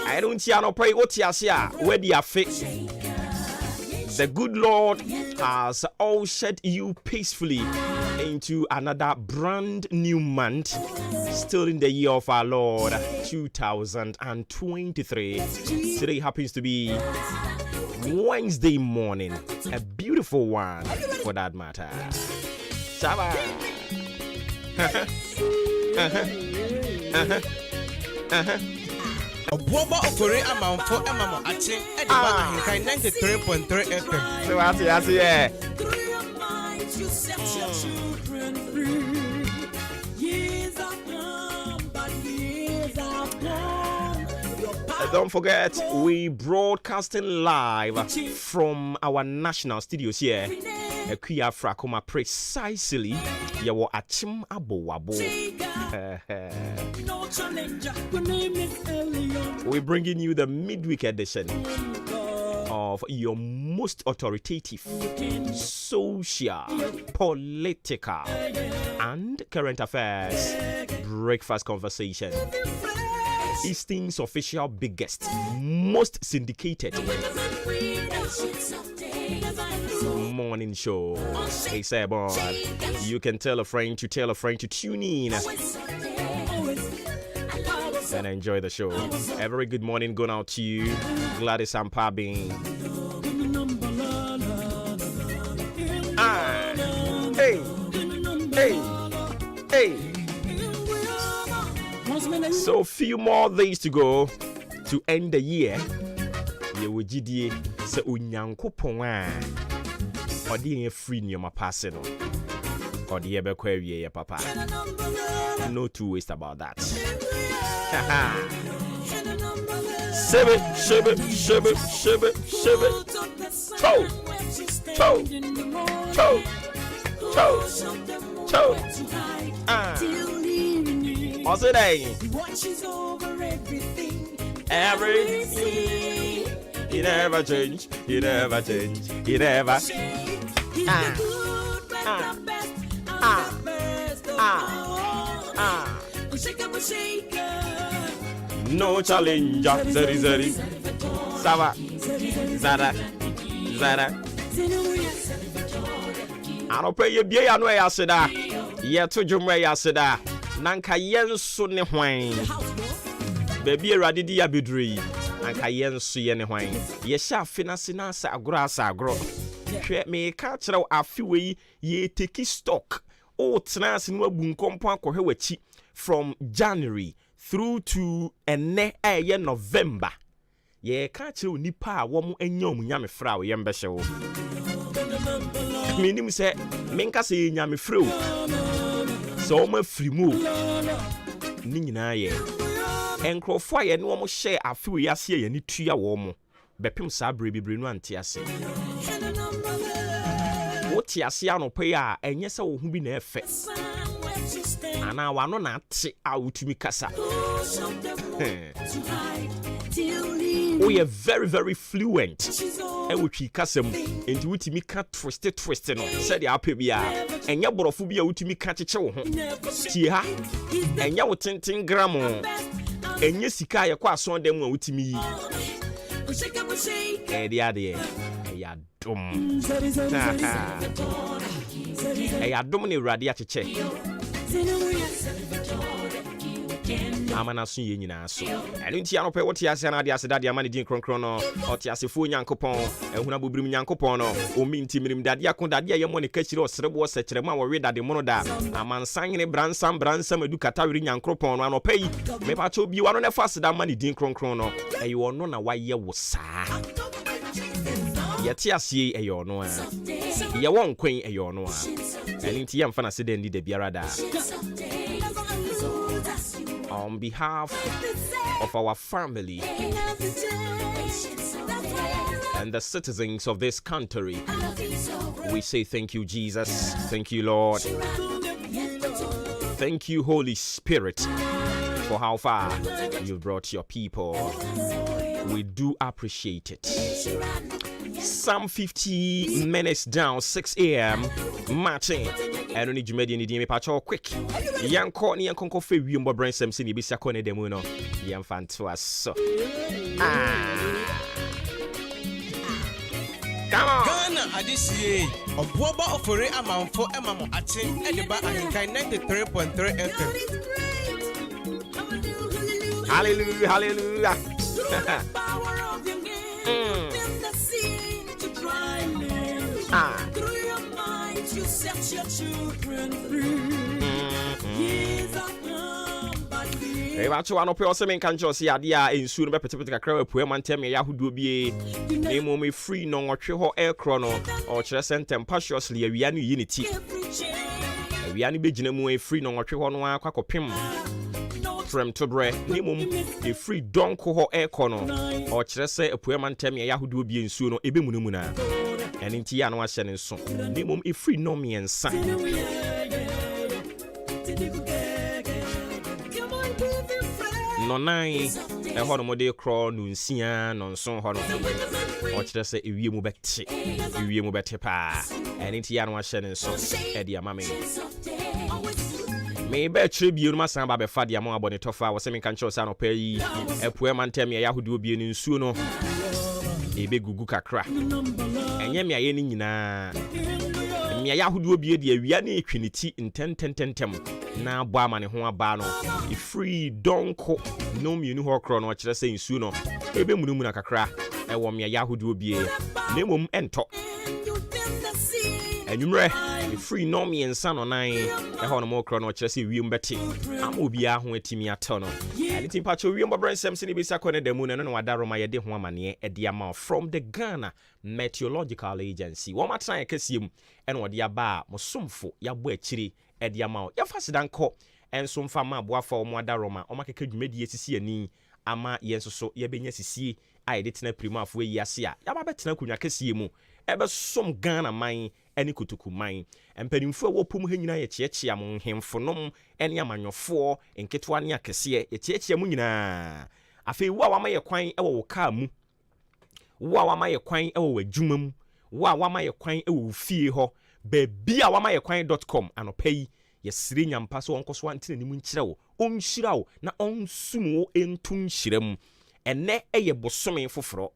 I don't see no pray what you see where they are fit. The good Lord has ushered you peacefully into another brand new month, still in the year of our Lord 2023. Today happens to be Wednesday morning, a beautiful one for that matter. Shabba. Adwuma Okore Amanfo Emamo Ache Adwuma-Adwuma 93.3 FM. So I see. Don't forget, we broadcasting live from our national studios here. Kuya Frakoma precisely. Yawo Achim Abo. We're bringing you the midweek edition of your most authoritative, social, political, and current affairs breakfast conversation. Easton's official biggest, most syndicated morning show. Hey, Sabon, you can tell a friend to tune in and enjoy the show. A very good morning going out to you, Gladys Ampabing. Hey. So few more days to go to end the year. You will GDA se unyankopon a odi free in your passing or the ebe query ya papa. No two ways about that. Shibby. Cho. What's it day? Watches over everything. He never change. No challenge. Zeri. Sava. Zara. I don't pay you be a no yasida. Yet to Jumwe yasida. Nanka yensu ne hwan. Baby radidi ya bidri. Nanka yensu ye ne hwan. Ye sha finance na sa agro. Hwe me ka kire afiwe ye take stock. O tena ase no abu nkompo akɔhwe wachi from January through to ene eye November. Ye ka kire onipa a wo mo anya omunyame fra wo ye mbehye wo. Minim se menka se nyame fra wo. So ma free move ni nyina ye enkrofo aye ne wo mo share afiwe yase ye ni tua wo mo bepem sa brebibre no ante ase wo ti ase anope a enye se wo hu bi na efe ana wano na ate a wutumi kasa we are very very fluent and we twi kasam enti wutimi ka twist no said ya apebia enye borofo bia wutimi ka cheche wo ho tie ha enye wo tenten gram enye sika ye kwa aso dem a wutimi yi dia ya dum ya dum ne urade acheche amana so ye nyina so enu ntia no pe wote ase na de ase dade amane din kronkron no ote ase fu nyankopon ehuna bobrim nyankopon no o minti mirim dade akondade ye mo ne kachire osrebo osechire ma wo we dade mo no da amansan ne bransam edukata wiri nyankopon no anopai me pa cho bi wano ne fast da amane din kronkron no eyo ono na waye wo saa yete ase eyo ono a ye won kwen eyo ono a enu ntia mfa na se de ndi de biara da. On behalf of our family and the citizens of this country, we say thank you, Jesus. Thank you, Lord. Thank you, Holy Spirit, for how far you've brought your people. We do appreciate it. some 50 minutes down 6 a.m. matching. And only Jumedi ni me pacho quick. Yan ko ni yan konko fe wi mbo brain sem sin ibisa ko ne demu no. Yan fan to us. Come on. Ghana adisiye. Obuoba ofore amanfo emamo ache ediba ahinkai 93.3 FM. Hallelujah, hallelujah. Hey, watch one up your semen can't see idea in soon by particular crowd poem and tell me Yahoo be name me free no or ho air chrono or chesent tempestuously a Vianu unity. A Vianu Bijinamu free no or ho quack pim from to bread, name a free donko ho air corner or chese a poem and tell me Yahoo be in soon or Ebimununa. And in Tiano was sending so name a free no me and sign. No nine, a hormone crawl, nunsia, non son horror. Or just say, if you move back, pa, and into Yan was shedding so, Eddie, mammy. Maybe tribute must have a fatty among about the tougher was semi control son of pay, a poem and tell me a Yahoo be in sooner. A big guguka crack. And yet, me a yen na. Me a Yahoo be a Vianney Trinity in 10. Na bwa mane ho aba no e free donko no mienu ho kro no kire say nsu no ebe munum na kakra e wo me yahodo bie na mom ento enumre e free no me ensa no nan e ho no mo kro no kire say wiem beti ama obi a ho atimi ato no ani timpa cho wiem bobren sem se ne bisa ko ne damu no wadaro ma ye de ho amane e de ama from the Ghana Meteorological Agency wo matran e kasiem ene wo de aba mo somfo ya bo akiri Ediamao, ya fasidan ko enso mfa ma boafa o adaroma o makeka dwumadi esisi ani ama yenso so ye benya sisi a yede tena primafo yi ase a ya ba betena kunwa kasie mu ebe som Ghana man eni kutuku man empanimfo wo pum ha nyina ye chiechia mo hemfonom eni amanyofo enketwa ne akese ye chiechia mu nyina afei wo wa ma ye kwan ewo wo ka mu wo wa ma ye kwan ewo wadwuma mu wo wa ma ye kwan ewo fie ho bebia wa ma ye kwan.com anopai ye sire nyampa so onkoso antene ni mu nkyira wo onhyira wo na onsum wo entu nhyiram ene eye bosome foforo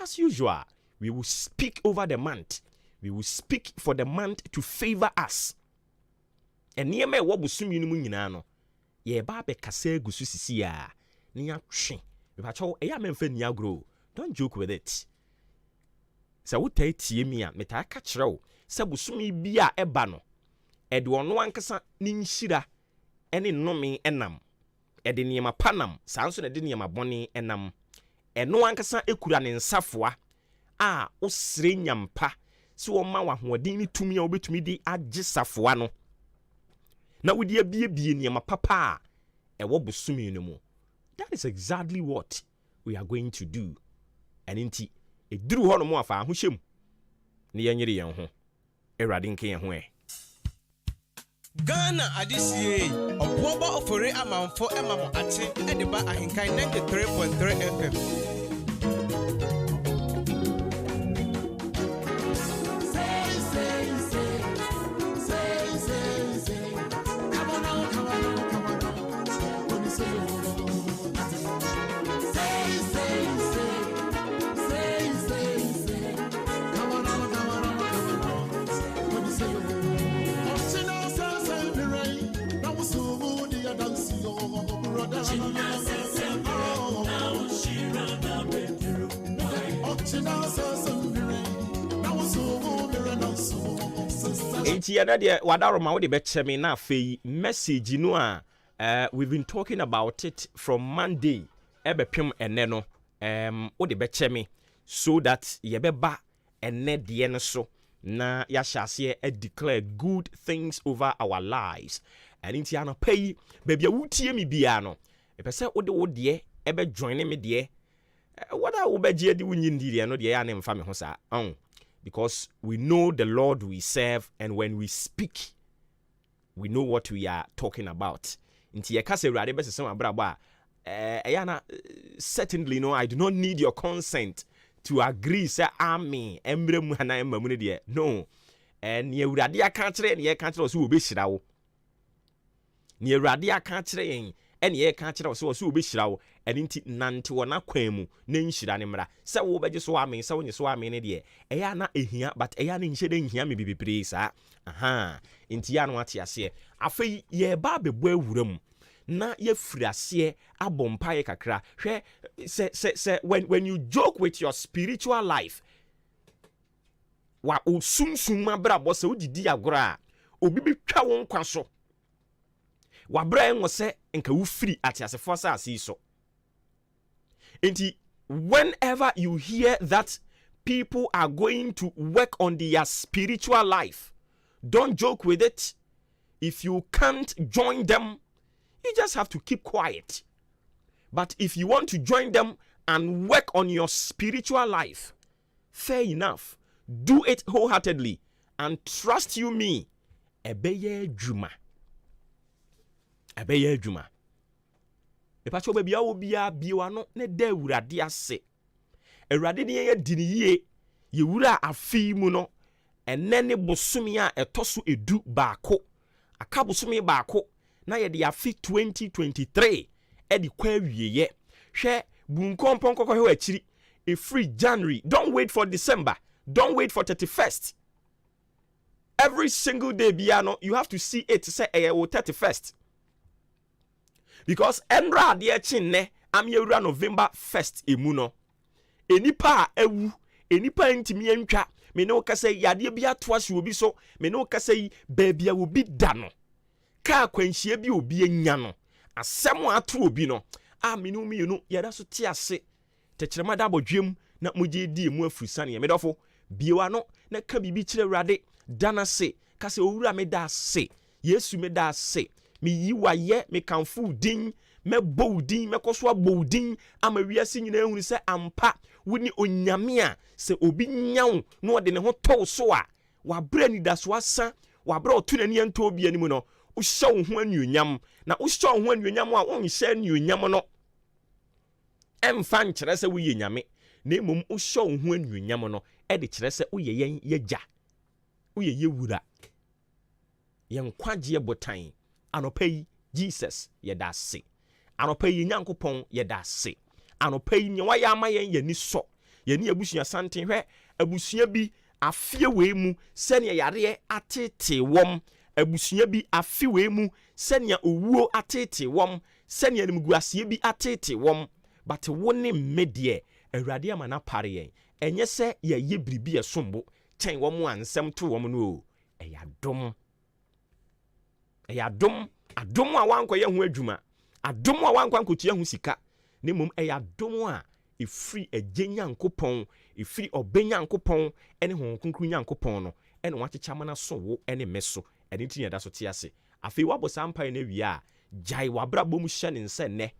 as usual we will speak over the month we will speak for the month to favor us ene me wo bosome ni mu nyina no ye ba be kasa gusu sisi a ni atwe we ba cho eya memfa ni agro don't joke with it sa wo tai tie mi a meta ka kire wo sabusumi bia eba no ede ono ankasa ni nhira ene nnome enam ede niema panam sanso na de niema bone enam eno ankasa ekura ne nsafoa a osire nyampa si wo ma wa hoodin ni tumi a obetumi di age safoa no na wodi abie niema papa a ewo busumi no mu. That is exactly what we are going to do. And inti eduru ho no mo afa ahohyem ne yanyere yen ho Erade nke yen ho Ghana adisiye obuoba ofore amanfo emamo ache ediba ahinkai 93.3 FM. Enti ya de wadaroma wo de betcheme na afei message no a we've been talking about it from Monday ebepem ene no wo de betcheme so that ye beba ene de no so na ya hyase declare good things over our lives. And enti ya no pay baby wutie mi bia no epese wo de wo de ebe join me de wada wo beje de wunyi ndiri no de ya na mfa me ho sa because we know the Lord we serve, and when we speak, we know what we are talking about. Certainly, no, I do not need your consent to agree say amen emrem hana emamu ne de no ne awurade aka kire ne ye ka kire so obehira wo ne awurade aka kire yen ene ye ka kire so obehira wo ene nti nante wona kwan mu na nhira ne mra se wo beje so amen se wo nye so amen ne de eya na ehia but eya na nhye de nhia me bibibire sa aha nti ya no ate ase afei ye ba bebo awuram na ye frase abompaye kakra hwe se when you joke with your spiritual life wa osumsum mabrabo se odidi agora obi betwa won kwa so wa bra enwo se nka wo free atiase forsa asiso enti whenever you hear that people are going to work on their spiritual life, don't joke with it. If you can't join them, you just have to keep quiet. But if you want to join them and work on your spiritual life, fair enough. Do it wholeheartedly and trust you me. Ebeye Juma. Ebeye Juma. Epacho baby awo bia biwa no ne de urade ase. Urade ne ye diniye ye wura afi mu no enne ne bosumi a etoso edu baako. Aka bosumi baako na ye de afi 2023 e di kwa wieye. Hwe bunkompon kokko he akiri e free January. Don't wait for December. Don't wait for 31st. Every single day biano you have to see it say 31st. Because endra de chinne am yewura November 1st emuno enipa ewu enipa ntimi antwa me ne okasa yade bia to ase obi so me ne okasa yi baabia obi da no ka kwanhia bi obi anya no asem ato obi no a me no mienu yada so ti ase tekyerema da bodwem na mogye di emu afurusane me dofo biewa no na ka bibi kire Awurade dana se ka se owura me da se Yesu me da se me yiwaye me kanfu din me boudin me koswa boudin ama wiase nyina ehunu se ampa woni onyame a se obi nyawo no de ne ho to so a wa bra ni da so asa wa bra otunani ento obi animu no wo hye wo ho anuonyam na wo hye wo ho anuonyam a wo nhye anuonyam no emfa nkyere se wo ye nyame na emom wo hye wo ho anuonyam no e de kyere se wo ye yen yagya wo ye yewura yen kwagye botan anopai Jesus yeda se anopai Nyankopon yeda se anopai nyewa ya ama yen yani so yani abusua santen hwe abusua bi afie we mu sene yare atete wom abusua bi afie we mu sene owuo atete wom sene animguasie bi atete wom but woni medie Awurade amana pare yen enye se ye bribi esombo chen wom ansem to wom no eyadom adom a wankoye ho adwuma adom a wankwankotua ho sika ne mom eyadom a efiri Nyankopon efiri Nyankopon ene ho konkru Nyankopon no ene wachecha mana so wo ene meso ene tinya da so te ase afei wabosa mpa na wi a jai wabra bom hye ne nse ne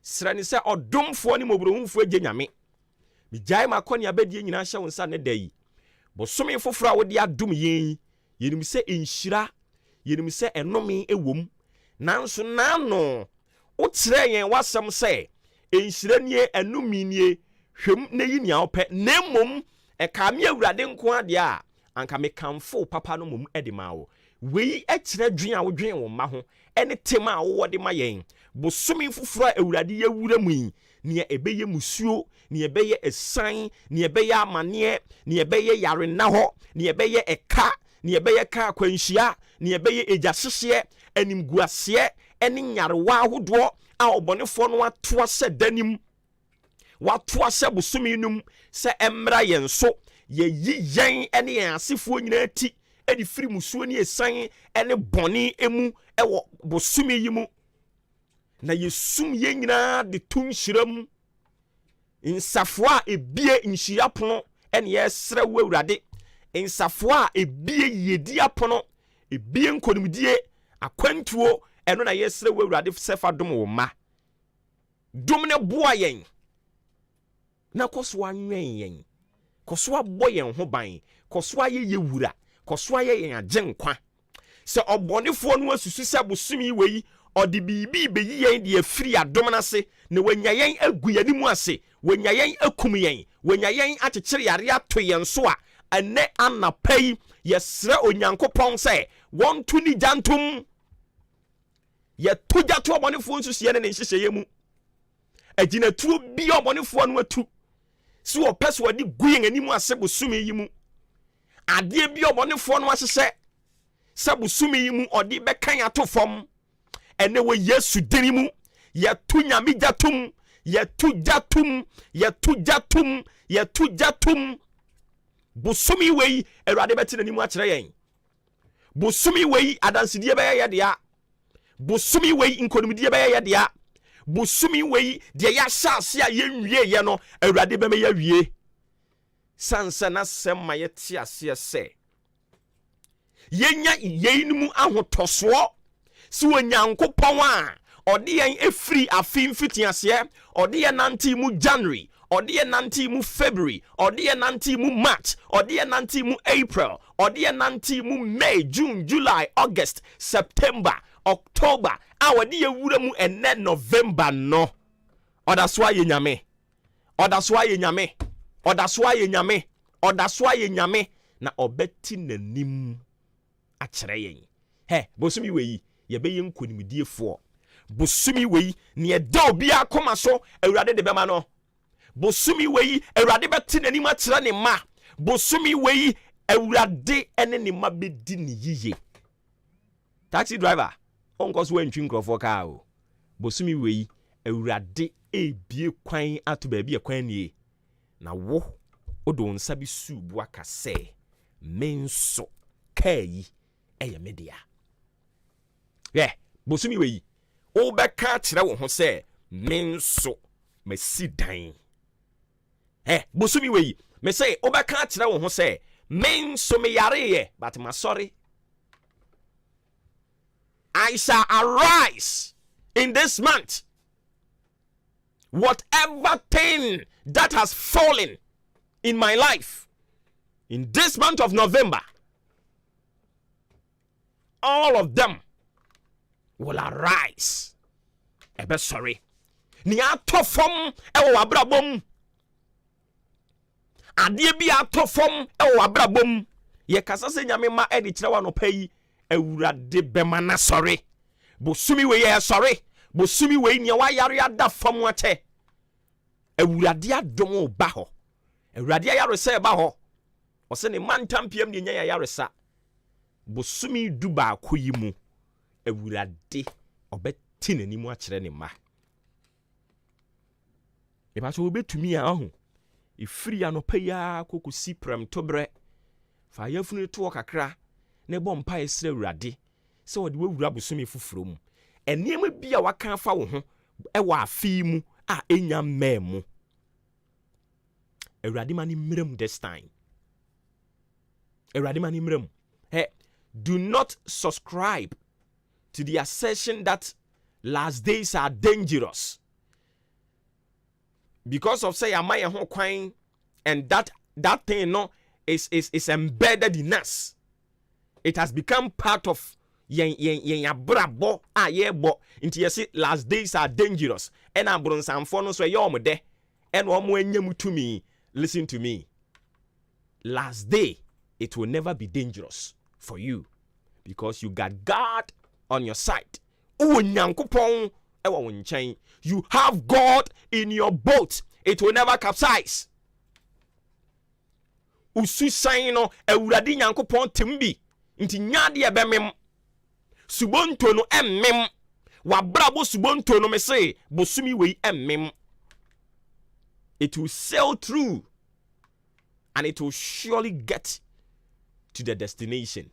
sra ne se odomfo ne mobrohumfo agye nyame bi jai makoni abedie nyina hye wo nsa ne dai bosome foforo a wo de adom yenim se enhyira yenim se enome ewom nanso nano wo kire yen wasem se enhyira nie enome nie hwem na yi nia ope nemom eka me Awurade nko ade a anka me kamfo papa no mom ede mawo wei ekire dwen a wo dwen wo ma ho ene tema a wo de ma yen bosome foforo a Awurade yewura mu yi ne ebeye musuo ne ebeye esan ne ebeye amane ne ebeye yare na ho ne ebeye eka ne ebeye ka kwanhia ne ebeye ejahyehye animguase ene nyarewa ahodo a obonefo no ato ase danim wato ase bosome num se emra yen so ye yiyen ene yen asefo nyina ti edi firi musuo ne esan ene boni emu ewo bosome yimu na yesum ye nyina de tunhyiram insafo a ebie nhyiya pono ene yesra wo Awurade insafo a ebie yedi apono ebie nkonimdie akwantuo eno na yesre wo Awurade sefa dom wo ma dom ne boa yen na koso anwen yen koso abo yen ho ban koso aye yewura koso aye yen agye nkwa se obonefo no asusu se bosumi wei ɔde biribi bɛyi yɛn de afiri adom no ase na wanya yɛn agu yɛn mu ase wanya yɛn akum yɛn wanya yɛn akyekyere yare ato yɛn so a ɛnɛ anapa yi yɛsrɛ onyankopɔn sɛ wɔnto ni gyantom yɛto gya to ɔbɔnefoɔ nsusuɛ ne ne nhyehyɛeɛ mu agyinatuo bi ɔbɔnefoɔ no atu si wɔpɛ so wɔde gu yɛn anim ase bosome yi mu adeɛ bi ɔbɔnefoɔ no ahyehyɛ sɛ bosome yi mu ɔde bɛkan ato fam ɛnɛ wɔ Yesu din mu yɛto nyame gyatom yɛto gyatom bosome wei Awurade bɛte n'anim akyerɛ yɛn bosome wei adansedie bɛyɛ yɛ dea bosome wei nkonimdie bɛyɛ yɛ dea bosome wei deɛ yɛahyɛ ase a yɛnwie yɛ no Awurade bɛmɛ yɛwie sansa na sɛm ma yɛte aseɛ sɛ yɛnya yɛinum ahotɔsoɔ si onyankopɔn a ɔde yɛn efiri afi mfiti aseɛ ɔde yɛn nante mu January ɔde yɛn nante mu February ɔde yɛn nante mu March ɔde yɛn nante mu April ɔde yɛn nante mu May June July August September October a wɔde yɛn wura mu ɛnɛ November no ɔda so ayɛ nyame na ɔbɛti n'anim akyerɛ yɛn bosomi wei yɛbɛyɛ nkonimdiefoɔ bosomi wei ne ɛda obi akoma so Awurade de bɛma no bosomi wei Awurade bɛte n'anim akyerɛ ne ma bosomi wei Awurade ɛne ne ma bɛdi ne yiye taxi driver onko so wantwi nkrɔfoɔ kaa o bosomi wei Awurade ebie kwan ato baabi kwan nie na wo odo nsa bi su bu aka sɛ menso kai ɛyɛ media bosomi wei o bɛka kyerɛ wo ho sɛ menso masi dan bosomi wei me sɛ o bɛka kyerɛ wo ho sɛ menso me yareyɛ but ma sorry I shall arise in this month whatever thing that has fallen in my life in this month of November all of them will arise. Ebe sorry. Ni ato fom ewo abrabom. Ade bi ato fom ewo abrabom. Ye kasa se nyame ma e di kyerɛ wa no payi Awurade bema na sorry. Bosumi we ye sorry. Bosumi we nia wa yare ada fam ache. Awurade adom ba ho. Awurade ayare se ba ho. Ose ne mantam piem ne nya yare sa. Bosumi du ba akoyi mu. Awurade obeti n'anim akyerɛ ne ma eba so obetumi a ho ifiri anopa ya kokosi prem tobre fa yafunu to kakra na ebo mpa esre Awurade sɛ ɔde wawura bosumi foforo mu enema bi a waka fa wo ho ɛwɔ afi mu a enya mmɛmu Awurade mani mmerem this time Awurade mani mmerem do not subscribe to the assertion that last days are dangerous because of say amaya ho kwan and that thing no is embedded in us. It has become part of yen abrabo a yebo nti yesi last days are dangerous and abronsanfo no so yom de and omo anyam to me. Listen to me, last day it will never be dangerous for you because you got God on your side. You have God in your boat. It will never capsize. Usu sayino Awurade Nyankopɔn timbi nti nyade ebemem subonto no emmem wabrabo subonto no me say bosumi wei emmem. It will sail through and it will surely get to the destination.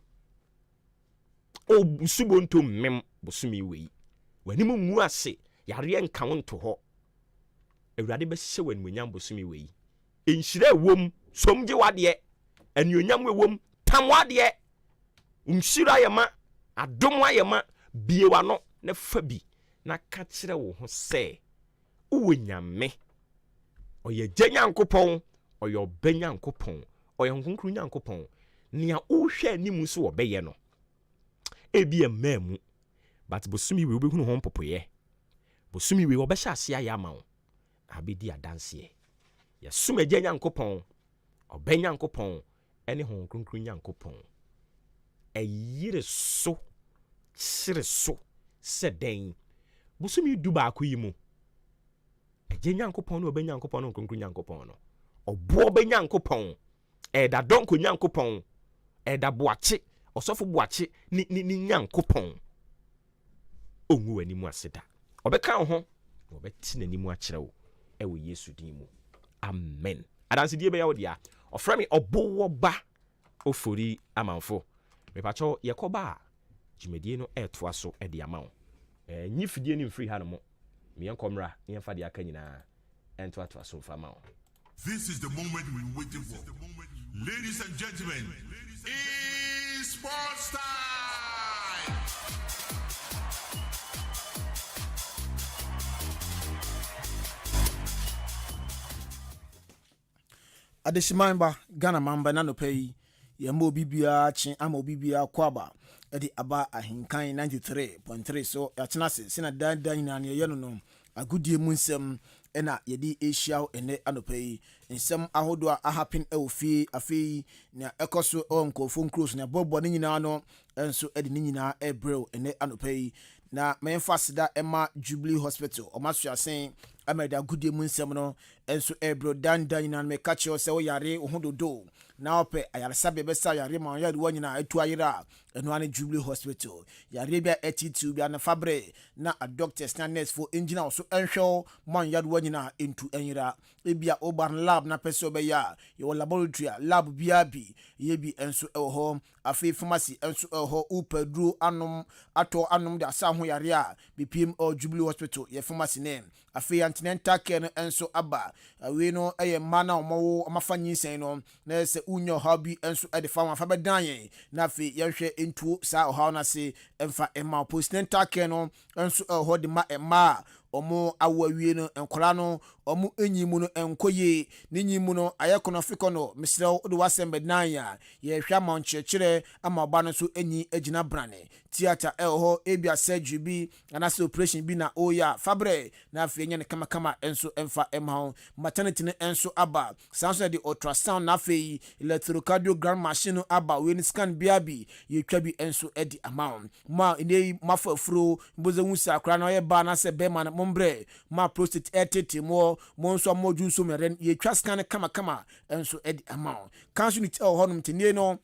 O subonto mem bosumi wei wani mu ngu ase yare nka wonto ho Awurade be hye wani munyam bosumi wei enhyira wom somgye wade anuonyam wom tam wade nhyira yema adom ayema biewa no na fabi na ka kire wo ho se wo nyame oye gyanyankopon oye obanyankopon oye nkonkru nyankopon nia wo hwe animu so wo beye no ebi emamu but bosumi we obehunu ho popoye bosumi we obehya ase aye ama wo abedi adanse ye suma gye Nyankopɔn obenya Nyankopɔn ene ho kronkron Nyankopɔn eyire so sire so seden bosumi du ba akoyi mu gye Nyankopɔn no obenya Nyankopɔn no kronkron Nyankopɔn no obo obenya Nyankopɔn da donko Nyankopɔn da boache osofo boache ni Nyankopɔn onwu animu aseda obeka ho obeti nanimu akyerɛ wo ewo Yesu din mu amen adanse die be ya wo dia ofra me obowo ba ofori amanfo me pacho yekoba dwumadie no etoa so de ama wo nyifidie ni mfiri ha no mo me yenkomra ne yemfa de aka nyina ento so fa ma wo. This is the moment we waiting for. Ladies and gentlemen, it's sports time! Adeshimamba Ghana mamba nano pay yambo bibia chin amo bibia kwaba edi aba ahenkan 93.3 so yatenase sina dan na ne yeno no agudie mu nsem ena yedi asia ene anopai nsem ahodo a happen e ofie afei na ekoso onkofo nkros na bobo ne nyina no enso edi ne nyina ebrel ene anopai na memfasida ema Jubilee Hospital omaso asen ameda agudie mu nsem no enso ebrel dan na me catch you se wo yare ohododo na ope ayaresa bebe sa yare ma yare wanyina etu ayira eno ane Jubilee Hospital yare bia attitude bia na fabre na a doctors na nurse for engineer so enhwe man yare wanyina into enyira ebia oban lab na pese obeya your laboratory lab bia bi yebi enso eho afi pharmacy enso eho upadru anom ato anom da sa ho yare a bpm or Jubilee Hospital ye pharmacy name afi antinental care enso aba we no eye mana omo amafanyi sen no na se unyo hobby enso e de fa fa bedan yen na afi yehwe entuo sa oha na se emfa emma postnatal care no enso eho de ma emma omo awawie no enkola no omo enyimu no enkoye n'enyimu no ayekono fikono misrew de wasembe nan ya ye hwa monchekire ama oba no so enyi agina brane theater eho ebia surgery bi anase operation bi na oya fabre na afie nya ne kama enso emfa emha maternity no enso aba sanso de ultrasound na afie electrocardiogram machine no aba we scan biabi ye twa bi enso edi amount ma ine mafafuro mboze wusa akra na ye ba na se be man mombre ma prostate etete mo nso moju so meren ye twa scan kama enso edi amount cancer nit honum tene no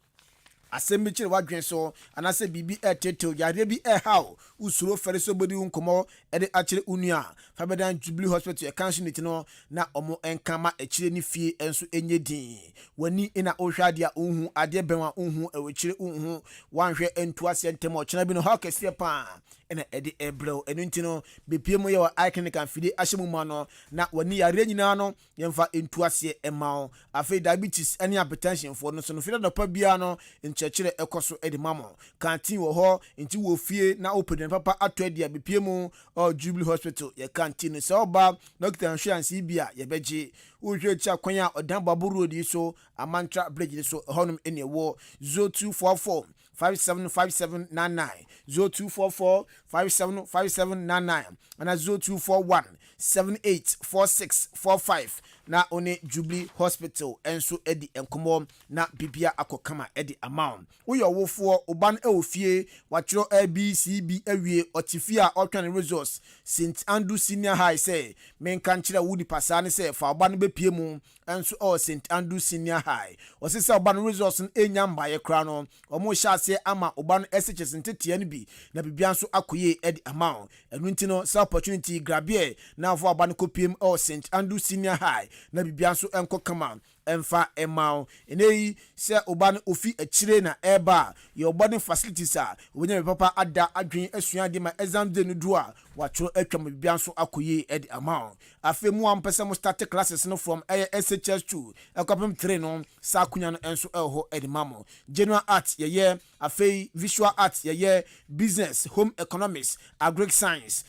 asembi chire wadwen so anase bibi etete yare bi how usuro fere so bodi nkomo ede achire unua fabedan Jubilee Hospital e cancer nit no na omo enkama echire ni fie enso enye din wani ina ohwadia unhu ade benwa unhu ewechire unhu wanhwe entuase ntem ochena bi no hawkese pa ena ede ebrew enu ntino bepiem ye wa icon kan fide ahyemu ma no na wani yare nyina no yemfa entuase emao afei diabetes ene hypertension for no so no fide dopa bia no nchechire ekoso ede mamo kantin wo ho nti wo fie na open papa ato dia bepiem o Jubilee Hospital ye kantin so oba doctor insurance bia ye beje wohwe cha kwan a odan baburu di so amantra bridge so honum ene wo 0244 575799 0244 575799 and 0241 784645 na one Jubilee Hospital enso edi enkomo na bibia akokama edi amount uyo wofo oban ofie wachiro ABCB awie otifia otwan resource St Andrew Senior High say men kan kire wudi pasane say fa oban bepie mu enso o St Andrew Senior High osese oban resource enya mbaye kra no omo hyase ama oban SHS ntetie no bi na bibia nso akoye edi amount enu ntino sa opportunity grabie na fo oban kopiem o St Andrew Senior High na bibia nso enko kama emfa emao enei se oban ofi achire na eba ye oban facilities a wonya papa ada adwen asua de ma exam day no do a watro atwa bibia nso akoye edi amount afi mu ampese mo start classes no from SHS2 ekopem 3 no sa kunya no enso eho edi mamo general art ye afi visual art ye business home economics agric science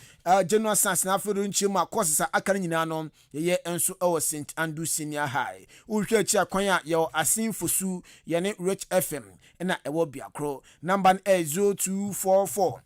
general science na afi runchi ma courses akara nyina no ye enso ewo St Andrew Senior High uhwe chi akwanya yo asinfosu ye ne Rich FM na ewo biakro number 0244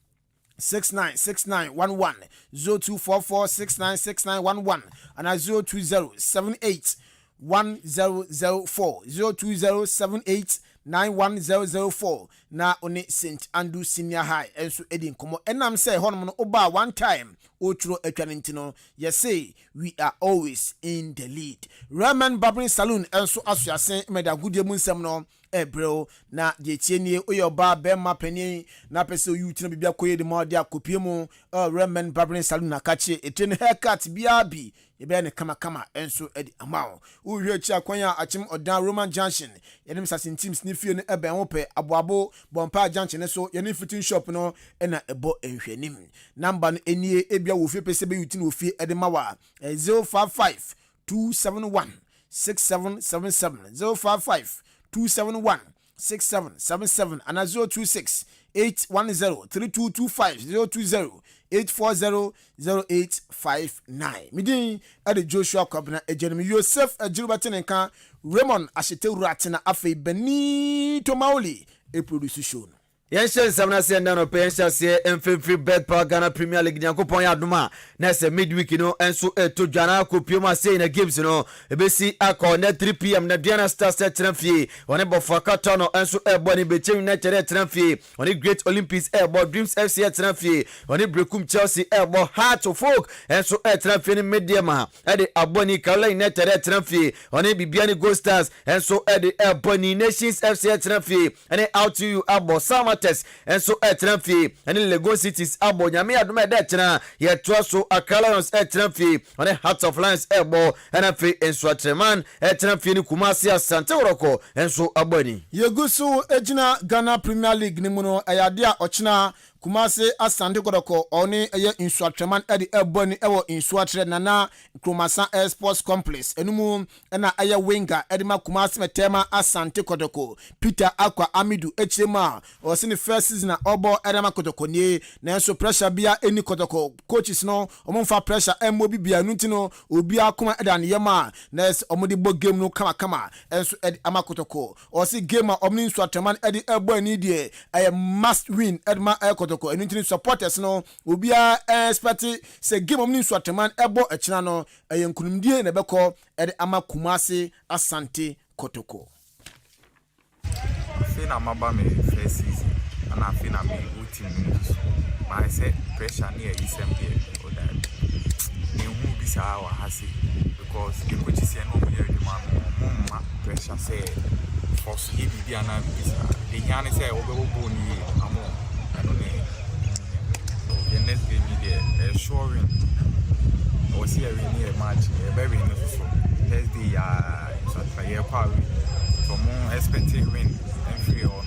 696911 0244696911 and 02078 1004 02078 91004 na one St. Andrew Senior High enso edin komo enam say honom no oba one time otro atwanentino you say we are always in the lead. Ramen Barbering Saloon enso asuasen meda gudie mu nsem no ebro na de tienie oyoba bema pani na pese youth na bibia koye de ma de akopie mu Ramen Barbering Saloon na kache etene haircut biabi ebe ne kama enso edi amao uhwe chi akwanya achim odan Roman Junction yenim sasin team snifie no ebe ho pe aboabo bompa junction so yenim fitting shop no na ebo enhwanim number no enie ebia wo fie pese be youth no fie edi mawa 055 271 6777 055 271 6777 and 026 810 3225 020 8400859. Midin at Joshua Kobna, a Jeremy Yosef, a Jubatinenka, Raymond Ashete Ratina Afe Benito Mauli, a producer. Yes, I'm saying no pensions here and free bed per Ghana Premier League. Yankopon Adwuma. Next midweek, and so to Jana Kupuma saying a Gibbs, ABC Ako net 3 p.m. na Diana Star set Tramfie. On a for Katano and so airborne between United Tramfie. On a Great Olympics airborne Dreams FC at Tramfie. On a Brekum Chelsea airborne Heart of Folk and so at Tramfie in Mediama. At the Aboni Carolina United Tramfie. On a Bibiani Gold Stars and so at the Airborne Nations FC at Tramfie. And out to you Abo Sama. And so at Tramfie and in Lagos City's Abo Yami Aduma Detna yet so a Lions at Tramfie on a Hearts of Lions Airbo and a free and Swatreman at Tramfie Kumasia Santa Rocco and so Aboni. Yegusu Ejina Ghana Premier League Nimuno Ayadia Ochina Kumase Asante Kodoko oni eye Inswatreman edi eboni ewo Inswatre nana Kromasa Air Sports Complex enumu ena eye winga edima Kumase metema Asante Kodoko Peter Akwa Amidu echema osini first season obo edema Kodoko nie na enso pressure bia eni Kodoko coaches no omonfa pressure emobi bia nuntino obi akoma edan yema na es omodi bo game no kama enso edi ama Kodoko osi game omni Inswatreman edi eboni die eye must win edima and into supporters no obia expect say game omni Swatreman ebo echina no ayenkunumdie na beko ede ama Kumase Asante Kotoko. Fina maba me first season and I feel me good team. But I say pressure near ESMD or that me who be sa wa hasi because the coach is no me the man pressure say force he be ana bisa the yan say obebo ni amo I don't know. The next game is sure win. I was here winning a match, a very necessary. Thursday, so more expecting win and free on.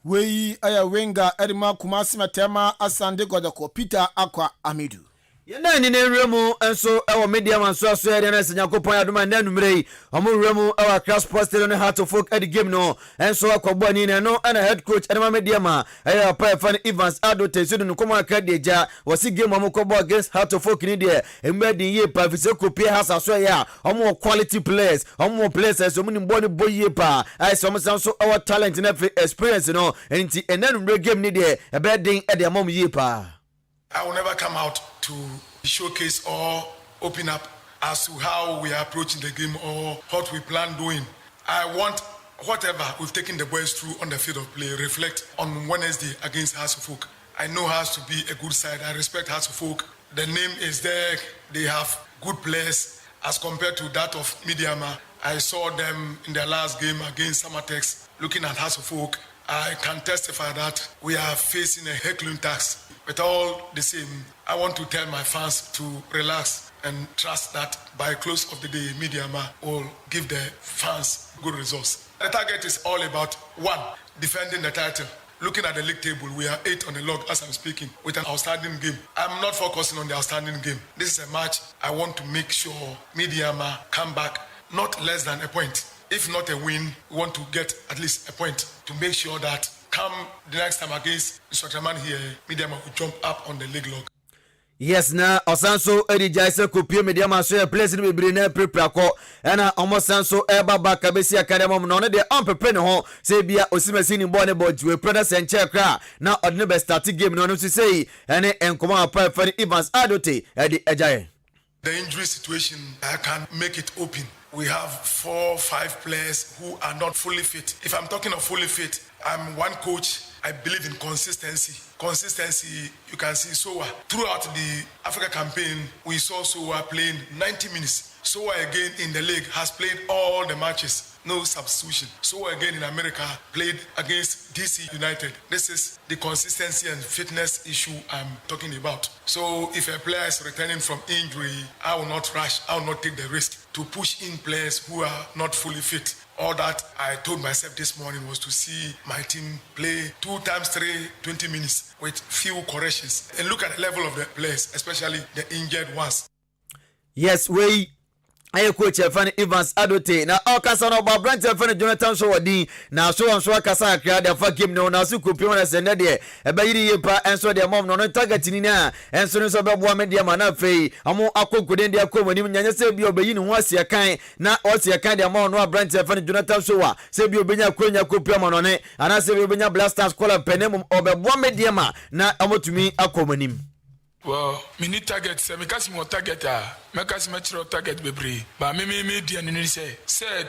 We aya winga Edima Kumase Matema Asante Kodoko Peter Akwa Amidu. Yena ni nremu enso ewo media man so aso ere na Yankopon Adwuma na numrei omo remu ewa Crash Postel on Heart of Folk at the game no enso akogbo ni no and head coach Edema media ma aya pa fan Evans Adote so no komo akade ja wasi game omo kogbo against Heart of Folk ni de emedi ye pa fise kopie hasa so ya omo quality players omo players so mo ni boni boye pa ai so mo so our talent na experience no enti enanumre game ni de ebe den e de amom ye pa. I will never come out to showcase or open up as to how we are approaching the game or what we plan doing. I want whatever we've taken the boys through on the field of play reflect on Wednesday against Hearts of Folk. I know Hearts to be a good side. I respect Hearts of Folk. The name is there. They have good players as compared to that of Midiama. I saw them in their last game against Samatex. Looking at Hearts of Folk, I can testify that we are facing a heckling tax. But all the same, I want to tell my fans to relax and trust that by close of the day, Midiama will give the fans good results. The target is all about, one, defending the title. Looking at the league table, we are 8 on the log as I'm speaking with an outstanding game. I'm not focusing on the outstanding game. This is a match I want to make sure Midiama come back not less than a point. If not a win, we want to get at least a point to make sure that come the next time against Swatreman here, Midiama will jump up on the league log. Yes, na Osanso Eddie Jaisa Kupio Media Maso, place in Brine Prepraco, and Omosanso Eba Bakabesi Academy, none of the unprepared Sabia Osimasini Bonnie Board with Brothers and Chakra. Now, I'd never start a game, no to say, and command for Evans Adote at the Ajay. The injury situation, I can make it open. We have 4 or 5 players who are not fully fit. If I'm talking of fully fit, I'm one coach. I believe in consistency. Consistency, you can see Sowa. Throughout the Africa campaign, we saw Sowa playing 90 minutes. Sowa again in the league has played all the matches. No substitution. Sowa again in America played against DC United. This is the consistency and fitness issue I'm talking about. So if a player is returning from injury, I will not rush. I will not take the risk to push in players who are not fully fit. All that I told myself this morning was to see my team play 2 times 3, 20 minutes with few corrections and look at the level of the players, especially the injured ones. Yes, I coach Fanny Evans Adote. Now, all Casano Brant and Fanny Jonathan Shawadi. Now, so on so Casa, the fuck him no, now, so Kupiona and Nadia, a baby and so their mom, no targeting and so is about 1 media manafe. A more aqua could end their common, even Yanasa Bio was your kind, now also your kind amount, no Brant and Fanny Jonathan Shawa, Sabio Benya Quenya Kupiamon on it, and I say Benya Blasters call a penem over 1 media, now I'm to me a common. Well, me need target, say me kasi mo target me kasi me target bebre. Ba me dia ni say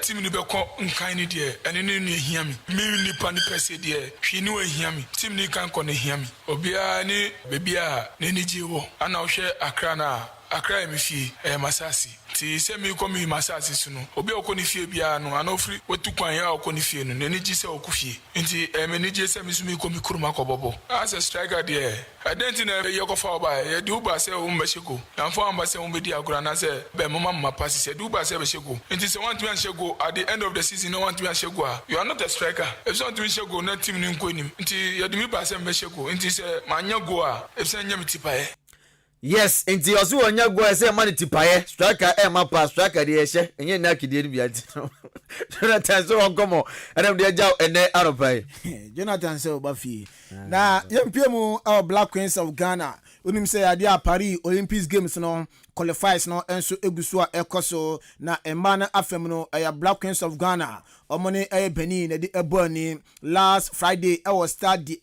team ni be ko nkan ni de, ene ni hia me. Me ni pa ni pese de, hwi ni we hia me. Team ni kan ko ne hia me. Obia ni bebia ni ji wo. Ana wo hwe Accra na Accra me fie Masasi. Ti se mi ko mi Masasi suno. Obi o ko ni fie bia no ana ofri wetu kwan ya o ko ni fie no. Ne ji se o ku fie. Nti me ni ji se mi su mi ko mi kuruma ko bobo. As a striker there. I don't know you go for by. You do ba se o mbeshiko. And for amba se o mbedi agura na se be mama pass se do ba se be shego. Nti se want to an shego at the end of the season no want to an shego. You are not a striker. If you want to shego na team ni nko nim. Nti you do mi ba se mbeshiko. Nti se manya go a if se nyam tipae. Yes, inti osu onya go ese mani tipaye striker ma pass striker de ehye enye na kidie bi ati Jonathan so onkomo adam de jaw ene aropai Jonathan so ba fi na yempiemu our Black Queens of Ghana unim say ade a Paris Olympics games no qualifies no enso egusu a ekoso na emana afem no Black Queens of Ghana omone Benin na di eboni last Friday was start the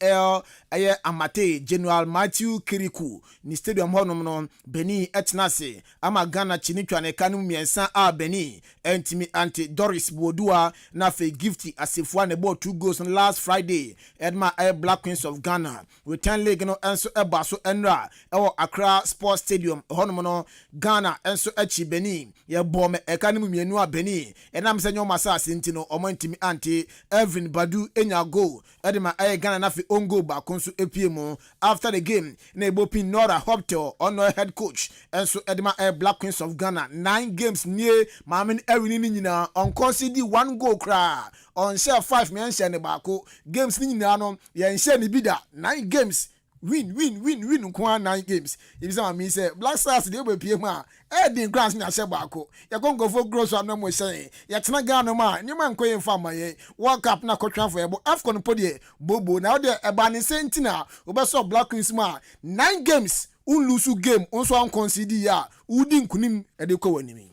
Amate General Matthew Kirikou ni stadium honom no Benin etnase ama Ghana chinitwa ne kanu miensa a Benin entimi anti Doris Bodua na fe gifty asefua ne ball 2 goals on last Friday edma Black Queens of Ghana return leg no enso eba so enra Accra Sports Stadium honom no Ghana enso echi Benin ye bom ekanu mienu a Benin enam se nyoma sa asenti no omantimi anti Evan Badu enya goal edma Ghana na fe ongo ba konso epiemo after the game na ebopin Nora Hoptel ono head coach enso edma Black Queens of Ghana 9 games near mamen ewini ni nyina on concede 1 goal kra on share 5 men share ne bako games ni nyina no ye share ni bida 9 games win kwa 9 games if some me say Black Stars dey be pie ma Edin Grants na share bako ya go for gross am no mo say ya tena Ghana ma nyima nko yen fa ma ye World Cup na kotwa for ebo Afcon podie bobo na de eba ne sentina obeso Black Queens ma 9 games unlusu game onso an concede ya udi nkunim edeko wanimi.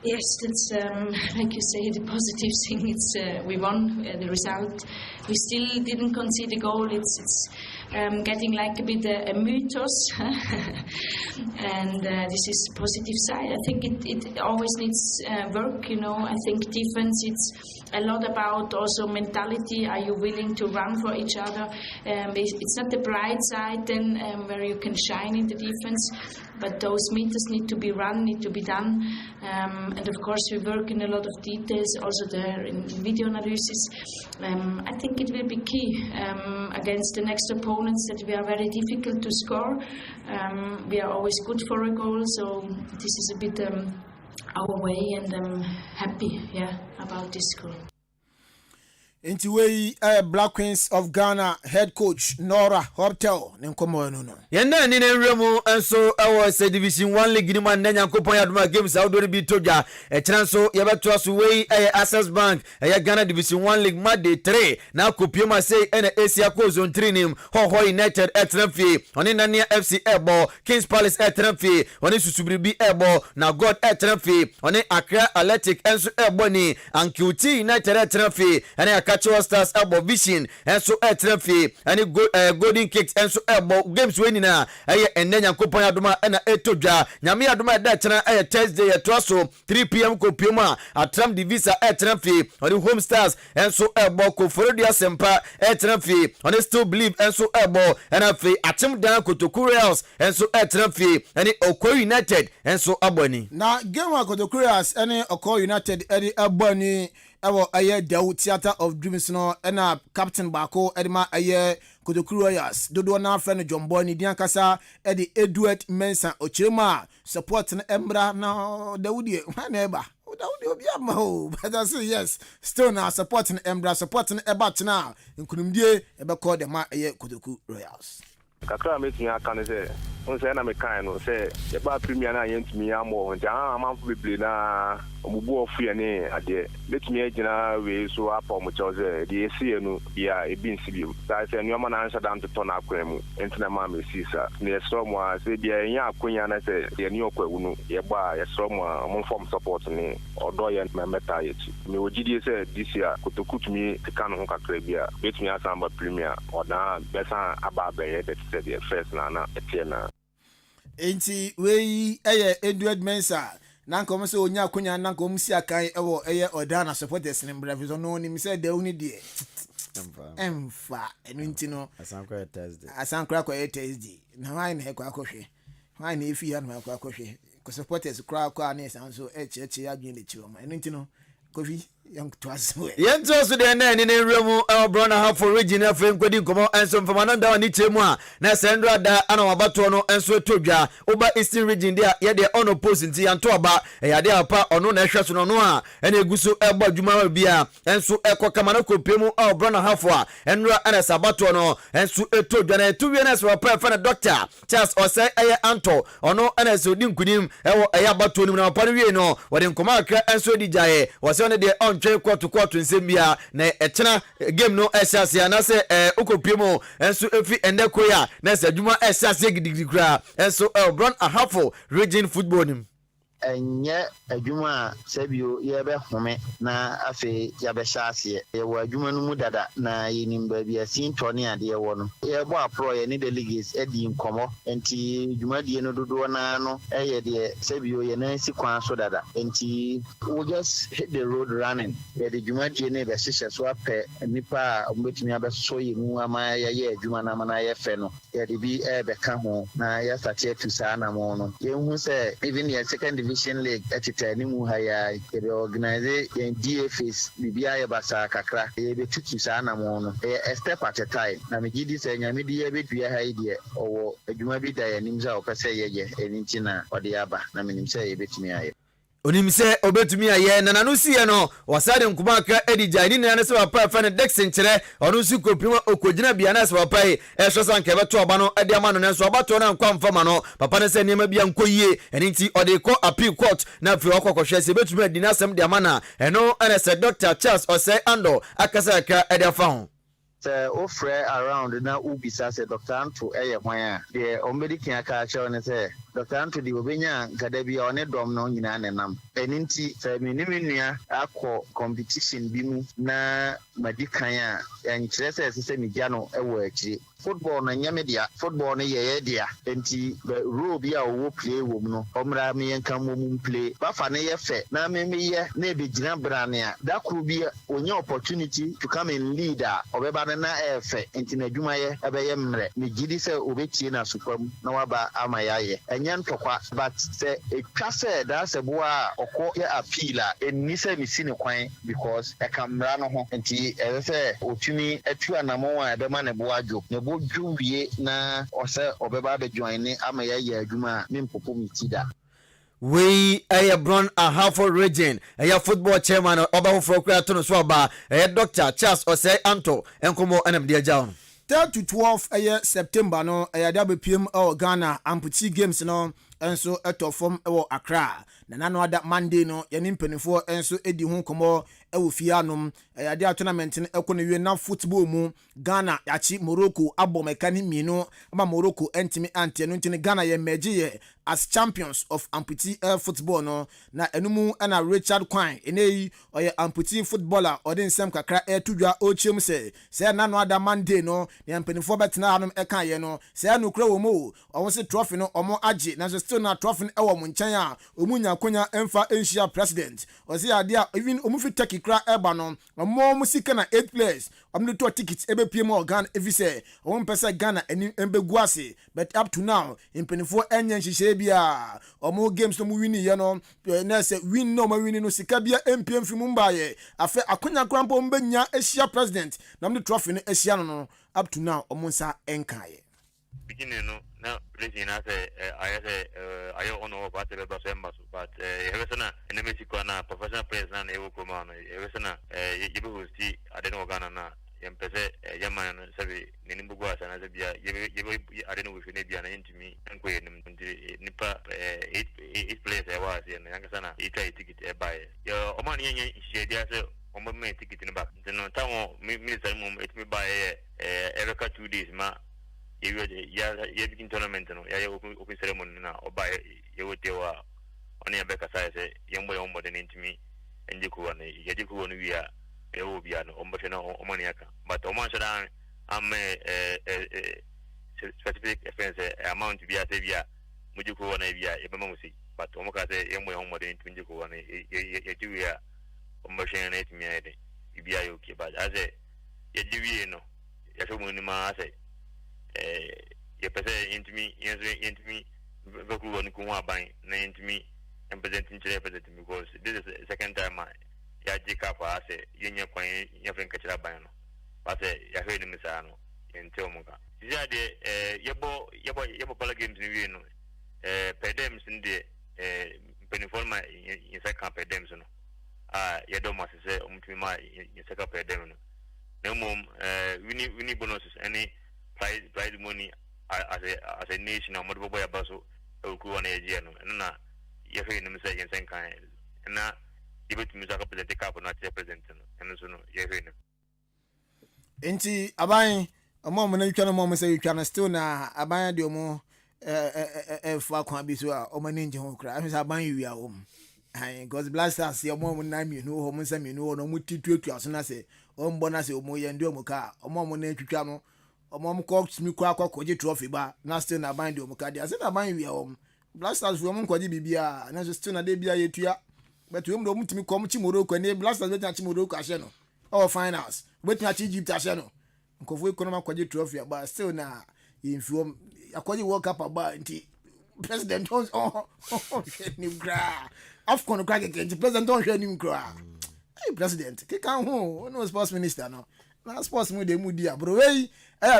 Yes, that's like you say, the positive thing. It's we won the result. We still didn't concede a goal. It's getting like a bit a mythos, and this is the positive side. I think it always needs work. You know, I think defense. It's a lot about also mentality. Are you willing to run for each other? It's not the bright side then where you can shine in the defense, but those meters need to be run, need to be done. And of course, we work in a lot of details, also there in video analysis. I think it will be key against the next opponents that we are very difficult to score. We are always good for a goal, so this is a bit our way, and I'm happy, about this goal. Nti we Black Queens of Ghana head coach Nora Hotel nenkomo no. Yenda ni nremu enso ewo se Division 1 League ni man nanya kopon Adwuma games outdoor bi toja e transo yebeto aso we Access Bank Ghana Division 1 League Monday 3 na kopioma say na Asia ko zone 3 nim Hoho United Etranfi oni Nania FC Ebo Kings Palace Etranfi oni Susubiribi Ebo na God Etranfi oni Accra Athletic enso Ebo ni Ankiuti United Etranfi ani Akacho Stars Ebo Vision enso Etranfi ani Golden Kicks enso Ebo games we na enenya kopon Adwuma na etodwa nyame Adwuma da chena Thursday etoaso 3 pm kopioma Atram Divisa Etranfi oni Home Stars enso Ebo ko Forodia Sempa Etranfi oni Still Believe enso Ebo na fe Achim Dan Kotoku Reals enso Etranfi ani Oko United enso aboni na game wa Kotoku Reals ani Oko United edi aboni ewo aye Dawu Theater of Dreams no na captain bako edima aye Kotoku Royals dodo na friend John Boy ni dian kasa edi Edward Mensa Ochirema support na Embra na Dawudi na eba Dawudi obi ama ho but I say yes still na support na Embra support na eba tena nkunimdie ebe call dem aye Kotoku Royals kakra metumi aka ne se on se na me kan no se ye ba premier na yentumi amo nti amanfo beble na omubu ofu ye ne ade metumi agina we so apa mo choze de esi enu bia ebi nsibi sa se nyoma na ansha dan to na akwan mu enti na ma mesi sa ne so mo a se bia nya akonya na se ye ni okwawu no ye ba ye so mo mo form support ni odo ye memeta ye ti me ogidi se this year kotokutumi tika no kakra bia metumi asamba premier oda besa aba be ye the first na etiena enti we Edward Mensa nanko so onya akonya nanko msi akan ewo Odana supporters ni Brazil no ni se de uni die emfa enti no asankra kwa Thursday na why na kwa akohwe why na efi ya na kwa akohwe ko supporters kwa na sanso eche adwene chiwo ma enti no kofi young twas we yento so de na ni nremu brother half for regional friend kwedi komo enso mfamana da ni chemu a na sendra da ana wabato no enso etodwa oba eastern region dia ye de on opposite yanto aba ya de apa ono na ehwe so no a ena eguso eba dwuma bia enso ekokama na kopemu brother half a enra ana sabato no enso etodwa na etuwie na so pa fa na doctor Charles Osei Anto ono ana so di nkunim ewo abato nim na pa no wie no wode nkoma akra enso di jaye wose one de twe kwatu nsembia na etena game no esase na se okopiem enso efi endekoya na se adwuma esase gidigidi kra enso Brown Ahafo region football nim enye adwuma sabio ye be home na afi ya be hyase ye wo adwuma no mu dada na yenim ba bia sinto ne ade ye wo no ye bo apro ye ne the leagues edi nkomo enti adwuma die no dodo na no ye de sabio ye na si kwan so dada enti we just hit the road running ye de adwuma die ne be hyehyɛ so apɛ nipa ombetumi abeso ye mu ama ye adwuma na ama na ye fe no ye de bi be ka ho na ye start to sa na mo no ye hu se even ye second division League etitani mu haya ebe organize yen DFS bibia ye basa kakra ebe tutu sa na mo no e step at a time na me gidi se nyame di ye bedua ha ide owo adwuma bi da ya nimza opese ye eninti na ode aba na me nimse ye betumi aye onimse obetumi aye na nanu sie no wasade nkuma aka edija ni na se papa fa ne Dexin kire onu su kopima okogina bia na se papa e so sanka beto oba no ade ama no ne so obato na nkwa mfama no papa ne se niam bia nkoyie eninti ode ko appeal court na fi okokohwe se betumi adi na asem de ama na eno ene se Dr. Charles Osei Ando akasa aka ede fa ho se ofre around na ubisa se Dr. Anto eye hwan a de ombedi kin aka che one se Dr. Anto di obenya nkada bia one dom no nyina nenam eninti se minimia akọ competition bi mu na madikan a enkyere se media no ewo akiri football na nyamedia football no ye dia enti role bi a wo play wo mu no omra me yanka mo play ba fa ne ye fe na me ye na ebegina brane a da kru bi onya opportunity to come and lead a obeba na efe enti na dwuma ye ebeye mre me gidi se obetie na supam na waba ama ye enya ntokwa but se etwa se da se bo a okọ ye appeal a enni se mi sine kwan because e kamra no ho enti se otumi atu anamo a ebema ne bo adwo ne bo dwuwie na ose obeba be join ni ama ye adwuma me mpopo mi tida we a Brown Ahafo region a football chairman Oba for Kraton Swaba a Dr. Charles Osei Anto Enkomo NM Dia Down 3 to 12 September no PM Ghana amputee games no enso eto form ewo Accra na nano ada Monday no yene mpanifo enso edi ho komo ewo fianom yade tournament no ekɔ ne wie na football mu Ghana yachi Morocco abomekani mino ama Morocco entimi ante no ntini Ghana ye meje as champions of amputee football no na enumu na Richard Kwan eneyi oye amputee footballer odin sem kakra tudwa ochem se nano ada Monday no ne mpanifo betena hanom eka ye no se no kra wo mu owo se trophy no omo age na still na trophy ewo mu nkyɛn a omunya konya emfa Asia president osi ade a even omufi Turkey kra eba no omo musika na 8 players omni to tickets ebe PM organ evise omo pesa Ghana eni embegu ase but up to now impenifo enye nhihye bia omo games no mu win ye no na se win no ma win no sika bia MPM fi mu mbaye afa akonya krampo mbenya Asia president na omni trophy no Asia no up to now omo nsa enkaye beginning no na president na say I don't know about the but everything in the Mexico na professional players na ewo koma na everything yibe hosti I don't know Ghana na yempese yaman sabi ninimbugo asa na bia yibe I don't know if bia na intimi enko yenim nipa 8 players e was ye na yanga na ita ticket e buy yo omani yenye shedia say omo me ticket ni back no tawo minister mo etimi buy every 2 days ma ya begin tournament no ya open ceremony na oba ye wa oni abeka sai se yembo de ntimi enjikuwa na yejikuwa no wia e obia no ombohwe na omani aka but omanso dan am specific offense amount bia se bia mujikuwa na bia e bema musi but omoka se yembo de ntimi njikuwa na yejiwia ombohwe na ntimi ede bia yoke but ase yejiwie no yashomu ni ma ase ye pese intimi veku woni ku wa ban na intimi representing chile representing because this is the second time ya jika fa ase yenye kwan ya fenka chira ban no ase ya hwe ni misa no ente omuka sia de yebo pala games ni wi no pedems ndi penforma in second pedems no ya do masese omtimi ma in second pedem no na mom we bonuses any prize money as a nation and mother boy abaso ku wana ye no na ye fe nim say yen kan na debate music represent cap na present no eno so no ye fe no enti aban omo na yitwa no mo say yitwa no still na aban de omo fa kwa bi so a omo ninje ho kra am say aban wi a om because blasters ye omo na mi no ho mo say mi no no mo tituatu aso na say ombo na say omo ye ndi omo ka omo na twitwa no omom cox mi kwa kwaje trophy ba na still na band o mukade ase na band wi o blasters wi omom kwaje bibia na still na de bia yetua but we mdo mutimi kom chi Morocco ne blasters betia chi Morocco ahye no all finals betia chi Egypt ahye no nkofo economy kwaje trophy ba still na info akwaje world cup ba nti president on ni gra afcon kwa ke president on hwe ni gra hey president ke kan ho no sports minister no na sports mu de mu dia bro wey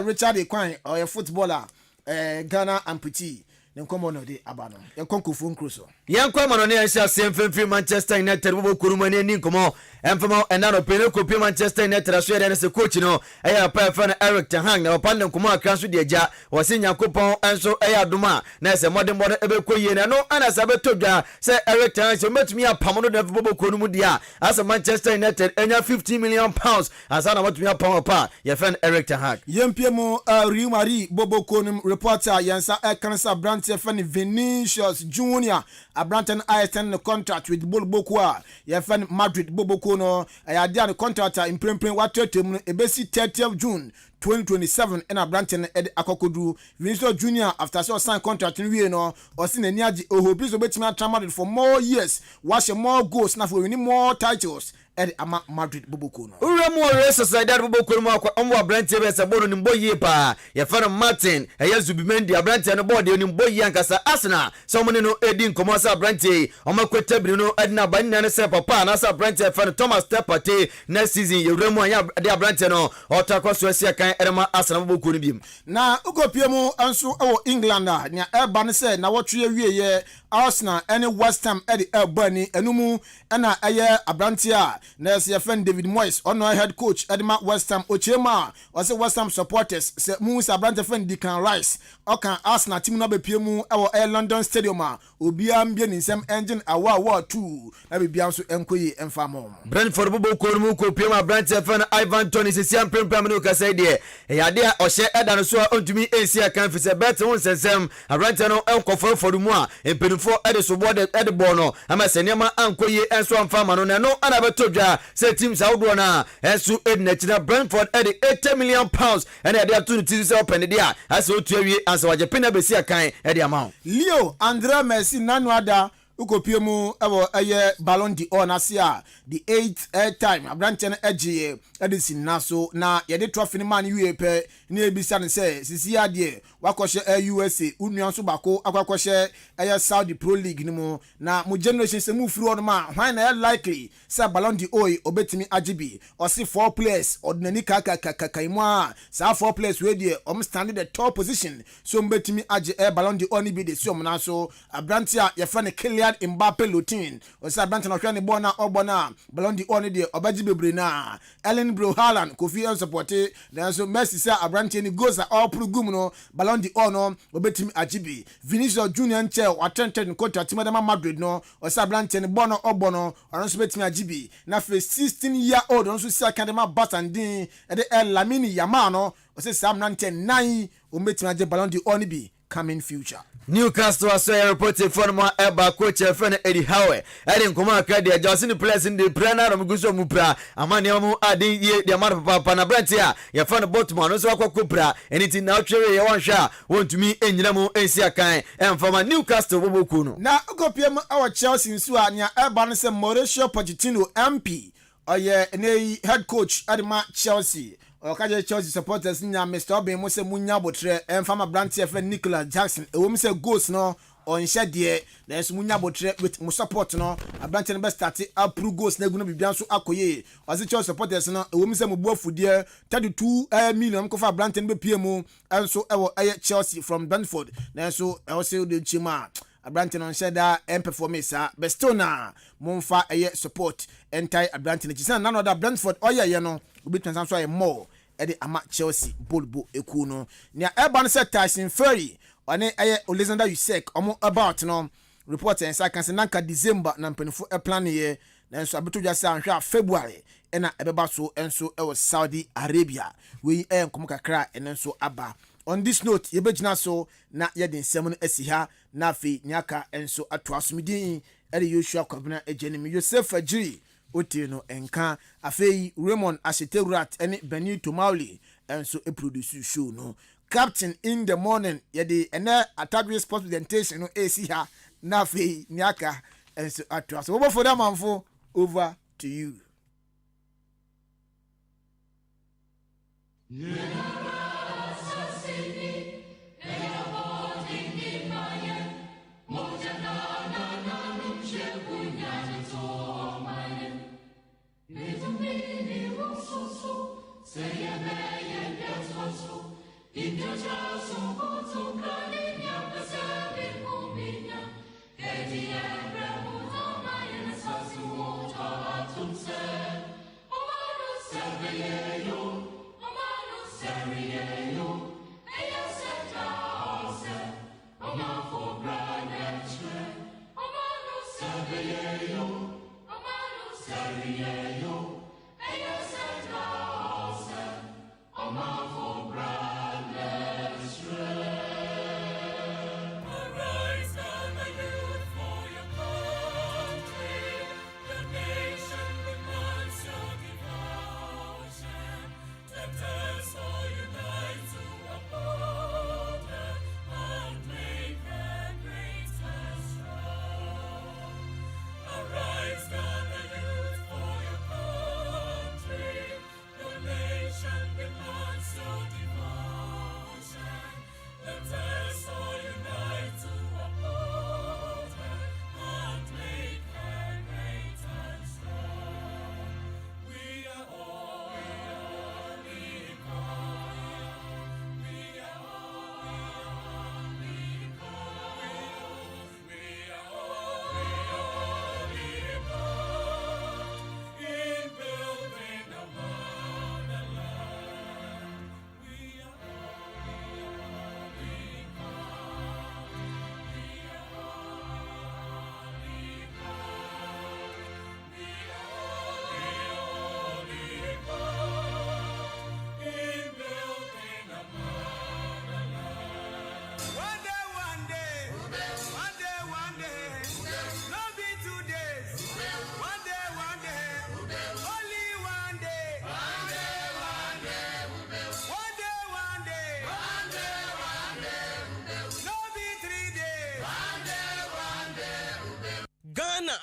Richard Kwan or a footballer Ghana amputee nkomo no de abano ye konkofu nkruso ye nkomo no ne asia semfemfi Manchester United bobo kurumani ni nkomo emfama enano pene kopi Manchester United aso ye se coach no eya pa fa na Eric Ten Hag na opande nkomo akra so de agya wose Nyankopon enso eya Adwuma na se modern ebekoyie na no ana se betodwa se Eric Ten Hag se metumi apam no de bobo kurumu dia as Manchester United enya 50 million pounds as ana metumi apam pa ye fan Eric Ten Hag yempiemo Real Madrid bobo konum reporter yansa ekansa brand fan Vinicius Junior Abranton ISN the contract with Bolbokwa ye fan Madrid Boboko no ayade the contract in prempren watetem ebesi 30th June 2027 and Abranton ed akokodu Vinicius Junior after so sign contract in we no or sin ani age ohobi so betima traveled for more years wash more goals na for winning more titles ed ama Madrid Boboko no uramo race society Boboko no akwa omwa Abranton be se bono nimbo ye pa ye fan Martin Zubimendi Abranton no board ye nimbo ye ankasa Arsenal so mo ne no edi nkomo sa Abranton omakweta bi no edna banina ne se papa na sa Abranton fan Thomas Tepate next season ye uramo anya de Abranton no otakwa so asia kan erema Arsenal boku no biem na ukopie mu anso ewo England a nya eba ne se na wotwe wie ye Arsenal any West Ham edi ebani enumu na eye abranti a na se friend David Moyes ono head coach edema West Ham ochema o se West Ham supporters se mu se abranti friend Declan Rice o kan Arsenal team no bepie mu ewo London Stadium a obia mbie ni nsem engine awa 2 na bibia so enkoyi emfamo Brentford boku no kopie ma abranti friend Ivan Toney se siam prempram no ka say de yade a ohye eda no so ontumi ensi akan fi se bet won sensem abranti no enkofor for mu a empenufo ede so board ede ball no ama se niam ankoyi enso amfama no no ana betodwa se team saudo na enso edna china Brentford ede 80 million pounds and ede atu ti se open de a ase otu awie ansa waje pena besi akan ede amount Leo Andrea Messi nanuada ukopie mu ewo eye Ballon d'Or na sia the 8th time abrante na eje edison naso na yede trophy ni man UEP ni ebisa ne se sisi ade wakɔhye USA unuan so bako akwakɔhye eye Saudi Pro League ni mu na mu generation se mu firi odoma hwan na likely say Ballon d'Or obetimi agibi or see 4 players ordinary kakaimu a sa 4 players we dey standing the top position so mbetimi age Ballon d'Or ni bi de si omna so abrante a ye fa ne Kylian Mbappe Lutin o say abrante na hwe ne bona obona Ballon d'Or ni de obaji bebre na Erling Haaland Kofi en supporte then so Messi say abrante ni goes all prugum no Ballon d'Or no obetimi agibi Vinicius Junior nche attended contract team Madrid no o say abrante ni bona obono on so betimi agibi na fe 16-year-old on so say academy Batandin e de Lamine Yamal no o say Sam 99 o betimi age Ballon d'Or ni bi coming future Newcastle was reported for more eba coach friend Eddie Howe. Eddie Nkoma Akadi Johnson place in the Prana Muguso Mupra. Amani Amu Adi ye the amount of Panabrantia. You found a bottom no so Kupra. Anything now cherry one shot. Want to me in Yamu Asia Kai and from a Newcastle Wobukuno. Now Ugopium our Chelsea in Suania Urbanese Mauricio Pochettino MP or ye head coach Adima Chelsea. Okaje Chelsea supporters nya Mr. Oben mo se munya botre emfama branch friend Nicholas Jackson e wo mi se goals no on share de na so munya botre with mo support no abranch no be start approve goals na egu no bibia so akoye ose Chelsea supporters no e wo mi se mo buafu de 32 million ko fa branch no be pie mu enso e wo Chelsea from Brentford na so e wo se de chima abranch no share da performance but still na momfa support entai abranch no chisa na no da Brentford oye no obi transan so more ede ama Chelsea bolbo eku no nia Urban set Tyson Fury one Alexander Usyk omo about no report en sa kan se nanka December na mpanifo plan ye na enso abeto dwa se anhwa February na ebeba so enso e Saudi Arabia we enkom kakra enso aba on this note ye begina so na ye den nsem no asi ha na afi nyaka enso ato asomidin ede Yoshua Kwabena ejenim Yosef Ajiri Otino enka afei Raymond Asheterurat ene Benito Mauli enso e produce show no captain in the morning yede ene Atagwe sports presentation no AC ha na afei nyaka enso atwa so wo for that manfo over to you.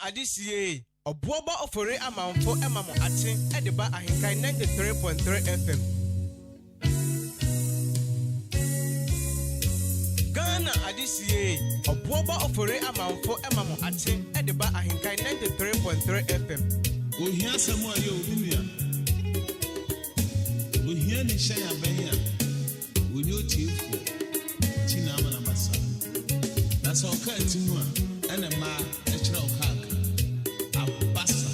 Adisie Obuoba ofore amanfo emamo achen edeba ahenkan 93.3 FM. Ghana Adisie Obuoba ofore amanfo emamo achen edeba ahenkan 93.3 FM. Ohia samu ayo obinua. Ohia ni shaya benya. Onyo chiefo. China amana basa. Na so ka timu a ene ma e kira okaka. Abasa.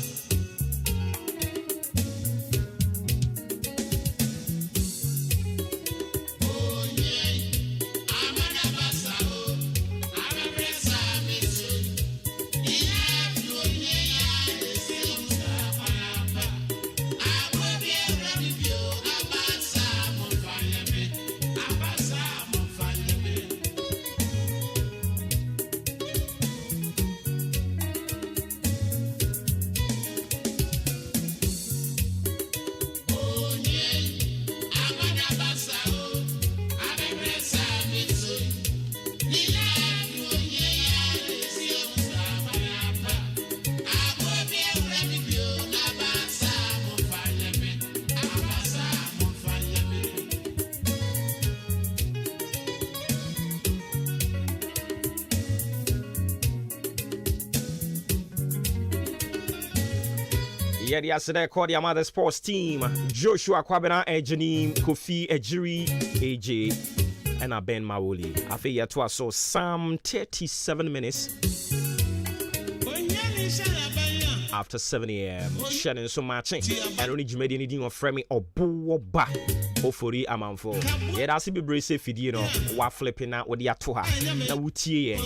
Yeah, yesterday called your mother sports team. Joshua Kwabena, Ejanim, Kofi, Ejiri, AJ, and Ben Mawuli. I think you to so some 37 minutes after 7 a.m. Shannon so matching. And only Jimmy anything of Fremi or Boba. Ofori amanfo. Yeah, that's be brave fidi, you know, wa flipping out with the atoha. Na wutie.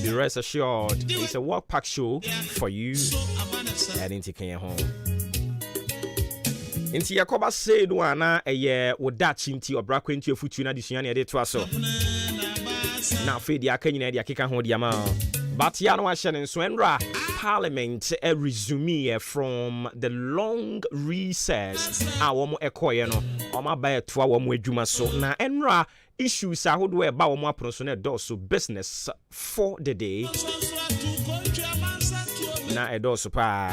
Be rest assured, it's a work pack show for you. And into Kenya home. Into Yakoba said one a year with that chinti or brack into your futuna disiani de twaso. Now feed the Akanya de Akika hold yama. But Yano Ashan and Swenra Parliament a resume from the long recess. Awomo ekoyeno. Oma by 2 hour Juma so na enra issues are who about more personal doors business for the day. Na edo super.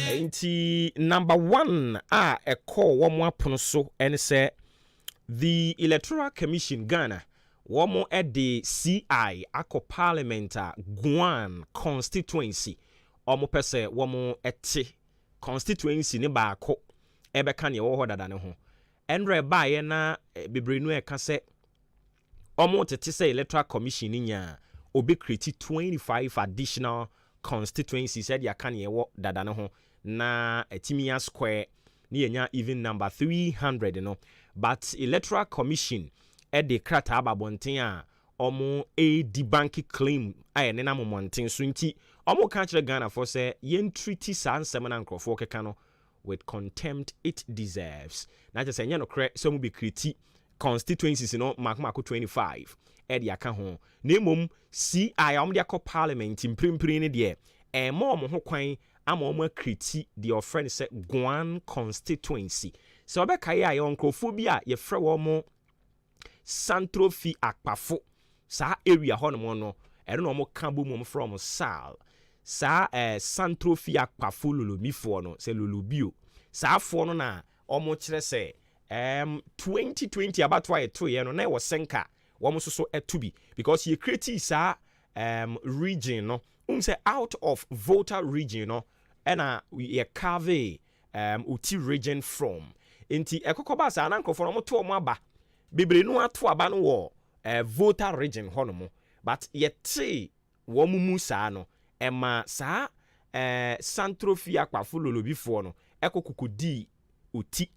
Ain't number 1 a call one more so and say the Electoral Commission Ghana womo at the CI ako Parliament Guan constituency omo pese womo ete constituency ne baako ebeka ne wo hodada ne ho enre baaye na bebrenu e ka se omo tete se Electoral Commission nya obi create 25 additional constituencies said ya kan ye wo dada ne ho na etimia square ni enya even number 300 no but Electoral Commission e de krata ababonten a omo di bank claim aye ne na momonten so nti omo ka kire Ghana for say yen treaty san semana nkrofo keka no with contempt it deserves na je say nya no kre so mu be create constituencies no mako 25 e de aka ho na mom CI omo de akọ parliament imprimpri ne de e ma omo ho kwan ama omo create the offense say Guan constituency so obeka ye ayo nkrofo bi a ye frɛ wo mo Santrofi Akpafo sa area ho no no ero no mo ka bo mo from Sal sa Santrofi Akpafo lolomifo no se lolobio sa afo no na omo kire se 2020 about why to ye no na wo senka wo mo so etubi because ye create sa region no say out of voter region no na ye carve uti region from enti ekokoba sa na nkofo no mo to mo aba bebre no ato aba no wo voter region ho no mo but yete wo mumu sa no ema sa Santrofi Akpafo lolobifo no ekokokodi oti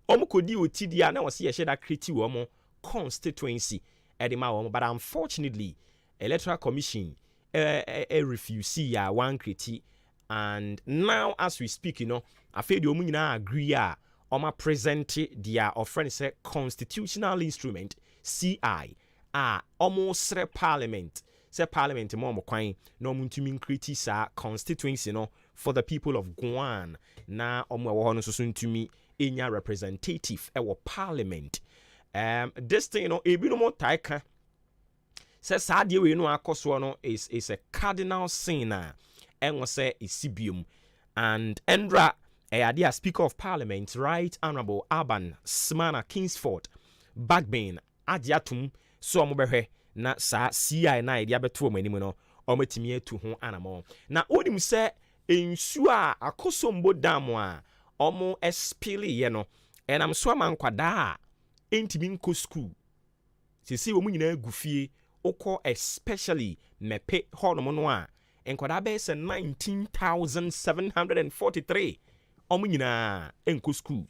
omukodi oti dia na wose ye sheda create wo mo constituency edema wo but unfortunately Electoral Commission refuse ya one create and now as we speak you know afi de omu nyina agree a oma present their offering say constitutional instrument CI almost parliament say parliament mo kwan no muntumi create sa constituency no for the people of Guan na omo wo no so ntumi enya representative e wo parliament this thing no ebi no mo taika Say sadie we no akoso no is a cardinal sin and was say isibium and Endra Eadia Speaker of Parliament, Right Honorable Alban Smana Kingsford Bagbane Adiatum so mobehe na sa CI na idea beto manimu no ometimi etu ho anamo na onim se ensu a akosombo dam a omo espili ye no enam so amankwada entimi nko school sisi wo nyina agufie okọ especially mepe hono no a enkwada be se 19,743 omo nyina enko school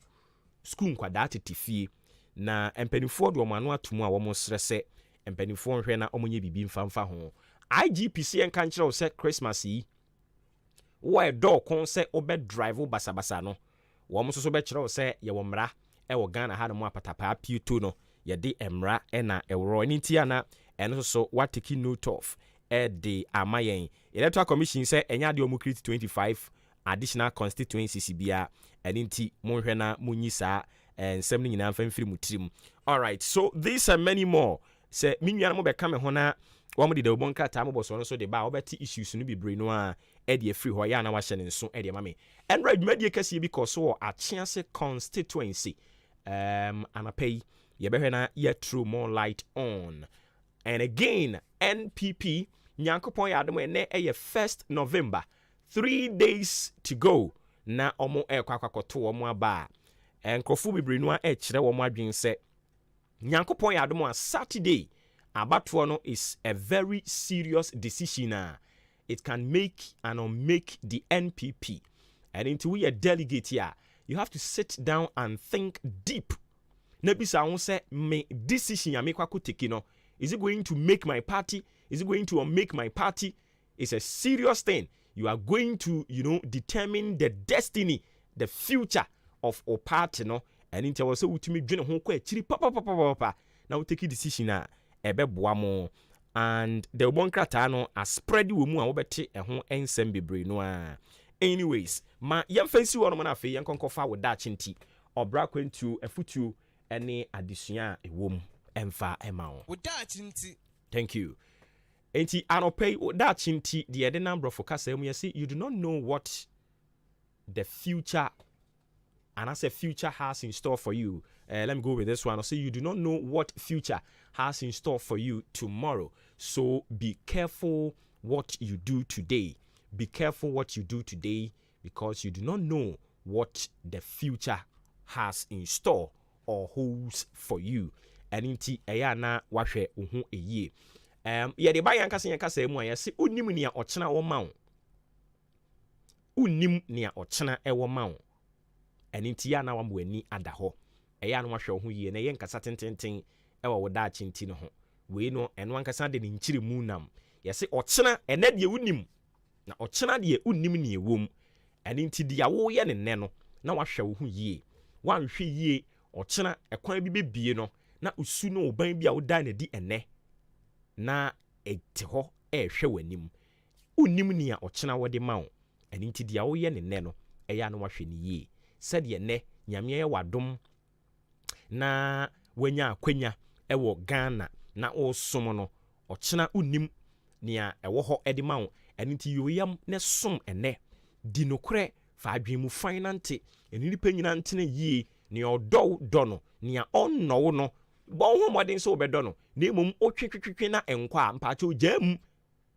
nkwada tetifie na empanifo do omo anu atomu a wo mo srese empanifo nhwe na omo nye bibi mfamfa ho IGPC enka nkyerɛ sɛ Christmas yi wo do kon sɛ obe drive basabasa no wo mo so be kyerɛ sɛ ye wo mra e wo Ghana ha no mo apatapa pieto no ye de emra e na ewro ni ntia na eno so what take note of e de amayen electoral commission sɛ enya de omo create 25 additional constituencies bia eni nti mo hwɛ na mo nyi saa nsɛm ni nyina mfamfiri mu tirim. All right, so these and many more sɛ minua no mo bɛka me ho na wo mo de wo bonka ta mo boso no so de ba wo bɛti issues no bibre no a e de free ho ya na wa hyɛ ne nso e de ma me and right dwumadie kɛse bi kɔ so Achiase constituency anapay ye behwe na ye throw more light on. And again NPP nyankopon ya adom ene 1st November 3 days to go na omo kwakwakoto omo aba enkrofo bibre no a kyerɛ omo adwen sɛ nyankopon ya adom a Saturday abato no is a very serious decision. It can make and unmake the NPP. And into we a delegate here, you have to sit down and think deep. Nebisa won say me decision ya make kwako take no. Is it going to make my party? Is it going to unmake my party? It's a serious thing. You are going to, determine the destiny, the future of our party, no. And into also utimi dwene ho kwa chiri papa. Now we take a decision ebe boamo and the one krata no a spread wo mu a wobɛte ɛho ensem bebre no a. Anyways, ma yem fancy wo no na fe yen konkofa wo da chinti obra kwentu afutu ene adesua ewom emfa ema wo. Wo da chinti. Thank you. Enti anopay wo da chinti the ede number for kasa mu yesi you do not know what the future and as a future has in store for you. Let me go with this one. I'll say you do not know what future has in store for you tomorrow. So be careful what you do today. Be careful what you do today because you do not know what the future has in store or holds for you. And inti ayana wahwe uhu eye. Ye de ba yankasa emu ayase unim nia ochena wo ma wo. Unim nia ochena e wo ma wo. And inti ya na wambo ani ada ho. Eya no wahwe ho yie na ye nkasa tententen e wo da chinti no ho. We no eno ankasa de nchire mu nam. Yese ochena ene de unim. Na ochena de unim ne ewom. And inti dia wo ye ne ne no na wahwe ho yie. Wanhwe yie ochena ekwan bi bebie no na usu no oban bi a wo da na di ene. Na ete ho ehwe wanim. Unim ne a ochena wo de ma wo. And inti dia wo ye ne ne no eya no wahwe ne yie. Said ye ne nyame ye wadom na wanya akwanya ewo Ghana na osom no ochena unim nia ewo ho edima wo eniti yoyam ne som ene di nokre fa adwen mu finance eni panyina ntene yie ne odo no nia onno wo no bo ho modern so obedo no na emom otwetwetwe na enkwa mpacho jam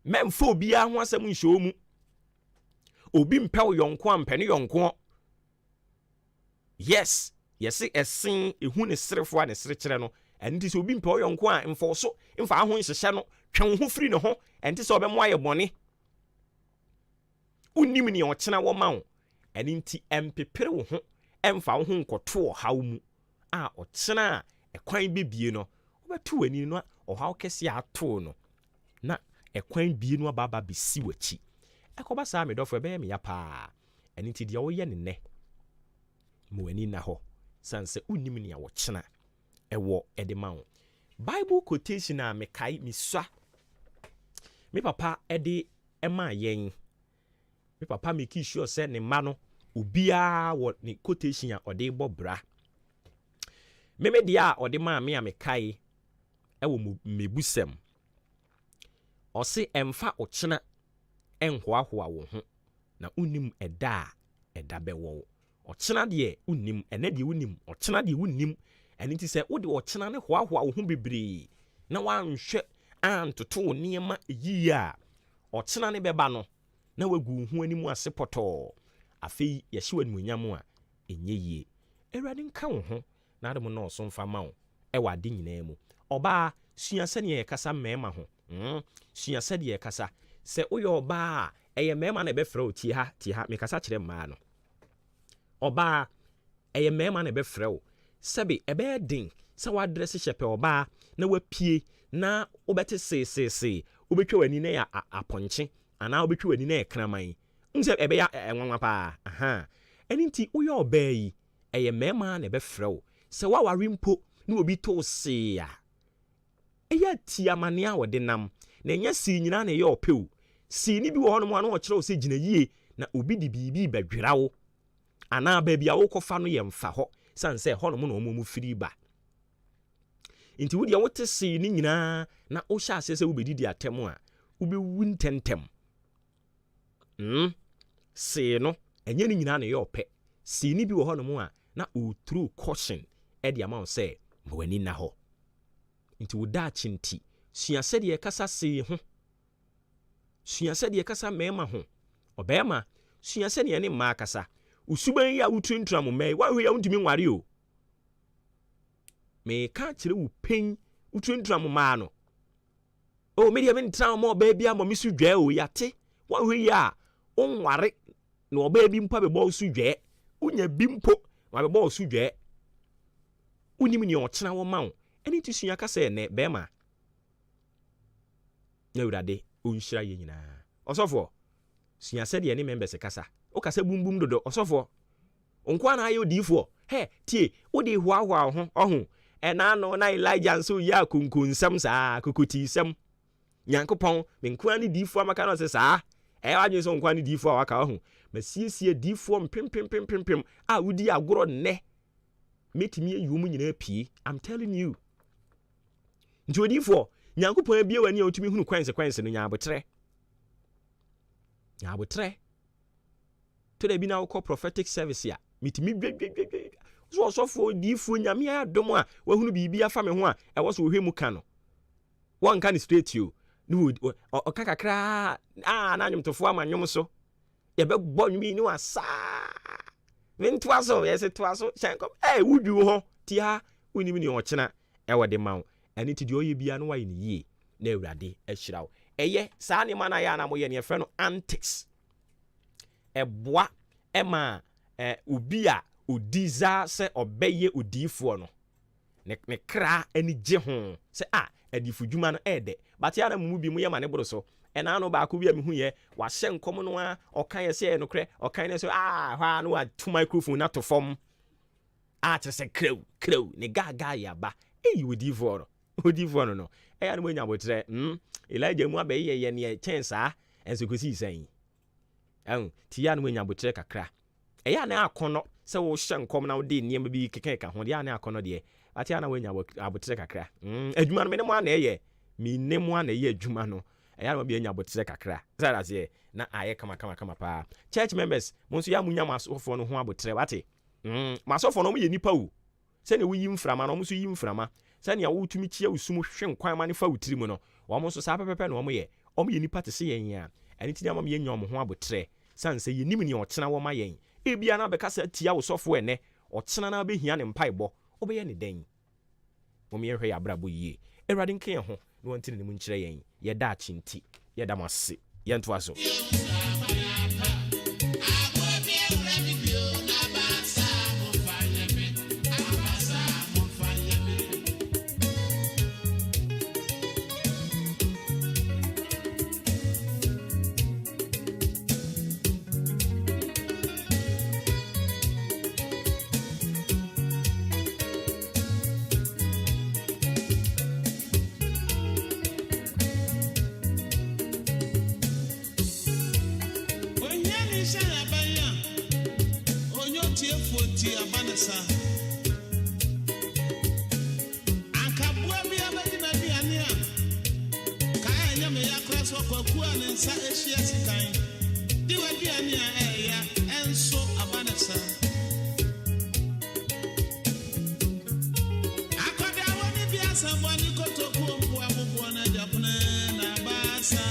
memfo bia ho asem nhyo mu obi mpew yonko ampene yonko. Yes, esen ehu ne serefo a ne serekere no enti so obi mpe oyonko a mfo so mfa ho nhyehyɛ no twen ho firi ne ho enti so obemo aye bone unim ne ochena wo ma wo enti empepere wo ho emfa wo ho nkoto haw mu a ochena ekwan bebie no obetu wani no ohaw kese ato no na ekwan bie no ababa besi wachi ekoba sa me dofo ebe me ya pa enti dia wo ye ne muani na ho sanse unim ne a wochena ewo edema wo. Bible quotation a mekai miswa me papa ede ema yen me papa make sure say ne ma no obia wo ne quotation a ode bobra me dia ode ma me a mekai ewo mebusem ɔse ɛmfa ɔkyena ɛnhoahoa wo ho na unim ɛda bɛwɔ ɔkyena deɛ unim ɛnɛ deɛ unim ɔkyena deɛ unim ɛne nti sɛ wode ɔkyena ne hoahoa wo ho bebree na wanhwɛ antoto wo nneɛma yie a ɔkyena ne bɛba no na wagu ho anim ase pɔtɔɔ afei yɛhye w'animuonyam a ɛnyɛ yie Awurade nka wo ho na ade mo na ɔso mfa ma wo ɛwɔ ade nyinaa mu ɔbaa sua sɛdeɛ yɛkasa mmarima ho sua sɛdeɛ yɛkasa sɛ woyɛ ɔbaa a ɛyɛ mmarima na ɛbɛfrɛ wo tie ha mekasa kyerɛ mmaa no ɔbaa ɛyɛ mmarima na ɛbɛfrɛ wo sɛbe ɛbɛyɛ den sɛ woadrɛse hyɛpɛ ɔbaa na wapie na wobɛte seesee wobɛtwa w'ani na yɛ apɔnkye anaa wobɛtwa w'ani na yɛ kraman sɛ ɛbɛyɛ ɛnwanwa paa ɛne nti woyɛ ɔbaa yi ɛyɛ mmarima na ɛbɛfrɛ wo sɛ woaware mpo na obi to see a ɛyɛ ti amane a wɔde nam na ɛnyɛ sii nyinaa na ɛyɛ ɔpɛ o sii ni bi wɔ hɔnom a na wɔkyerɛ wo sɛ gyina yie na obi de biribi bɛdwera wo anaa baabi a wokɔfa no yɛ mfa hɔ san sɛ hɔnom na ɔmo mu firi ba nti wo deɛ wote sii ni nyinaa na wohyɛ ase sɛ wobɛdidi atɛm a wobɛwu ntɛntɛm sii no ɛnyɛ ne nyinaa na ɛyɛ ɔpɛ sii ni bi wɔ hɔnom a na ɔturu caution ɛde ama wo sɛ ma w'ani na hɔ nti wo daakye nti sua sɛdeɛ ɛkasa see ho sua sɛdeɛ ɛkasa mmarima ho ɔbarima sua sɛdeɛ ne mmaa kasa usuban yi a wotuntura mo mmaa yi woahwɛ yɛ wontumi nware o meka kyerɛ wo pen wotuntura mo mmaa no medeɛ mentra ma ɔbaa bi ama me so dwaa o yɛate woahwɛ yi a wonware na ɔbaa bi mpo abɛbɔ wo so dwaa wonya bi mpo na abɛbɔ wo so dwaa wonim ne ɔkyena wɔ ma wo ɛne nti sua kasa ɛnɛ bɛrima na Awurade ɔnhyira yɛ nyinaa ɔsɔfoɔ sua sɛdeɛ ne members kasa wokasa bumbum dodo ɔsɔfoɔ nkoa na ayɛ odiifoɔ tie wode hoahoa wo ho ɔho ɛna no na Elijah nso yɛ akonkonsɛm saa kokotiisɛm Nyankopɔn menkoa ne diifoɔ amaka no sɛ saa ɛyɛ wadwene sɛ nkoa ne diifoɔ a waka ɔho masiesie diifoɔ mpempempempempem a wodi agorɔ nnɛ metimi ayi wo mu nyinaa pie I'm telling you nti odiifoɔ Nyankopɔn abie w'ani a wotumi hunu kwanse no nyaabotrɛ to da bi na wokɔ prophetic service a metimi dwedwedwedwe so ɔsɔfoɔ diifoɔ nyame ayɛ adom a wahunu biribi afa me ho a ɛwɔ so wohwɛ mu ka no wɔnka ne straight o ne ɔka kakraa na nwomtofoɔ ama nwom so yɛbɛbɔ nwumi ne wasaa mentoa so yɛsɛ toa so hyɛnkɔm wodwi wo hɔ ti ha wonim ne ɔkyena ɛwɔ de ma wo ɛne ti deɛ ɔyɛ bia no wayɛ ne yie na Awurade ahyira wo ɛyɛ saa nneɛma no ayɛ a na moyɛ ne yɛfrɛ no antics ɛboa ɛma obi a odiza sɛ ɔbɛyɛ odiifoɔ no ne kra ani gye ho sɛ adifo dwuma no ɛɛdɛ bate ana mu bi mu yɛ ma ne boro so ɛna no baako bi a mehu yɛ wahyɛ nkɔm no a ɔka yɛ sɛ nokorɛ ɔka ne sɛ hɔ a no watu microphone na to fam kyerɛ sɛ krew ne gaga yɛ aba odiifoɔ no ɛyɛ no manya botrɛ Elijah mu abɛyɛ yɛ ne kyɛn saa ɛnso kɔsii sɛn ti ya no manya botrɛ kakra ɛyɛ na akɔnɔ sɛ wo hyɛ nkɔm na wode nneɛma bi keka ho deɛ na akɔnɔ deɛ ate ana wanya abotrɛ kakra adwuma no me ne mo ana ɛyɛ me ne mo ana ɛyɛ adwuma no ɛyɛ na bi anya abotrɛ kakra sɛ daseɛ na ayɛ kama paa church members mo nso ya munya masofoɔ no ho abotrɛ wate masofoɔ no mo yɛ nipa o sɛ ne wo yi mframa no mo so yi mframa sɛ ne wo tumi kyia usum hwe nkwan ma ne fa wutiri mu no wo mo so saa pɛpɛpɛ no mo yɛ nipa te sɛ yɛn a ɛne ti ama me yɛ nya mo ho abotrɛ san sɛ yɛnim ne ɔkyena wɔ ma yɛn ebia na bɛka sɛ tia wo sɔfo ɛnɛ ɔkyena na bɛhia ne mpaebɔ wobɛyɛ ne dɛn mo me yɛhwɛ yɛ abrabɔ yie Awurade nka yɛn ho na wɔntene ne mu nkyerɛ yɛn yɛda akyenti yɛda mo ase yɛntoa so Akabua bi abɛgyina aduane a kaa ɛnyɛ me yakra kwaku anensa ehia sikan di wadi ani a ya enso abanasa akoda woni bi asabani kotoku mpo abubu na japuna na basa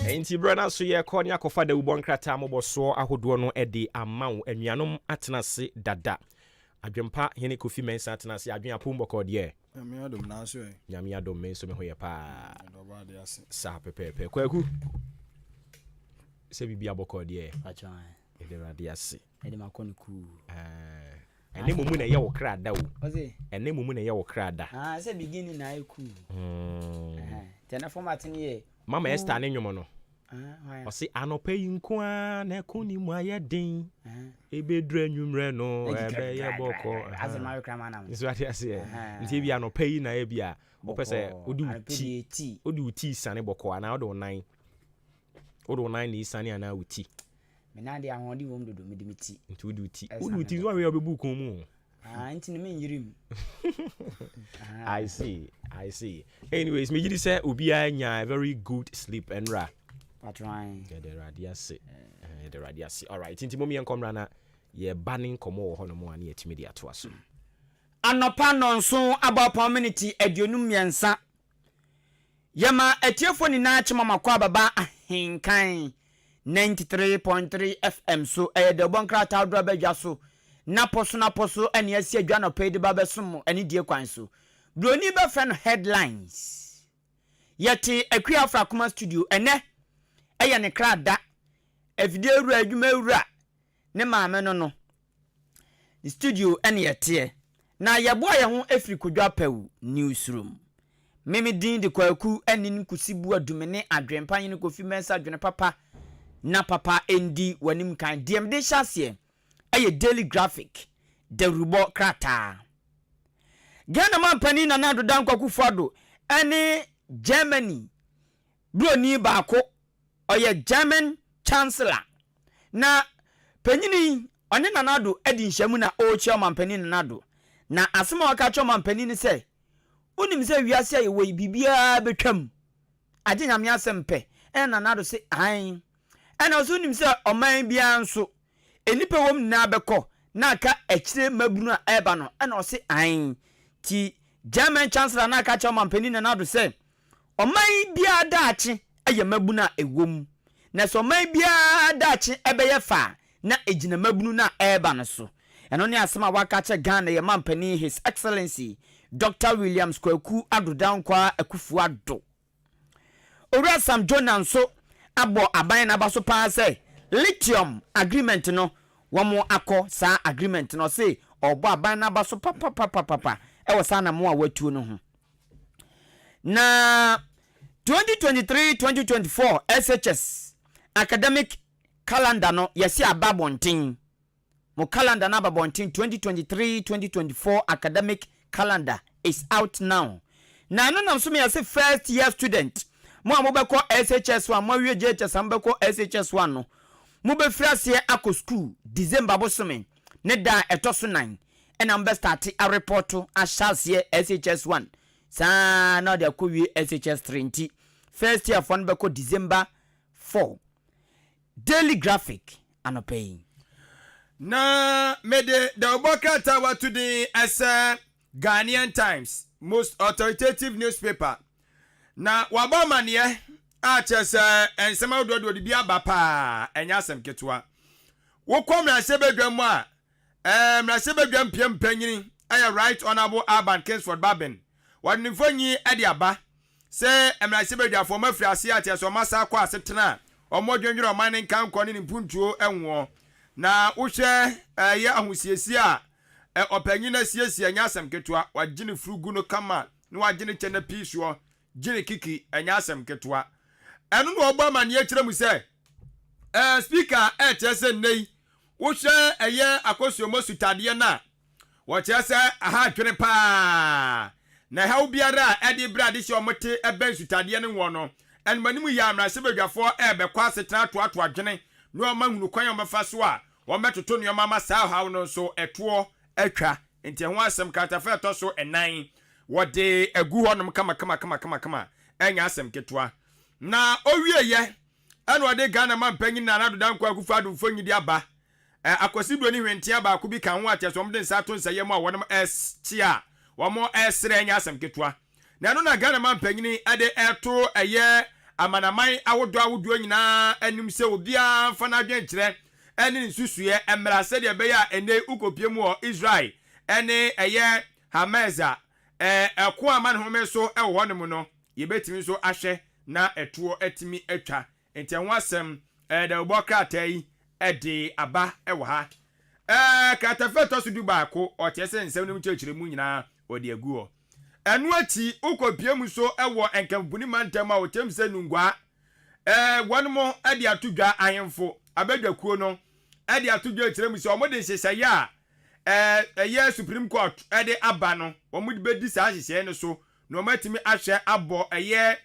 Enti brana so ye kɔ ne akɔfa da ubon krata moboso ahodo no edi amaw anuanom atenase dada adwempa hene kofi mensa atenase adwen apombɔkɔ de Nyamiadom na so Nyamiadom men so me hoye pa sa pepepe kwaku se bibia bɔkɔ de Pachan ede radiase ede makoni ku ene mumu na ye wo krada o ene mumu na ye wo krada se beginning na eku tena format ni ye Mama Esther ne nwomo no Osi anope yinkwa na kuni mu ayedin ebedru anwumre no ebe ye boko azema krama na nso ati ase nti bia anope yi na bia opese odi uti sane boko ana odo nan ni sane ana uti me na de ahodi wom dodo me dimiti nti odi uti so we obebu kon mu nti ne men yirim I see anyways me gidi say obi anya very good sleep and ra patron the radiasi all right nti momi enkomra na ye banning komo wo hono mo ani etimi dia to aso anopa nonso about community aduonum miensa yema etiefo ni na chema makwa ababa ahenkan 93.3 FM so de bonkra ta odro badwa so na poso ene asi adwa no pedi ba besom ene die kwan so broni be friend headlines yeti akuafra kuma studio ene eye ne krada efide ru adwuma ewura ne maame no the studio ene yete na yebo ye ho afri kodwa pawu newsroom mimi din de kwaku ene nkusibu adumene adwempa yin kofi mensa adwene papa na papa endi wanim kan diem de hyase eye daily graphic de rubo krata Ghana man pani na na dodan kwaku fado ene Germany broni baako oye German chancellor na panyini one nanado edi nhyamu na o chairman pani nanado na asema waka chairman pani ni se unim se wiase aye we bibia betwam ade nyame asempe nanado se an ena so unim se oman bia nso enipa wom na beko na aka ekire mabunu a eba no ena o se an ti German chancellor na aka chairman pani nanado se oman bia daachi aye mabuna ewom na so oman bia daachi ebeye fa na ejina mabunu na eba no so eno ne asema waka che Ghana ye mampani His Excellency Dr. Williams Kwaku Adodan kwa Akufu Ado Ora Sam Jonan so abo aban na baso pa se lithium agreement no womo akọ sa agreement no se obo aban na baso papa e wo sa na mo a watu no ho na 2023-2024 SHS academic calendar no yesi ababontin mo calendar na ababontin 2023-2024 academic calendar is out now na no nam so me yesi first year student mo a mobɛkɔ SHS1 mo awie JHS ambɛkɔ SHS1 no mo be frase akɔ school December bosome ne da etoso 9 ɛna mbe start a report a hyase SHS1 sa na de akɔwie SHS3 nti first year fon bɛkɔ December 4 daily graphic anopay na mede the Oboka Tower today as Ghanaian Times most authoritative newspaper na wabamanie a chese ensema dodo de bia ba pa enya asem ketwa wo komra sebedwam a mrasebedwam piempanyini aya right honorable Urban Kingsford Babin wadnifo ade aba se mrasebedwafo mafriase a chese o masa kwa asetena omodwenwere oman kan kɔ ne mpuntuo enwo na wohwɛ ye ahosiesi a opanyina siesie enya asem ketwa wagine frugu no kama na wagine kyena piisuo gine kiki enya asem ketwa enu no ogba mane akire mu se speaker chese nei wo hwe eye akosiomo sutade na wo chese aha twene pa na ha obiara ede brade hye omote eben sutade ne wo no en manimu ya amra se badwafo ebekwa asetena to adwene no mahunu kwan omefa so a wo metoto ne mama sa ha no so eto atwa enti ho asem katafa to so enan wo de agu honom kama enya asem ketwa na owie ye eno ade Ghana man panyin na nado dankwa akufa adumfo nyidi aba akosido ni hwentia ba ku bi kan ho ateso mde nsa to nsayem a wonom chia womo esre enya asem ketwa na no na Ghana man panyin ade eto eye amanaman awodo nyina anim se obia mfa na adwen kire ene nsusuye emra se de be ya ene ukopie mu Israel ene eye Hameza eko aman home so e wo honom no yebetimi so ahwe na etuo etimi atwa enti ho asem de Oboka tai ede aba ewo ha katafeto so du baako o chese nsem no mchechire mu nyina ode aguo enu achi ukopie mu so ewo enkampuni mantam a o temse nungwa wonmo ade atudwa ahemfo abadwakuo no ade atudwa chire mu so omode hyehyeye a ye Supreme Court ade aba no omudi bedi sa hyehyeye no so no matimi ahwe abo eye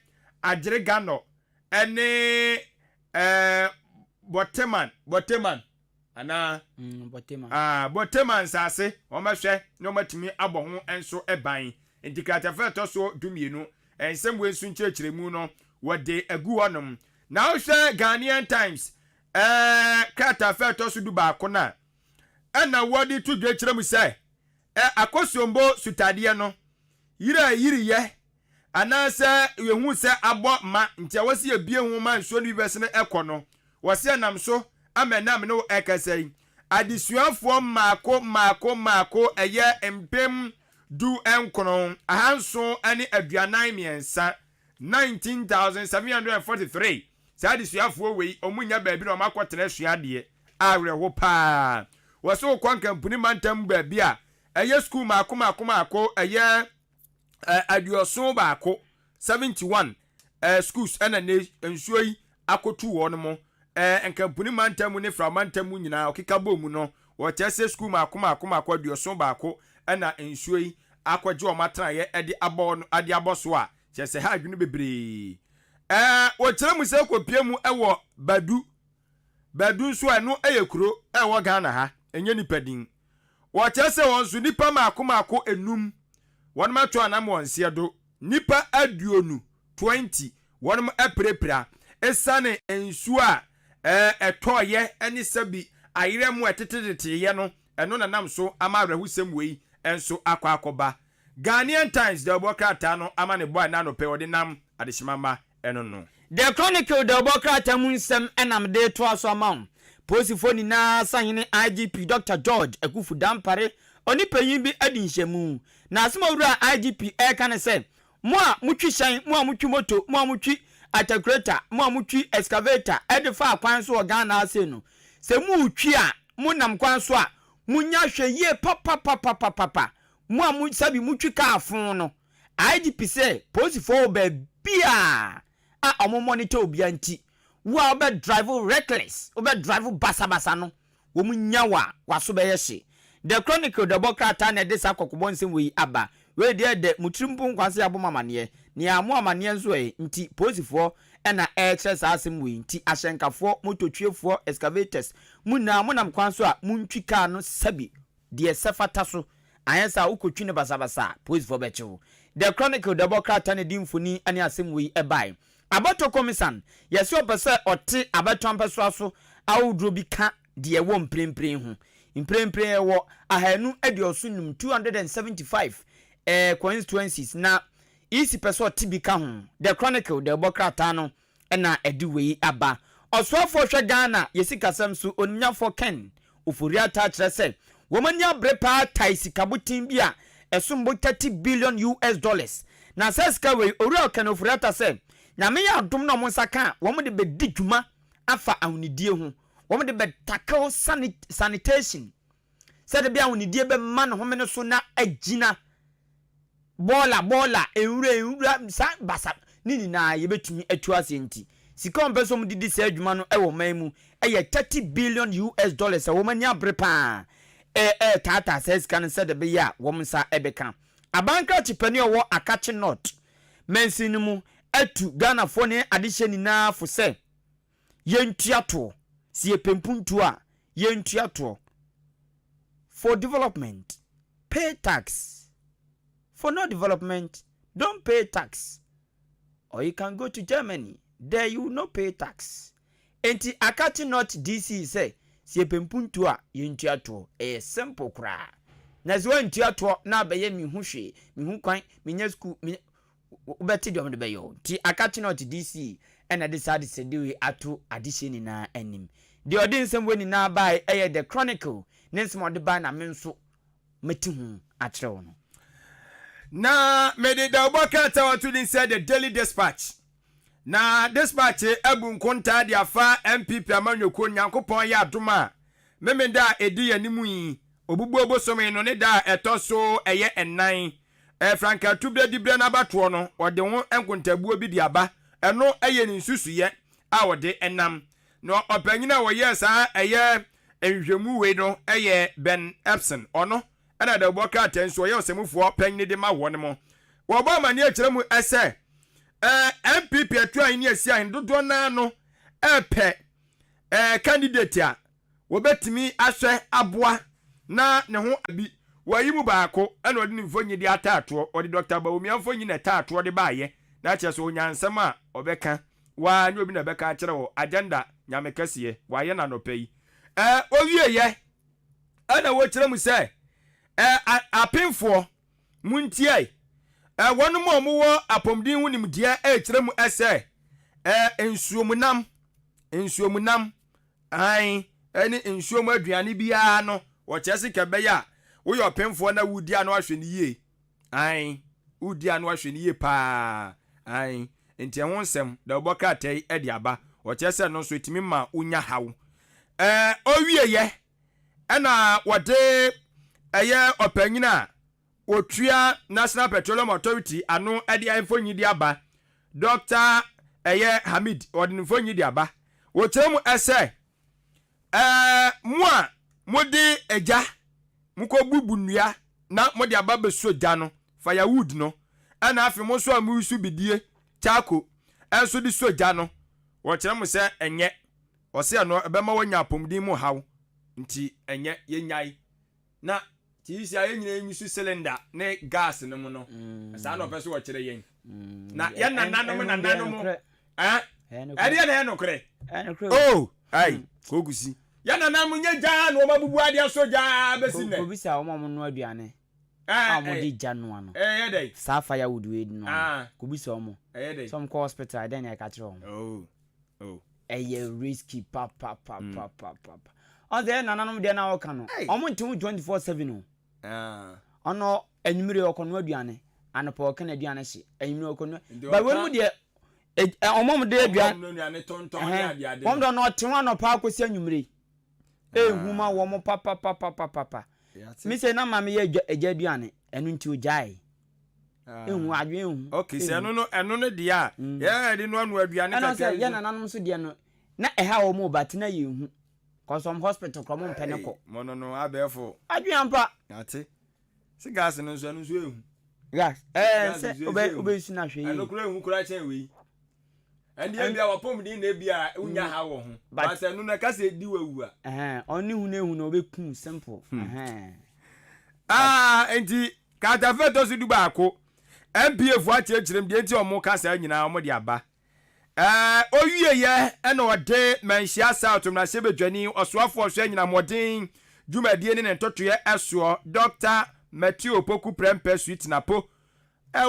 agire gano ene boteman ana boteman sase o mahwe no matimi abo ho enso eban indicata feto so dumienu ensem we sun chechiremu no wode agu honom na o hwe Ghanaian Times kata feto so du ba ko na na wodi to dwechiremu se akosiombo sutade no yiriye anase yehu se abo ma ntia wasi ebie hu ma nso ni besene ekono wase nam so amenam no ekasai adisuafo mako eye empem du enkono ahanso ani aduanan miensa 19,743 sa adisuafo wei omunya baabi na omakotena suade awreho pa waso kwanka mpuni mantam baabi a eye school mako eye adioso baako 71 schools ana ne ensuoi akotu wo no mo enkampuni mantam ne fra mantam nyina okeka bomu no wo chese school mako adioso baako ana ensuoi akwaje o matran ye ede abo no ade aboso a chese ha adwene bebre wo kire mu se kopie mu ewo badu so eno eyekuro ewo Ghana ha enye nipadin wo chese won so nipa mako enum won ma to anam won siedo nipa aduonu 20 won ma eprepra esane ensu a etoye eni sabi ayiremu eteteteye no eno nanam so amawerehusem wei enso akwakoba Ghanaian Times the Oboka no amane boy na no pe ode nam adeshimama eno no The Chronicle the Oboka tamunsem enam de to aso amam posifoni na sahene IGP Dr. George Ekufu Dampare oni panyin bi adinhyemu na asomawura IGP kan se mo a mutwi hyan mo a mutwi moto mo a mutwi atakreta mo a mutwi excavator edifa akwan so Ghana ase no se mu utwi a mo nam kwan so a munya hwe ye papa mo a mu sabi mutwi ka afon no IGP se posifo ba bia a omo monitor obi anti wo a be drive reckless obe drive basabasa no wo munya wa so be yehye. The Chronicle the Oboka na de sakokobonsem we aba we de mutrimpu nkwase abomamane ni amu amane nso nti posifoɔ ɛna ɛkyerɛ saa asɛm wei nti ahyɛnkafoɔ mototwiefoɔ excavators muna monam kwan so a muntwi car no sabi deɛ sɛfata so ayɛsa wokotwi ne basabasa posifoɔ bɛkyew the chronicle the bokrata ne dimfoni ane asɛm wei ɛbae abato komisan yɛsɛ ɔpɛ sɛ ɔte abato ampɛsoa so awoduro bi ka deɛ wɔ mprempren ho mprempren wɔ ahanu aduoso num 275 constituencies na isi pɛsɛ ɔte bi ka ho the chronicle the bokrata no ɛna ɛde wei aba ɔsoafoɔ hwɛ Ghana yɛsi kasɛm so onimnyafo Ken oforiata kyerɛ sɛ wɔmanya bre paa tai sikabotin bi a ɛsombo $30 billion na sɛ sika wei owura Ken oforiata sɛ nyame yɛ adom na ɔmo nsa ka wɔn de bɛdi dwuma afa ahonidie ho wɔn de bɛtakaw sanitation sɛ de bi ahonidie bɛma ne home no so na agina bola ewura sa basa nini na yebetumi atu ase nti sika on person didi sa adwuma no ɛwɔ man mu ɛyɛ $30 billion ɛwɔ mani abre pa tata says kan said de be ya wɔn nsa ɛbɛka abanka chipani ɔwɔ akache north mensin mu atu Ghana fo ne adehye nyinaa fo sɛ yentuato sie pempuntu a yentuato for development pay tax. For no development, don't pay tax. Or you can go to Germany. There you will not pay tax. Enti akati not DC say, si pempuntua yintuato a simple cry. Nazwa yintuato na beye mi hushe, mi hukwan, mi nye school, mi ubeti diwa mde beyo. Ti akati not DC, ena decide se diwe atu adishini na enim. Di odin semwe ni na bae eye the chronicle, nensi mwade bae na menso metihu atrewono. Na mede da obokata watu din said the Daily Dispatch. Na dispatch ebu nkonta de afa MPP amanyoko nyankopon ya adoma. Memenda edi yanimu yi obubu obosome no ne da etoso eye enan. Franka tubde dibre na bato no ode ho enkontabuo bi de aba. Eno eye ni nsusuye a wode enam. No opanyina wo yesa eye enhwemu we no eye Ben Epson ono ana da boka atenso ye osemufuo panyi de ma wone mo wo ba mani akire mu ese MPP atu ani asi ahin dodo na no epe candidate a wo betimi ahwe aboa na ne ho abi wayi mu baako ana odi ni mfonyi de ataato odi Dr. Bawumi amfonyi na ataato de baaye na kire so nyansam a obeka wa nyi obi na beka akire wo agenda nyamekasiye wa ye na no pay owie ye ana wo kire mu se apinfo muntie wonu mo wo apomdin hunim dia kire mu ese ensuomunam ai eni ensuom aduane bia no wo chese kebeya wo yo apinfo na wudia no ahwe ne yie ai wudia no ahwe ne yie pa ai enti ho nsem da oboka atai edi aba wo chese no so etimi ma unya haw owie ye na wode eye opanyina otua National Petroleum Authority ano ade anfonyi di aba Dr. eye Hamid odinfonyi di aba wo kyeremu ese mo modi eja muko bubu nnua na modi aba beso ja no firewood no ana afi mo so amusu bidie chako enso di soja no wo kyeremu se enye wo se no ebema wanya apomdin mu haw nti enye yenyai na ti isi aye nyina enyisu cylinder ne gas no mu no sa na opeso wo kyere yen na ye nananom ade na enokre oh ai kogusi ya nanam nye ja no mabubu ade soja besine kobisa o mamu no aduane amodi janu ano ye dey sa fire wood we no kobisa o mo ye dey some call hospital then I catch on oh eye risky papa on there nananom de na woka no omo ntimu 24/7 no ono enyimire okono aduane anopa okana aduane hye enyimire okono ba wemu de omom de aduane tonton ade ade omdo no tewa anopa akosi enyimire ehuma wo mo papa mi se na mama ye eja aduane enu nti ojai ehu adwe ehu okay se enu no de a ye de no anu aduane ka se ye nananom so de no na eha wo mo batina ye hu some hospital kromo mpeneko no abefo adwe ampa ate si gas no so ehu Gas. Say obe sina hwe yi. Ano kura hu kura chen we. And dey bia wapom din na bia unya ha wo ho. But say no na ka say di wawu a. Oni hu na hu na obe kun simple. Enti kata fe to su du ba ko. MPF wa chirem de enti omo ka sa nyina omo de aba. Owie ye ena ode manhia south na se bedwani osoafo so nyina modin dwumadie ne ntotoye eso Dr. Matthew Opoku Prempe Sweet Napo.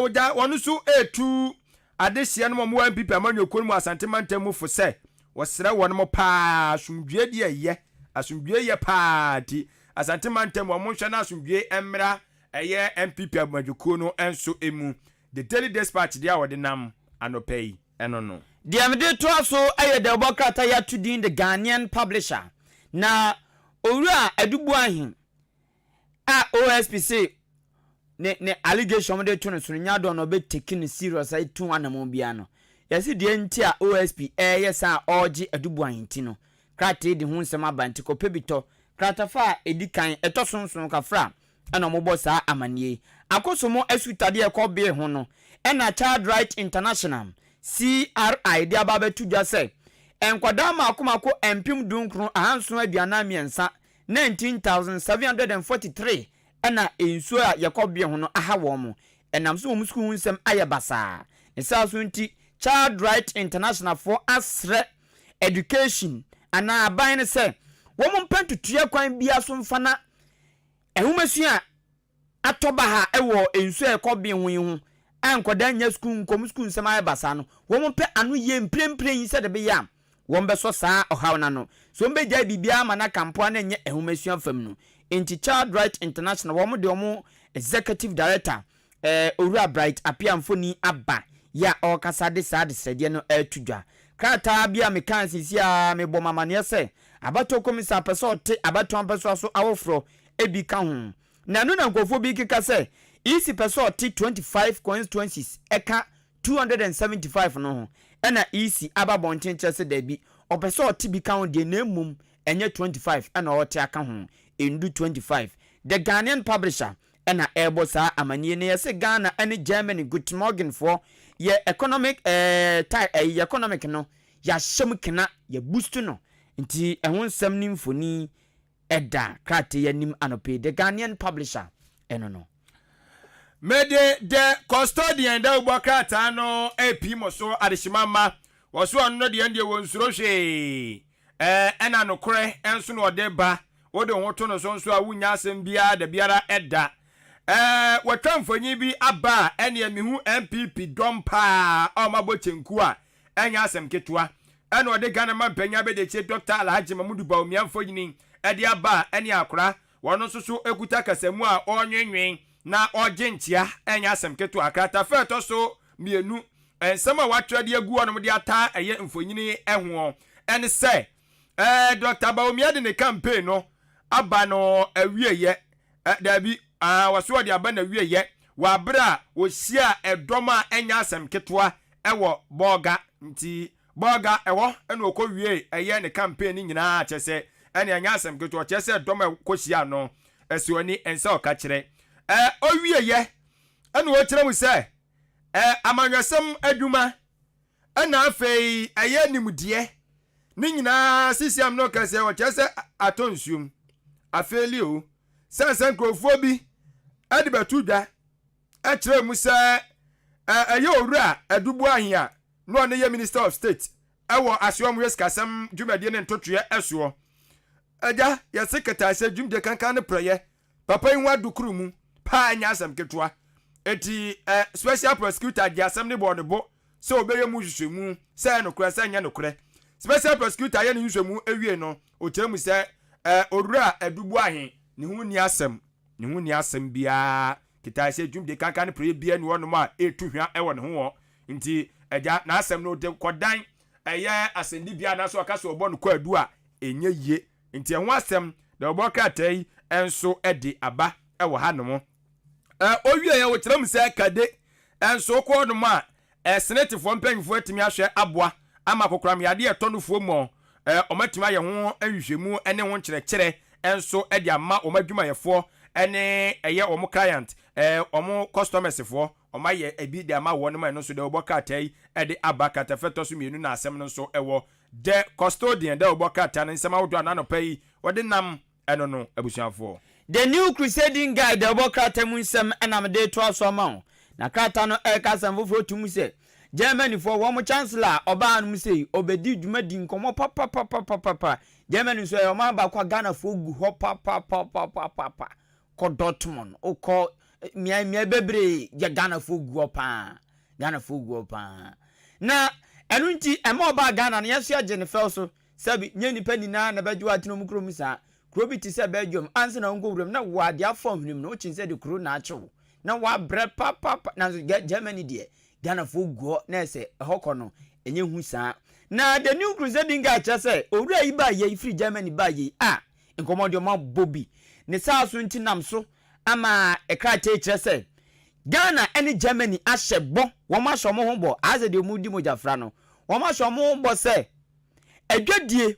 Woda wonu so etu adehye no mo MPP amanyokon mu asantemantam fo se wosere wonu mo pa asumdwe de ye asumdwe ye paati asantemantam mo hwe na asumdwe emra eye MPP amanyokon no enso emu the Daily Dispatch dia wode nam anopei eno no the amde to so eye the bokrata ya to din the Ghanaian publisher na owura Adwuma-Adwuma OSPC ne allegation mo de to no so nya do no be taking serious ai to anamo bia no yesi de nti a OSP yesa oji Adwuma-Adwuma nti no krate de hu nsem abanti ko pebito krata fa edikan etosonson kafra ana mo bo sa amanie akoso mo asutade e ko be ho no na Child Right International CRI de ababetu dwa se enkwada makomako empim dunkru ahanso aduana miensa 19743 na ensu a yakobie ho no aha wo mo enam so mu school nsem ayebasa esa so nti Child Right International for asre education ana aban ne se wo mo mpantutua kwan bia so mfana ehumesua atoba ha ewo ensu ekobie ho yi ankoda nya school nkom school nsem ayebasa no wo mo pe anu ye mprempren yi se de be ya wombe so saa ohaw na no so mbe gya bibia ma na kampo na nye ehumesua fam no enti Child Right International wo mo de wo executive director Owura Bright Apiamfoni aba ya okasa de saa de sede no atudwa krata bia mekan sisi a me bomama ne se abato komisa peso te abato ampeso so awofro ebi ka ho na no na nkofo bi kika se isi peso te 25 constituencies eka 275 no ho ena isi ababonten chese da bi opeso te bi ka ho de na mum enye 25 ena ote aka ho endu 25 the Ghanaian publisher ena ebo sa amanie ne yese Ghana ene Germany good morning for ye economic economic no ya hyem kena ya boost no nti ehun sam ni mfoni eda krate ya nim anope the Ghanaian publisher eno no mede the custodian da ubokrata no AP moso adeshimama woso anno de ande wonsuro hwe ena no kore enso no de ba wode hoto no so nso a wunya asem bia da biara eda watamfonyi bi aba ene mihu MPP dompa o mabochenku a enya asem ketua ene ode Ghana mampanya be de che Dr. Alhaji Mamudu Bawumiamfonyini ede aba ene akora wono soso ekuta kasemu a onwenwen na ogentia enya asem ketua krata feto so mienu ensema watwade agu onom de ata eye mfonyini eho ene se Dr. Bawumia de ne campaign no aba no awieye dabi waso de aba na wieye wa bra wo hia edoma enya asem ketua ewo boga nti boga ewo ena okọ wie eye ne campaign nyina chese ena enya asem ketua chese edoma ko hia no esioni ensa oka kire owieye ena wo kire mu se amanwasem adwuma ena afei eye nimudie ni nyina sisiam no kase wo chese atonsuum afeli o sansan krofo bi adibatuda akire mu se eye Owura Adwuma-Adwuma no ne ye Minister of State ewo aswom yeskasem dwumadie ne ntotoye eso aja ya secretary se dwumde kankan ne praye papa yin wa dukuru mu pa anya asem ketua eti special prosecutor di asem ne board bo se obeye mu hwehwemu se no kura se nya no kure special prosecutor ye ne hwehwemu ewie no o kire mu se Owura Adwuma-Adwuma ni hu ni asem bia kita se dwumde kankan ne praye bia ni wono ma etuhwa ewo ne ho nti eja na asem no de kodan eye asendi bia na so aka so obo no kwadu a enye ye nti ho asem de obo kratai enso ede aba ewo hanom owie ye wo kiram se kade enso ko no ma senate fo mpanyfo atimi ahwe aboa ama kokram yade etonofo mu omatima ye ho ahwehwemu ene ho nkyerɛkyerɛ enso ede ama omadwuma yefo ene eye omo client omo customers for omaye ebi de ama won ma no so de obokata yi e de abakata feto so mienu na asem no so ewo de custodian de obokata na nsema wodo na no pai wode nam eno no abusuafo. The new crusading guide the obokata mu nsem enam de to aso ma na krata no e ka sam foforo tumu se Germany for one chancellor oba anu say obedi dwumadi nkomo papa Germany so e o ma ba kwa Ghana for gu ho papa ko Dortmund o ko mia bebre ya Ghana for gu pa na enu nti e ma oba Ghana na yeso agye ne fel so sabi nya nipa ni na badwo atino mu krom sa kro bi ti se Belgium anse na ngo wuram na wa dia form nim no chin se de kro na achew na wa bre papa na Germany de Ghana for gu na se hoko no enye hu sa na the new crusading guy say owura yi ba ye free Germany ba ye nkomodio ma Bobby ne sa so nti nam so ama ekra che say Ghana any Germany ashebo wo ma so mo ho bo as de mu di mojafra no wo ma so mo bo say edwadie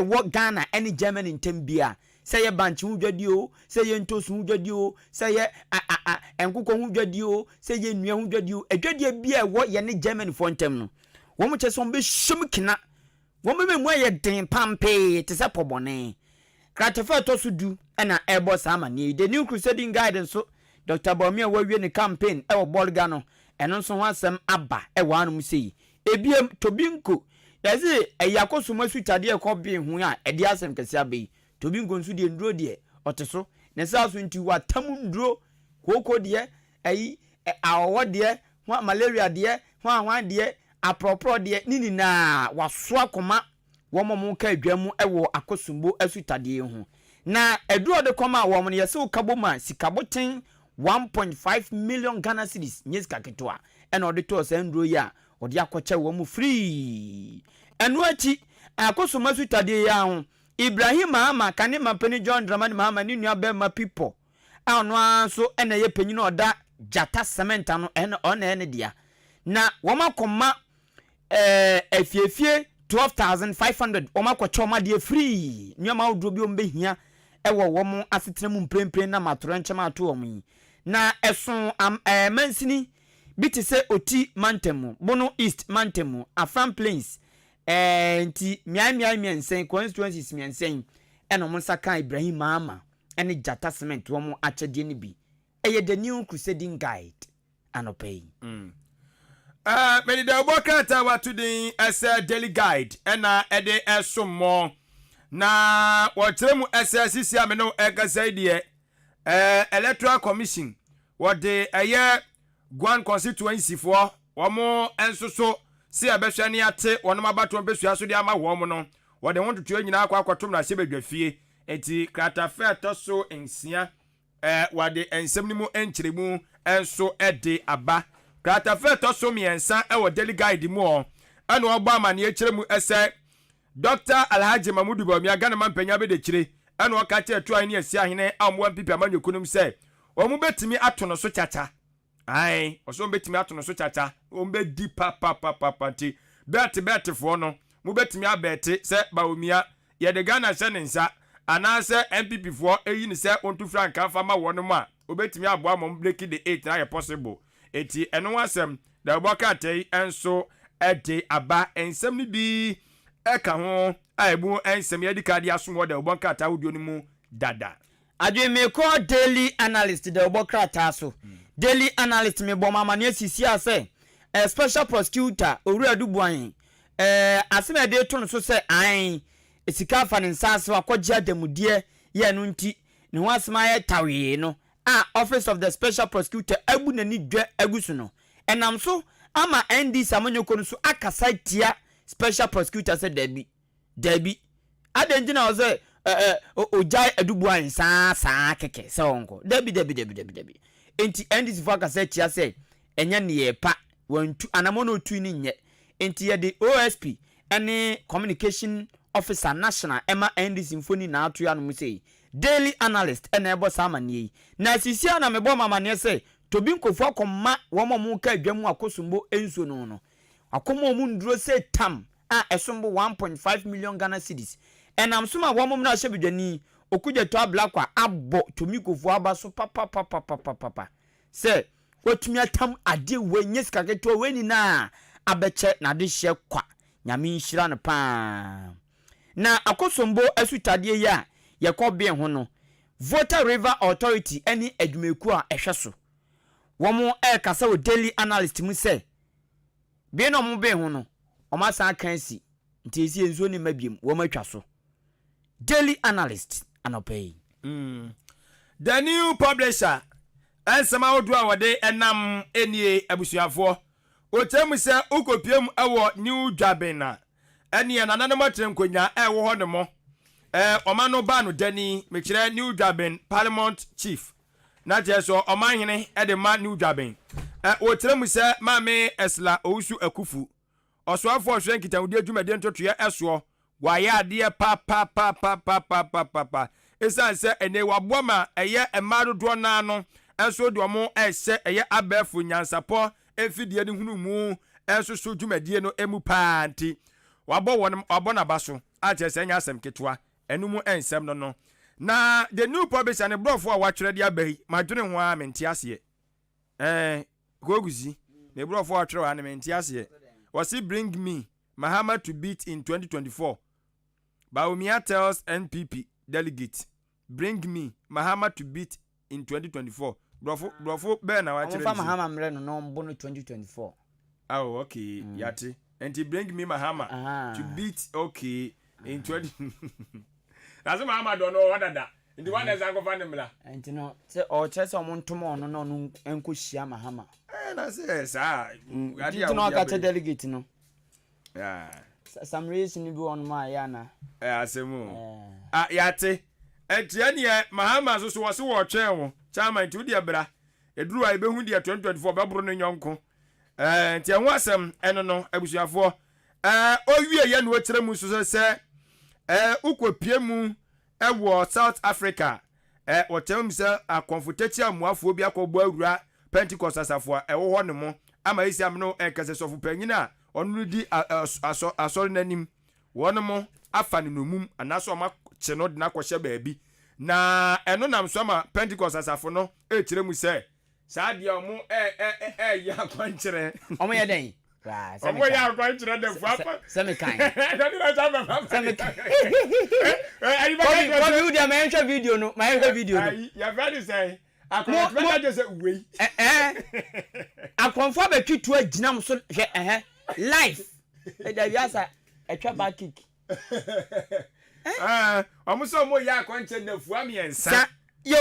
wo Ghana any Germany ntembia say ye banchi hu dwadie o say ye ntosu hu dwadie o say ye enkoko hu dwadie o say ye nua hu dwadie o edwadie bia wo ye ne Germany for ntem no wo mo che so be shum kina wo me mu ye den pampe te se pobone kratofa to so du na ebo sama ni the new crusading guidance so Dr. Bawumia wawie ne campaign e wo Bolga no eno nso ho asem aba e wa anu sei ebiem tobinko yazi eyakoso masu tade e ko bi hu a e di asem kese abai tobinko nso de nduro de oteso ne sa so nti watam nduro koko de ayi awo de ho malaria de ho ahwan de apropro de nini na waso akoma wo momo ka adwamu e wo akosumbo asutade hu na eduro de koma wo mo ne yese ukaboma sikaboten 1.5 million Ghana cedis nyeska ketwa ena ode to sendro ya ode akoche wo mu free enu achi akosuma sutade ya ho Ibrahim ama kane mampani John Dramani Mahama ni nua be ma people anu anso ena ye panyina oda jata cement ano ena ona ene dia na wo makoma efiefie 12,500 wo makoche ma de free nua ma odro bi o mbehia ewo wo mu asetena mu mprempren na matoro nchema ato wo mu na eson mansini biti se oti mantemu bono east mantemu afan plains nti miansen constituencies miansen eno mo saka Ibrahim Mahama ene jata cement wo mo achede ni bi eye the new crusading guide anopay many the bokata watu din as a daily guide ena ede esomo na watremu SSC ameno egasaidie electoral commission what the Guan constituency for womo ensoso si abehwani ate wono mabato mbesua so de ama womo no what they want to train nyina akwa kwatom na sebedwafie enti krata fe toso ensia what the ensemnimu enchiremu enso ede aba krata fe toso miensa wo daily guide mu o eno ogba amane echiremu ese Dr. Alhaji Mamudu Bawumia Ghana mampanya be de chire eno oka che atu ani asi ahene amwo mpipi amanyokunum se omu betimi atono so chacha ai oso betimi atono so chacha ombe di papa ti bet fo no mu betimi abete se Bawumia ye de Ghana se ne nsa ana se MPP fo eyi ni se ontu franka fama wono ma obetimi abo amom break the 8 na ye possible eti eno wasem da obokatei enso ede aba ensem ni bi eka ho aibu ensem ye dikade asomo da obokata audio ni mu dada adwe ko daily analyst da obokata so daily analyst me bom amane sisi ase special prosecutor Owura Adubuan asema de to no so se an esika fa ne nsase akogye adamudie ye no nti ne ho asema ye tawe no office of the special prosecutor abu nani dwa agusu no enam so ama ND samanyoko no so akasa tia special prosecutor said Debbie adenjina oze ojai Adubuan sa keke se onko Debbie enti ND sifo akasa tia se enya ne ye pa wantu anamono otu ni nye enti ye de OSP ene communication officer national Emma ND symphony na atu ya no mu sei daily analyst ene ebo samanie na sisia na mebo mamane se tobi nkofo akoma wo momu ka adwamu akosumbo enso no akoma mu nduro se tam esombo 1.5 million Ghana cedis enam soma wo momu na hye bedwani okuje to ablakwa abo to mikofo aba so papa se wotumi atam ade wenye skaketo weni na abeche na de hye kwa nyame nhira no pa na akosombo asutade ya yekobe ho no Water River Authority any adwumeku a ehwe so womo kasa o daily analyst mu se be no mo be ho no o ma san kan si nti esi enzo ni mabiem wo matwa so daily analyst anopay the new publisher ansama odu a wode enam enie abusuafo o temu se ukopiem ewo new dwabena enie nananam atrem konya ewo ho ne mo omano ba no dani mekire new dwaben parliament chief na je so omanhene de ma new dwaben o tremu se mame esla ousu akufu osoafo hwe nkita udi adwumade ntotoye eso waya ade pa esan se ene waboma eye emadodo na no eso de omo ehye eye abefu nyansapo efidie ne hunu mu eso so dwumade no emu paanti wabo won abona baso a je se nya asem ketwa enumu ensem no na the new publisher ne brofo a watwere dia bayi madwene ho a menti ase koguzi ne brofo a watwere a menti ase was he bring me Mahama to beat in 2024 Baumia tells NPP delegate bring me Mahama to beat in 2024 brofo be na watwere Mahama mre no mbo no 2024 oh okay yati and he bring me Mahama to beat okay in 20 That's Mahama don't know what that. In the one that's Uncle Vanilla. And you know, say or chess on Montomo no Uncle Shia Mahama. And I say, sir, I did not get a delegate, no. Yeah. Some reason you go on my yana. I say, yate. And Tiania, Mahama was so watching. Chama to dear bra. A drew I be 2024 Babron and Yonko. And Tiawasam, and no, I was your for. Oh, we are young, what Remus say. Ukwe piemu ewo South Africa wotem se akonfotatia muafo bia ko bo awura Pentecost asafo ewo ho ne mo ama isi amno kase sofu panyina onu di asori nanim wono mo afa ne nomum anaso ma che no de na kwhye baabi na eno nam so ma Pentecost asafo no kire mu se saa dia omo ya kwankyere omo ye den Omo ya kwa nchira de fuapa. Semi kan. Don't know what I'm Semi kan. Come you there my video no. My video no. You very say. Akwa just say we. Akwa betwitu aginam so hwe life. E da wiasa etwa back kick. Omo so mo ya kwa nchira de fuami ensa. Yo.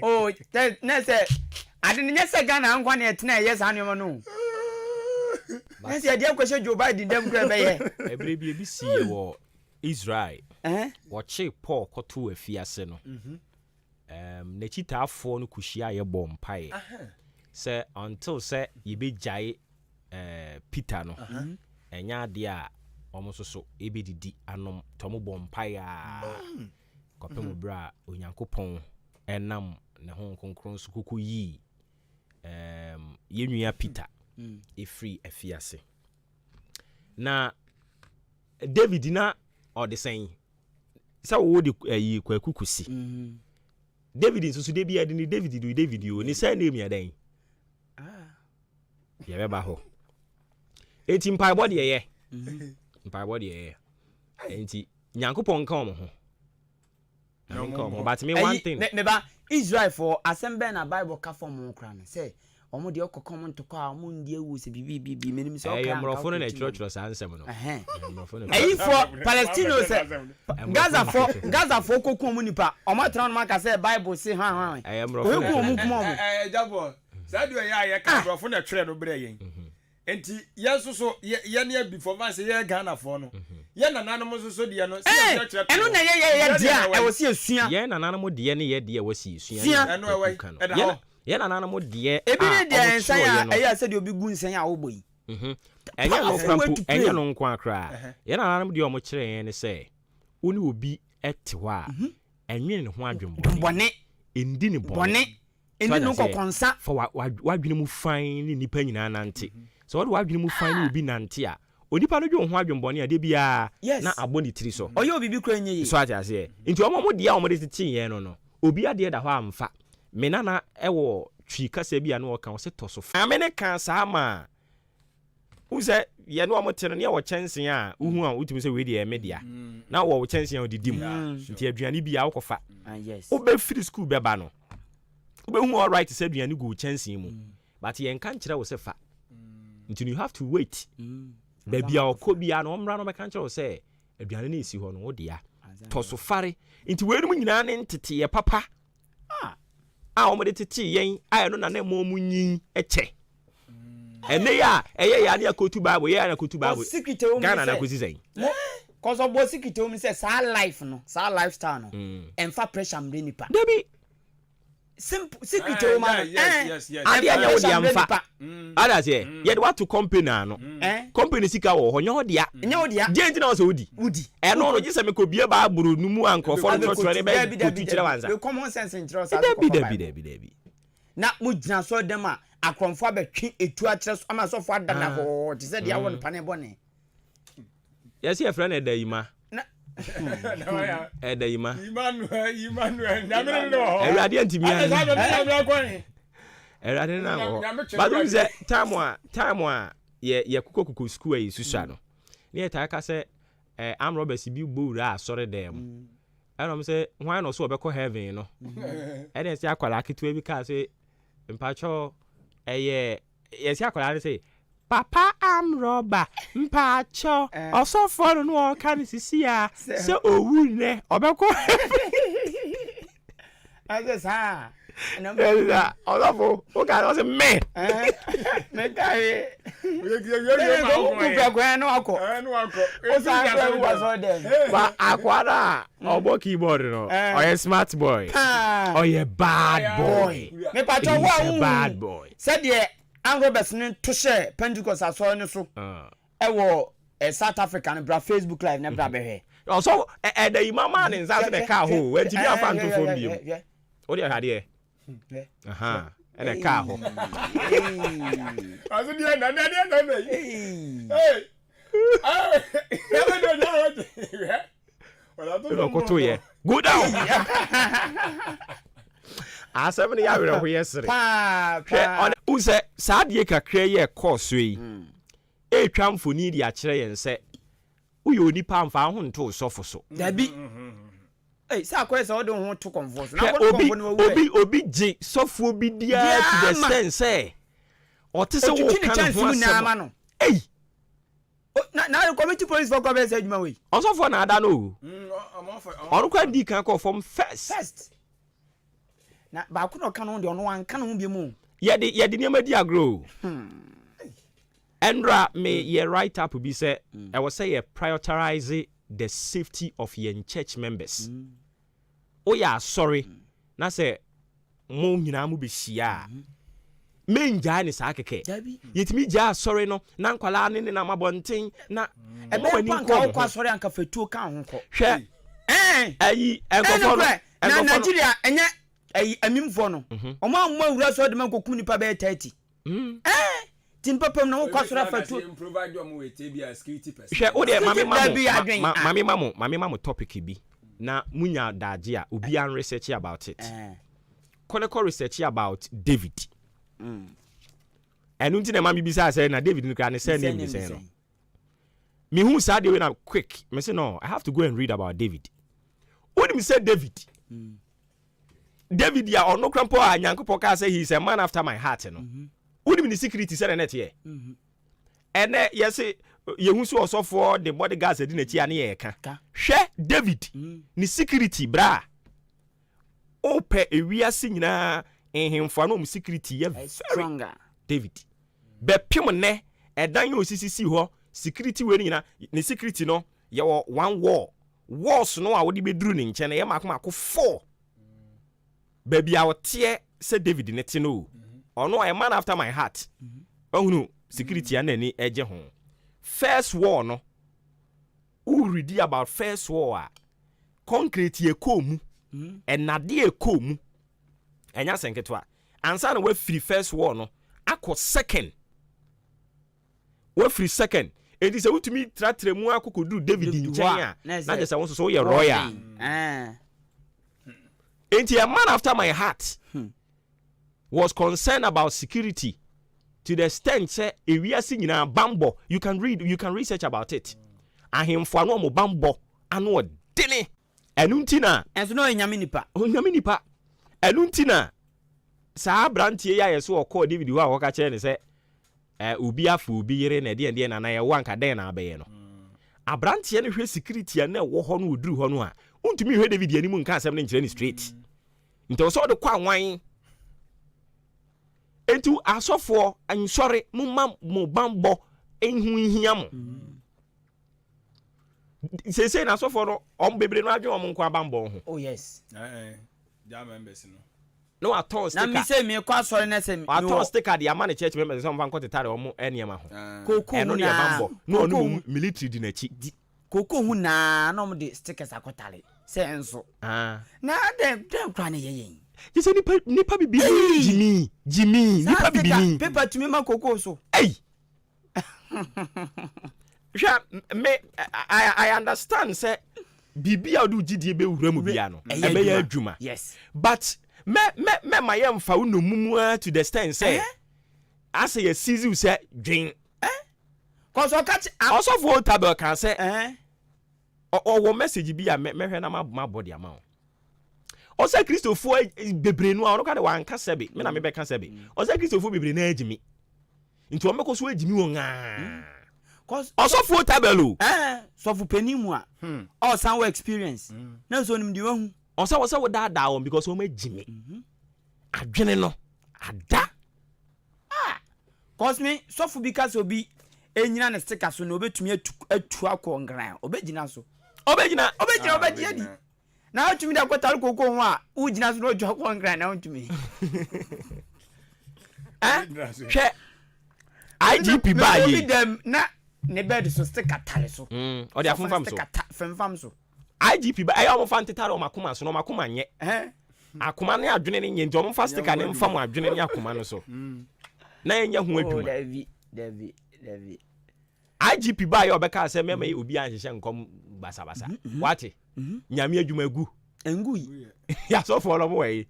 Oh, na say I didn't say Ghana and one at 10 years annual. No, I said, dear question, Joe Biden, them grab a baby see war Israel. Watch a pork or two a fiaseno. Nechita phone kushia ye bomb pie. Say until say ye be jay Peter no. And ya dear almost so ebidi anom tomu bomb pie. Copemo bra unyanko pon and nam na hon konkron sukuku yi. Yenua Peter free afiase na David na or the saying sa wo de yi kwakukusi David nso de bia de ni David yo ni say name ya den ya be ba ho enti mpai body ye mpai body ye enti nyankopon kan mo ho nyankopon but me one thing me ba Israel for assemble na Bible ka form kran say omo de okokom ntoko a omo ndie wu se bibi menim se okra mrofo na church sa ansem no mrofo na for Palestine say Gaza for kokum nipa omo tran ma ka say Bible say ha mrofo na jabo sa do ya ka mrofo na twerɛ no bre yen enti yeso ye ne before man say ye Ghana for no ye na nanom so de no say eno na ye dia e wo se esua ye na nanom de ne ye de wo se esua eno ewe ye na nanom de ebi ne de ensan ya e ya se de obi gu nsan ya wo boyi enye no krampo enye no nko akra ye na nanom de o mo kire yen ne say oni obi ete ho a enwe ne ho adwembo bone endi ne bone endi no kokonsa for wadwene mu fan ni nipa nyina nante so what wadwene mu fan ni obi nante a onipa no dwo ho adwonbɔne a de bia na abɔ ne tiri so oyo bibi kura nye so ati ase nti omo de a omo de tete yen no obi ade da hɔ amfa me nana ɛwɔ twi kasa bia no ɔka wo se to so fa me ne kan saa ma uze ye no omo tene ne wɔ kyɛnsen a uhu a utumi sɛ we de media na wɔ kyɛnsen a odidi mu nti aduane bia wo kɔfa wo be free school beba no wo be hu all right sɛ aduane go kyɛnsen mu but ye nka nkyerɛ wo se fa nti you have to wait baby a okobia no omra no meka nkyerɛ wo sɛ aduane na esi hɔ no wo de a to so fare nti we no nyina ne ntete ye papa omo de tete yen aye no na na mo mu nyin eche ene ya eye ya na kotu bible ya na kotu bible Ghana na kosi sen cause of bo secret o mi say sa life no sa lifestyle no emfa pressure mre nipa debi simple secret o man yes ade anya wo de amfa ada say ye de what to company no company sika wo ho nyo dia je na so wudi eno no gise me ko bie ba aburu nu mu ankofo no tro ne be kotu kire wanza we common sense in tro sa debi na mo gyina so dem a akromfo abetwe etu a kire so ama so fo adana ho te se dia won pane bone yes your friend edayima edayima Emmanuel nyame no ho erade antimi erade na ho but you say time a ye kukokuko school ayi susa no ne eta ka se am robbers bi gbowura asore dem enom se hwan no so obekọ heaven no ene se akwala ketu bi ka se mpacho yes akwala se papa am robber mpacho osofo no o kan sisi a se owu ne obekọ ase sa na olofo o ka se me kai no akọ o sa wa so dem ba akwara obo keyboard no o smart boy o ye bad boy me pacho wa bad boy said ye an Roberts ne to share Pentecost aso ne so e wo South Africa ne bra Facebook live ne bra behwe so da imama ne nza se de ka ho wenti bi afa ntofo mbiem o de hade aha ene ka ho azu dia na me hey wala to ko ye go down asem ne ya were ho yesere on unse saadie kakra ye course yi etwa mfoni di a kire yen se uye onipa mfa ho nto sofo so dabi sa akwese o de ho to conforce na obi ji sofo bi dia to the sense say otise wo kan ho asem na community police for government say juma we osofo na ada no onu kwa di kan ko form first na ba ku no kan no de ono wan kan ho bi mu ye de niam di agro Endra me ye write up be say I was say prioritize the safety of your church members. Oh yeah, sorry. Na say mo nyina mo be hia. Me nja ni sa keke. Yetimi ja sorry no na nkwala ne na mabonten na e be kwa kwa sorry anka fetuo kan ho ko. Hwe. Ayi enkofo na Nigeria enye ayi amimfo no. Omo amma wura so de man kokum nipa be 30. Tin papam na wo kwasora fatu provide am with a security person. Hwe o de mami mamu topic bi na munya daje a obi an research about it. Koleko research about David. Enu nti na mami bi say na David nkra ne say name say no. Me who say dey na quick. Me say no, I have to go and read about David. When me say David. David ya ono krampo a Nyankopon ka say he is a man after my heart no. Wouldn't the security said net here. And yes, you who saw so for the bodyguards in the Chianiaka. Share David, ni security, bra. Ope a we are singing in him for no security, stronger. David. Be pimone, and then you see ho security winning ni security no, your one war. Wars no, I would be drooning, China, Yamakako 4. Baby, our tear said David in it no. Oh no, a man after my heart. Oh no, security and any edge home. First war no. Who read about first war? Concrete ye komu, and nadie komu. And ya senketwa. Answer we free first war no. Ako second. We free second. enti sɛ wotumi tratre mu akokodu David nkyɛn a na just say won so yɛ royal enti a man after my heart was concerned about security to the extent say ewiase nyina bambo you can research about it ahemfo ano mo bambo ano dene enuntina enso no nyame nipa enuntina saa brantie ya yeso okọ David wa woka kire ne se obi afu obi yire na de na ye wanka den na abaye no abrantie ne hwe security na wo ho no oduru ho no a untumi hwe David ani mu nka asem ne nkire ni straight nto so de kwa anwan entu asofo ansore mo bambo enhu hia mo say na asofo no bebre no adwe mo nkwa bambo ho oh yes ja members no aton sticker na mi say me kwa asore na say aton sticker de amane church members some van kotetare omo eniema ho koko no na bambo no no military di na chi koko hu na no mo de stickers akotare say enso na dem kwa na yeyen you say nipa bibi Jimmy nipa bibi paper to me ma koko so hey me I understand say bibi a do gidie be wura mu bia no e be ya adwuma yes but me my mfa wo no mumu to the extent say as a season say dwen cause o catch also for tabel can say o message bi a me hwe na ma body ama o say Christopher bebre no a no ka de wan ka sebe me na me be ka sebe o say Christopher bebre na agimi nti o meko so agimi won cause also for tabelo so for penimu a all some experience na so nim di wahu o say wo da won because o ma agimi adwene no ada cause me so for because obi enyina ne sticker so na obetumi atu akọ ngran obegina so obegina di na otumi da kwetare koko ho a ugina so no oju akọ ngran na otumi hwe IGP ba yi dem na ne bed so sticker tare so o de afumfam so femfam so IGP ba ayo mo fan tetare o makoma so no makoma nye akoma ne adwene ne nye nti o mo fa sticker ne mfam adwene ne akoma no so na enya ho adwuma David IGP ba yo beka se mema obi anhyehyɛ nkom basa wate nyame adwuma gu engu ya so for lo mo we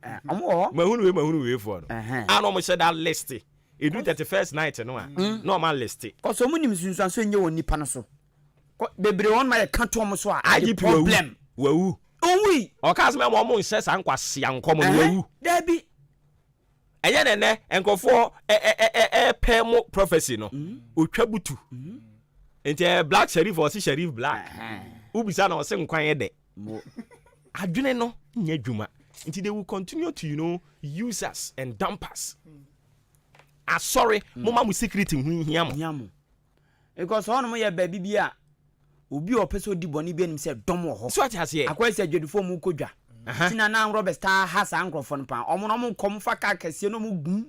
mahunu we for no ano mo hyɛ that list edu 31st night no a no man list cause so munim sunsuan so nye won nipa no so bebre won ma ka to mo so a IGP problem wawu onwi o ka se mema mo hyɛ sa nkwase ankom no wawu David eye nene enkofo pemo prophecy no otwa butu enti black sheriff or sheriff black ubisa na o se nkwan ye de adwene no nya adwuma nti they will continue to use us and dump us sorry mama mu security hu hia mo because on mo ye ba bibia obi opeso di boni bi anim se dom ho so ati ase akwese adwedufo mu kodwa tina na Robert Star has ankrofo no pa omo no mo kom fa ka kase no mo gum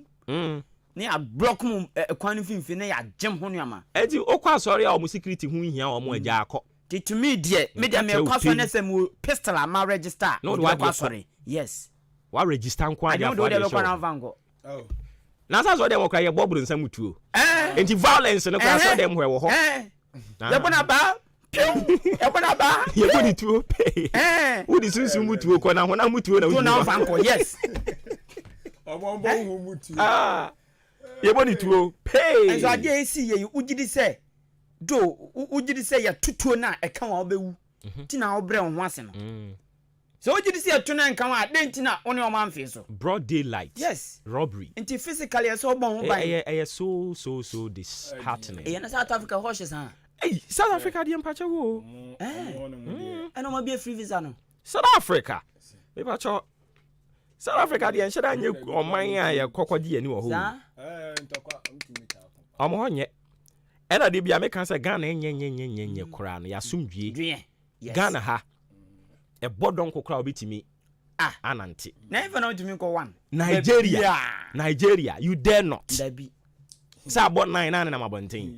ne a block mu kwan finfi ne ya gem ho no ama edi okwa sorry a omo security hu hia omo agya akọ to me dear me dem me kwaso na se mu pistol ama register no wa sorry yes wa register nkwa dia for the show oh na sa so dem okra ye bobru nsam tuo enti violence no kwa so dem hwe wo ho ye bona ba ebona ba ye bodi tuo pay udi sunsun mutuo ko na hona mutuo na udi na vanko yes obombo hu mutuo ye bodi tuo pay enso ade esi ye ugidi se do ugidi se ya tutuo na eka wa obewu ti na obre ho ase no so ugidi se atu na nka wa denti na one o man fe so broad daylight yes robbery enti physically so bon ho bai so disheartening na South Africa horses ha hey South Africa dey empache wo eno ma be free visa no South Africa epacho South Africa dey enhye da nye oman a ye kokodi ani wo ho ntokwa mtumita omo ho nye ena de bia me kan se Ghana nye kura no ya sumdwie Ghana ha e bodon kokra obetimi anante na even not me ko one Nigeria you dare not dabi say about 9 na mabonten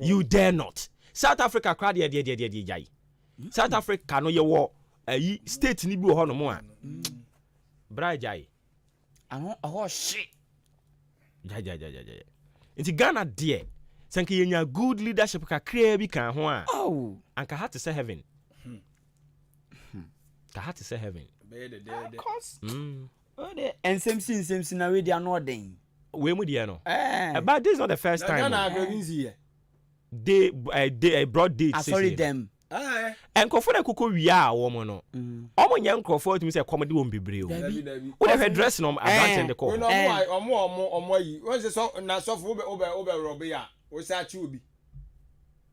you dare not South Africa crowd ye jai South Africa no ye wo ayi state ni bi wo ho no mo a bra jai ahon shit jai It's Ghana there Sanka yenya good leadership kakra bi kan ho a. Oh. Anka had to say heaven. Ka had to say heaven. Of course. And same na we dey anoden. We mu dey no. But this is not the first time. They brought dates. Sorry them. And kofo na koko wia a wo mo no. Omo nya nkofo timi say comedy won bebre o. Wo dey dress no advance in the call. No omo yi. Won say so na so for obe rob ya. Wo say achi obi.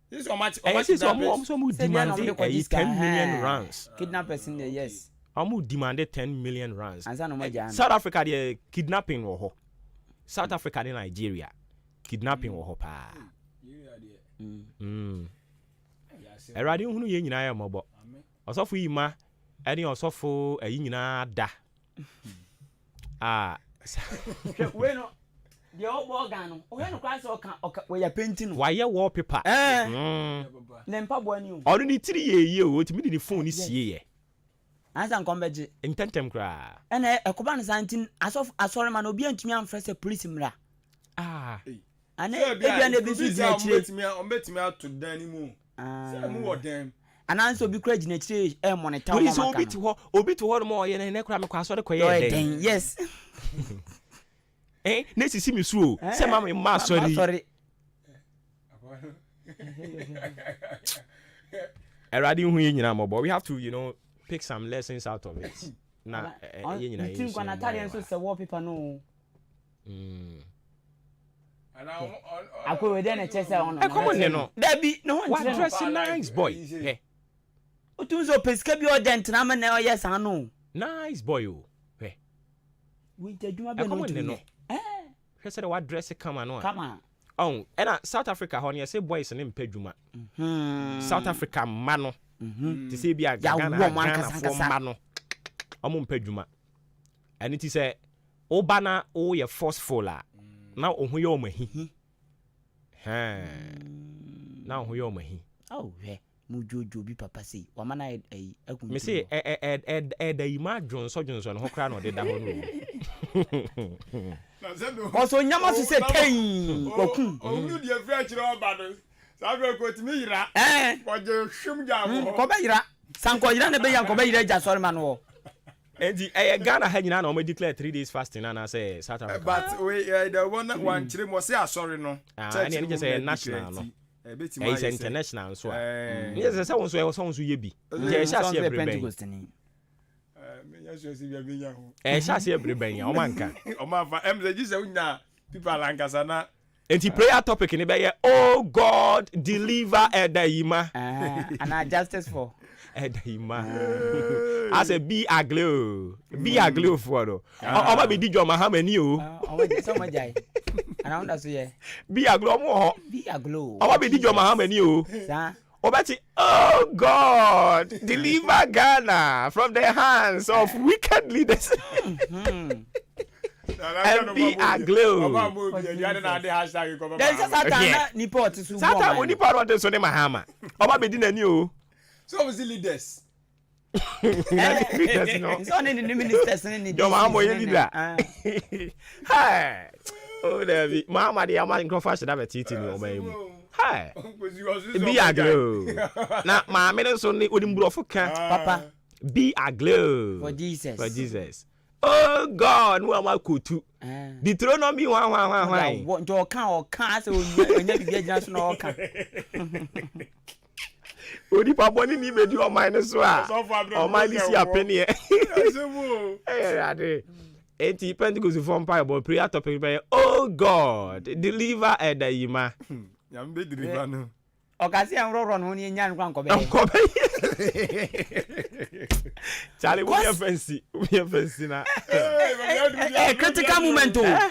This so much omo demand 10 million rands. Kidnappers in there, yes. Omo demanded 10 million rands. And South Africa the kidnapping wo ho. South Africa and Nigeria kidnapping wo ho pa. Erade hunu ye nyina ya mobo. Osofo yima eni osofo ayi nyina da. We no the old organ no. O he no kwase oka we ya painting. Why ye wallpaper? Lempa bo ani o. Onu ni 3 ye o timi di phone ni sie ye. Ansa nkombeje. Intentem kra. Ena ekoba no santin asore man obi antumi amfrese police mra. Ane ebia na bi fi gina chire. Ombetimi ato dan ni mu. Say mu wo dem. Ananso bi kra gina chire e monitor mo maka. Obi to ho no mo ye na kra me kwa asore koye den. Yes. Na sisi mi suo. Say ma sorry. Eradi hu ye nyina mo, but we have to, pick some lessons out of it. Na ye nyina ye. Think na tari enso se wallpaper no. Akwe we dey na chese on. Come no. Dabi no what dress nice boy. Hey. Otunzo pesika bi odent na ma na oyes anu. Nice boy o. Hey. We adwuma be no tu. He said what dress come on. Come on. Oh, and South Africa honey say boys and impeduma. South Africa mano. To say be a Ghana for mano. Omo impeduma. And it is a obana o ye forceful la. Now ohu ye omahi. Now ohu ye omahi. Oh, mujojo bi papa say. Wamana me say da ima Johnson ho kra no de da ho no. Also nyama so say kai. Okun. Onu de French ro ba no. Sabe ko timi yira. Ko je hwum ja ho. Ko ba yira. Sanko yira na be yan ko ba yira ja sorry man wo. Enti Ghana ha nyina na o declare 3 days fasting na say South Africa. But we the one chire mo say sorry no. And any just say national no. It's international so. Yes, say won so ye bi. Je sha se everybody. Shasi everybody o manka. O ma fa MZ say unya people lankasa na. Enti prayer topic ni be ye oh God deliver Edayima. And justice for Edayima. I say be aglo for no. O ma be di jo mahamani o. O ma so ma jai. Around us here. Be aglo mo ho. Be aglo. O ma be di jo mahamani o. Sa Obati, oh God, deliver Ghana from the hands of wicked leaders. And be aglow. There's a Satan Nipot. Satan will Nipot on the Sonny Mahama. Oba Bedina new. So was the leaders. It's only the ministers and the Domamo leader. Hi. Oh, there Mama, the Aman Crawford should have a teeth in your name. Hi. Be aglow. Now, my medals only wouldn't blow for cat. Papa. Be aglow. For Jesus. For Jesus. Oh God, no am could too. Deuteronomy 1. What your can't so you get just no can. Odi papa ni me di o minus wa. O minus ya penny. Eh ade. Enti Pentecost form Bible prayer topic be oh God, deliver Edayima. Yam be deliver no. Okasi an ro no ni nya nkwa nkobe. Charlie, we are fancy. Na. Critical moment o.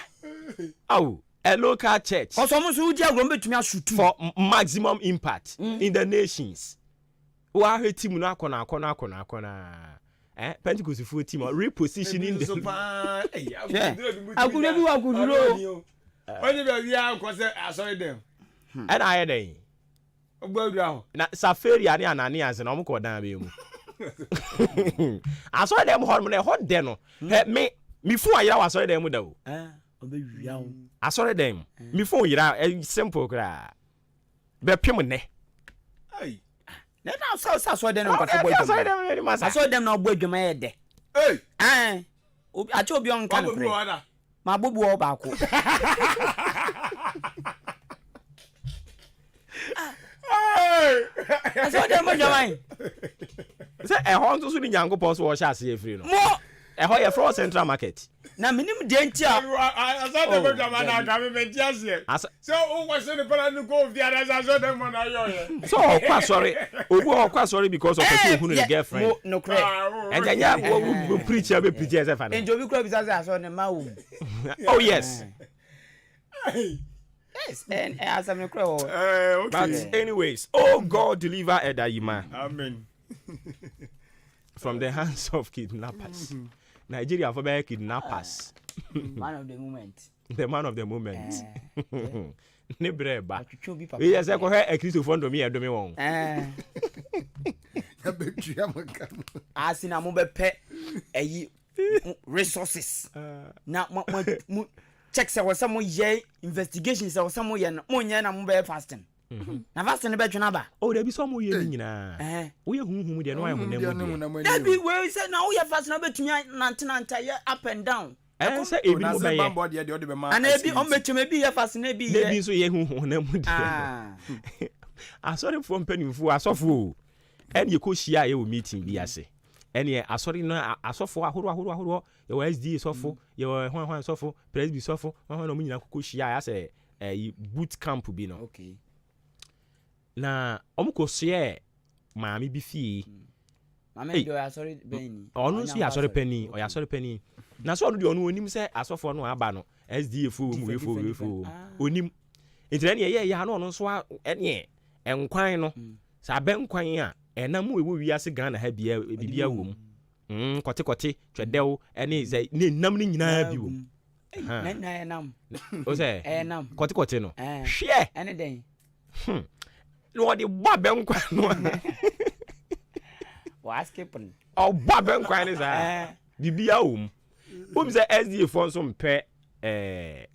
Oh, a local church. Oso mo so udi agro betumi ashutu for maximum impact in the nations. Who are her team na akona. Pentecost full team repositioning the Akure bi wa kuduro. Only be ya ko say asori dem. And I dey. Ogbadura ho. Na Safari ani Ananias na omko dan be mu. Asori dem ho na ho de no. Me fu ayira wa asori dem da o. Obewia o. Asori dem. Me fu yira simple kra. be pem ne hey na so dem no nkofo boy so dem na obo adwuma ye de hey acho obi on kan pre ma bobu o ba ko so dem mo jamai say e ho nso so ni Nyankopon so wo sha ase free no mo e ho ye from Central Market na minim de ntia asa dem mo jamai na ka me ase so o was the plan to go the other so dem mo na yo ye so kwa sorry obu o kwa sorry because of person who no girlfriend no credit and then we preach be preach as if and Jobi kura bi say so ne ma wo oh yes yes and as I'm cry okay but anyways oh God deliver Edayima amen from the hands of kidnappers Nigeria for be kidnappers man of the moment the man of the moment ne breba we say ko he Christopher ndo mi edo mi won ya betua maka asina mo be pe eyi resources na mo check say was some ye investigation say was some ye mo nya na mo be fasting na fasting be twana ba oh there be some ye ni nyina wo ye hunhum de no aye hunam there be we say na wo ye fasting be tumi nantanta ye up and down say ebi mo be ye and ebi on betumi bi ye fasting ebi ye ebi so ye hunhum de asori fo mpanimfo asofo ene ye ko hia ye wo meeting bi ase ene asori no asofo ahoro ye wo SD sofo ye wo hwan sofo presby sofo hwan no nyina ko hia ya se boot camp bi no okay na omuko sie maami bi fie maami do asori beni onu si asori pani o asori pani na so onu de onu onim se asofo no aba no SD fo mu fo onim entrene ye ya no no so ene enkwan no sa be nkwan a enam ewo wiase Ghana ha bibia wom kote twedew ene ze ne nam ni nyina bi wom na enam o se enam kote no hwe ene den no de ba be nkwan no wa skipin o ba be nkwan ni za bibia wom o se SD fo nso mpe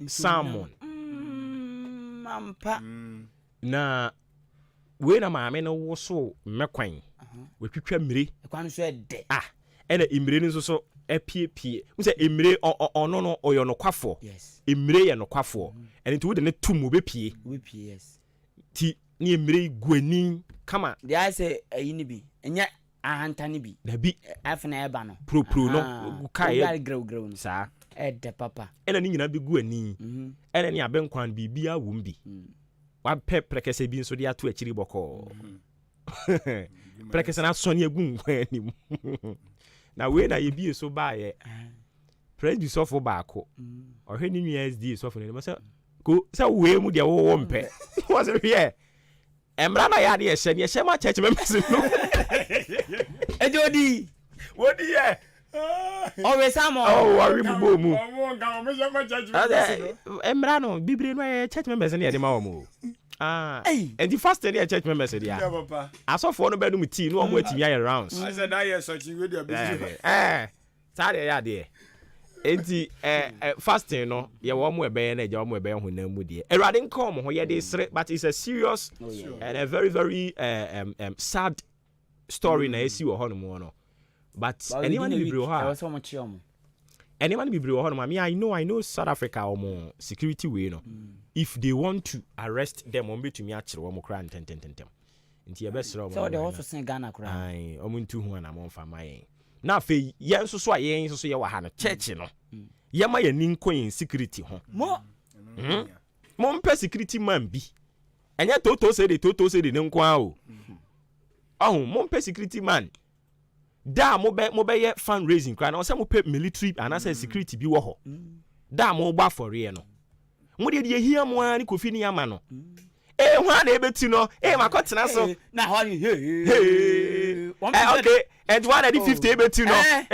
salmon mampa na we na maame no wo so mekwan we twitwa mmire ekwan so ede ena imire ni so epiepie we say imire ono no oyo no kwafo yes imire ye no kwafo ene ti wo de ne tum obepie yes ti ni imire guani kama they I say ayini bi enya ahanta ni bi na bi afna eba no pro no kai e grow no sa ede papa ena ni nyina bi guani ena ni abenkwan bibia wom bi wa pepre kese bi nso de ato akiri boko prekese na soni egungun anim na we na ye bi so ba ye president sofo ba ko ohwe ni new SD sofo ni say ko say we mu de wo mpe was it here emra na ya de ye hye ma church members no ejodi wodi ye always am oh worry bubo mu omo ga o me je ma church members emra no bibre no church members ni de ma wo mu and the first day church members said yeah papa asofo no bedum tea no omo atimi aye rounds I said that yes such we dey busy sare ya de enti fasting no ye wo mo ebe na je wo mo ebe honam mu de erade nkom ho ye de sre but it's a serious and a very very sad story na esi wo hono mo no but anyone be bro ha anyone be bro hono I know South Africa omo security way no if they want to arrest them on betumi akire wo mo kra ntententem nti ye be sre wo so they also sing Ghana kra ai omo ntu hu na mo mfa mayen na fe yen so a yen so ye wa ha no church no ye ma ye ninkoyin security ho mo mpe security man bi enye toto se de ne nko a o mo mpe security man da mo be ye fundraising kra na o se mo pe military anase security bi wo ho da mo gba for re no mo de hia mo ani kofi ni ama no hwa na ebeti no makotena so na how okay and one at 50 ebeti no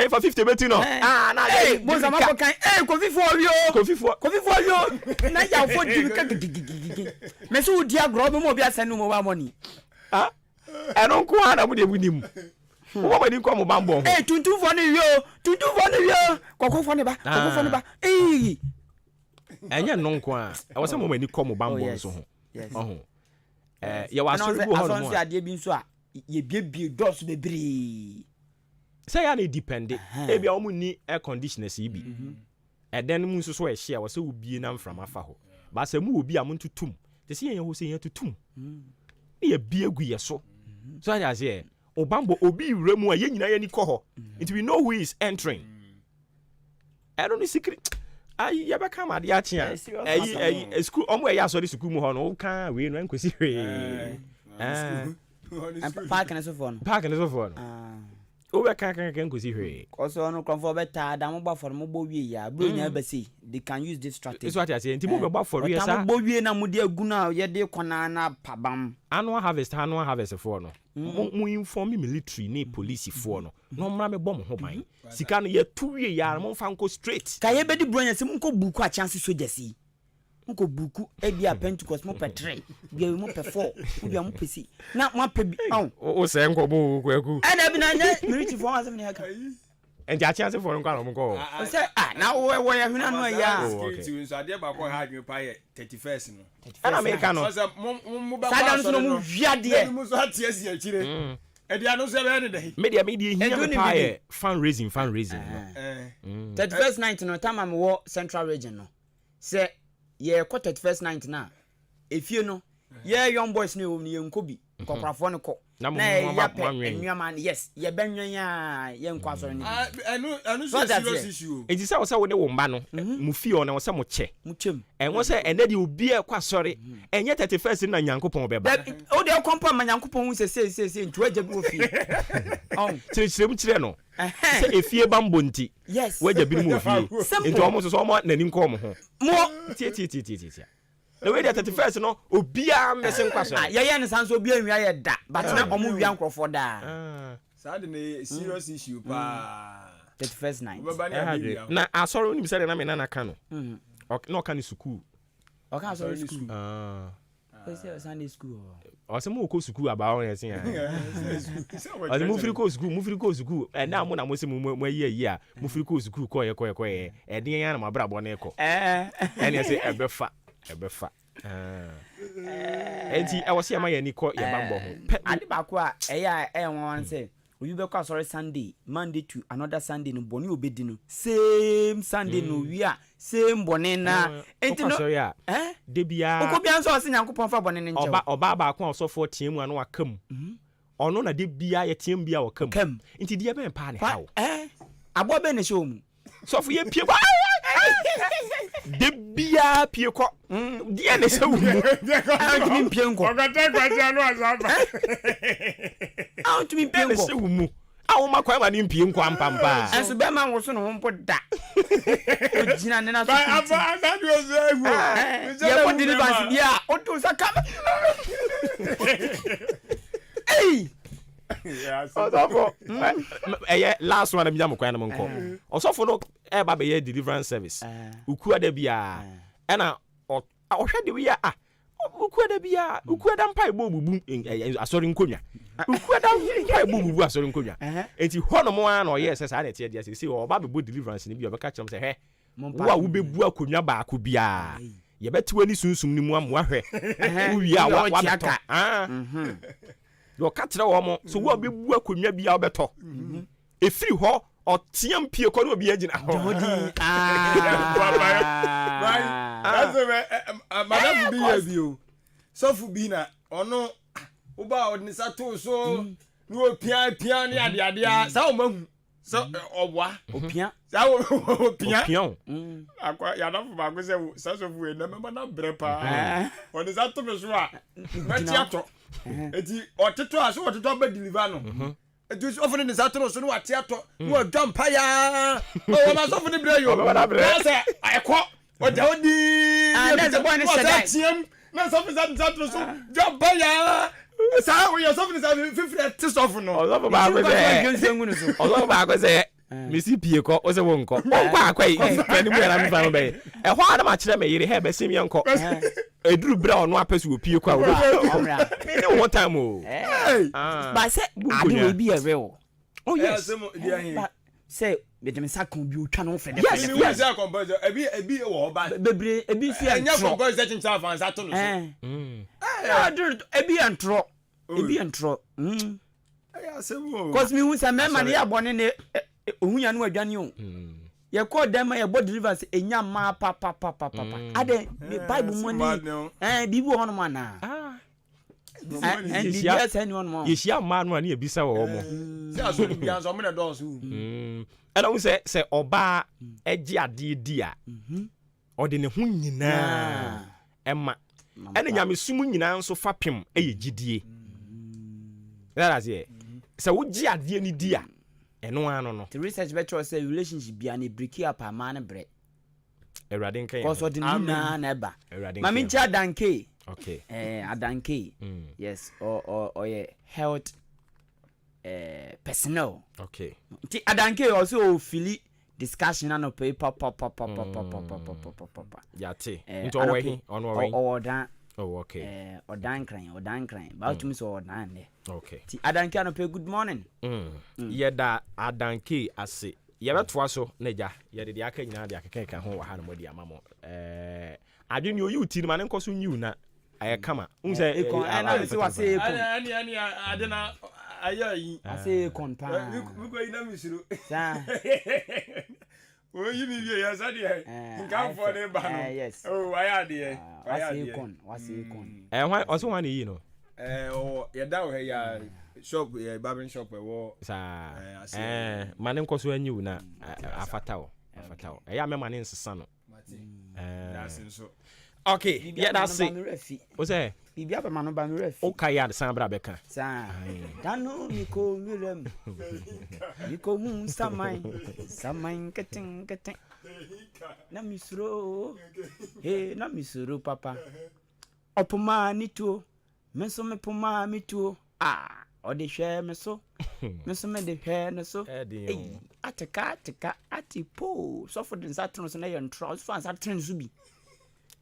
for 50 ebeti no na mo za mako kan kofi for yo na ya for di me so di agro mo bi asenu mo wa money eno nko ana mo de bunim wo ba ni ko mo bambo tuntu for ni yo kokko for ni ba enye no nko a e wo se mo mani ko mo bambo so ho ya wa sorry bo hono mo ade bi nso a ye bie doors bebre say ya na depend e bia omu ni air conditioners yi bi e den mu nso so e hye a wo se obie na mfram afa ho ba se mu obi a mo ntutum te se yen ho se yen tutum ye bie gu ye so so I say obambo obi wura mu a ye nyina ye ni ko ho it we know who is entering I don't know secret ya ba come ade a chia school omo e ya so school mu ho no kan we no enkosi hwe park na so for no o be kan enkosi hwe also no confo beta da mo ba for mo bo wie ya bro nya ba say they can use this strategy is what I say ntimo be ba for we sa mo bo wie na mo de aguna ye de kona na pabam annual harvest for no mo inform military ni police for no no mra me bom ho ban sika no ye tu wie ya mo fa nko straight ka ye be di bro nya se mo ko buku a chance soldier si mo ko buku e bia Pentecost mo petre bia mo pe 4 bia mo pesi na mo pe bi o se nko bo kwaku e na bi na nya military for asem ne haka and ya chance for nko mo ko o se na wo ya huna no ya security so ade ba ko ha adwe pa ye 31st no and America no so mo ba sada no mo wiade mo so atie si akire e dia no se be ne dey media here pa ye fundraising 31st night no time am wo central region no se ye quarter first night na efie no ye young boys ni ye nkobi kokrafo ne ko na ya pe enwama yes ye benwen ya ye nkwa so ni anu so serious issue e ti say wo say wo ne wo mba no mu fie o na wo say mo che mu chem wo say ene de obi e kwa sori enye 31st na nyankopon be ba o de kompa ma nyankopon hu se ntu agya bi wo fie chirem chire no say efie bambo nti yes wagya bi mu ofie nti o mo so mo na ni nko mo ho mo tie the way that 31st no obia mesen kwaso ye ne sanso obia nwia ye da but na omo wia nkrofo da sad na serious issue pa 31st night na asoro unim say na me na ka no no ka ni school o ka asoro school o say Sunday school o say mo ko school aba o yesin o say mo free ko school na mo na mo say mo ayi a mo free ko school ko ye e den yan na ma brabo na ko ene say ebefa enti I was here my ni ko ye bambo ho ade ba ko a e won say obi be kwa sorry Sunday Monday to another Sunday no boni obedi no same Sunday no wi a same boni na enti no de bia ko bia nso ose Nyankopon fa boni ne nche oba ba ko osofo tiemu anu akam ono na de bia ye tiemu bia wakam enti de be pa ne hawo abo be ne show mu sofo ye pie ba de bia pie ko dia ne se wu antimi pie nko ogata kwaja no azaba antimi pie nko se wu mu awo makwa ma ni pie nko ampampa enso be ma wo so no mpo da ojina ne na so aba adu ozo egu ye ko deliverance bia o to sa kam hey osofo last one na kwa na mo nko osofo no e ba be ye deliverance service ukua da bia e na ohwe de bia ukua da bia ukua da mpa igbobubu asori nkonwa ukua da mpa igbobubu asori nkonwa enti hono mo an no ye se sa na tie dia se o ba be bo deliverance ni bia be ka chem se he wa wo be bu akonwa ba ko bia ye betu ani sunsum ni mu am wa hwe wi a wa beto do katre wo mo so wo be bu akonwa bia obeto efiri ho otiam pie ko no obi agina ho madam bi ya bio sofu bi na ono uba odni sato so no pia ni ade sa o mahu so obwa opia sa opia akwa ya na fu ba go se sa sofu e na me na brepa odni sato me so a meti ato eti oteto aso oteto ba deliver no etu ofo ni sato so no ate ato no adwampa ya o ma sofu ni bre yo na se ayeko oja odi na se boy ni sedai na sofu sato so jumpa ya sa we your sofu ni sa 50 sofu no o ba go se misi pie ko o se wonko o kwa akwai pani mu na mi fa no be e ho ana ma kire me yire he be sim yenko eduru bra ono apesu opie kwa wo me ne one time o ba se ade we bi e real oh yes say me sa kon bi otwa no fede yes we say composer ebi wo ba bebre ebi fi enya composer chin cha fan sa to no ebi antro aya sebo cause me hu say me man ya bone ne ohunya no adwane o ye call them ye body deliverance enya ma pa ade me bible money bibi ho no mana and yes anyone more yeshia ma no ani ebisa wo mo say aso bi anso me na do so and I say oba eji ade di a ode ne ho nyina ema ene nyame sumu nyina nso fapem eye gidie that is it so wo ji ade ni di a eno ano no the research better say relationship bia na break up ama na bre erade nkan cause ode na eba mami ntia danke okay adanke yes or health personnel okay nti adanke also fili discussion no paper yate nti owe ono dan oh okay odan kran ba to me so odan ne okay ti adanke no pay good morning yeda adanke ase yebetoa so naja yede de aka nyina de akeka ho wa ha no modi amamo adwene oyi uti ma ne nkoso nyiu na ayekama unse ekon ana se wase ekon ani adena ayi ase ekon pa mi ko ina misiro sa oyi mi wie ya sa de nkan fo ne ba no yes oh aya de wase ekon hwan oso hwan yi no yeda o he ya shop barbering shop wo sa mane nkoso anyiu na afata o eya me mane nsesa no that's so okay yeah that's it o say bibia ba mano ba mi refi o kai ad san bra beka sa dano miko mirem miko hun samai ketin na misro na misro papa opuma ni tuo meso me puma mi tuo o de hwe meso me de hwe no so ateka atipo so for den satron so na ye ntro so fan satron so bi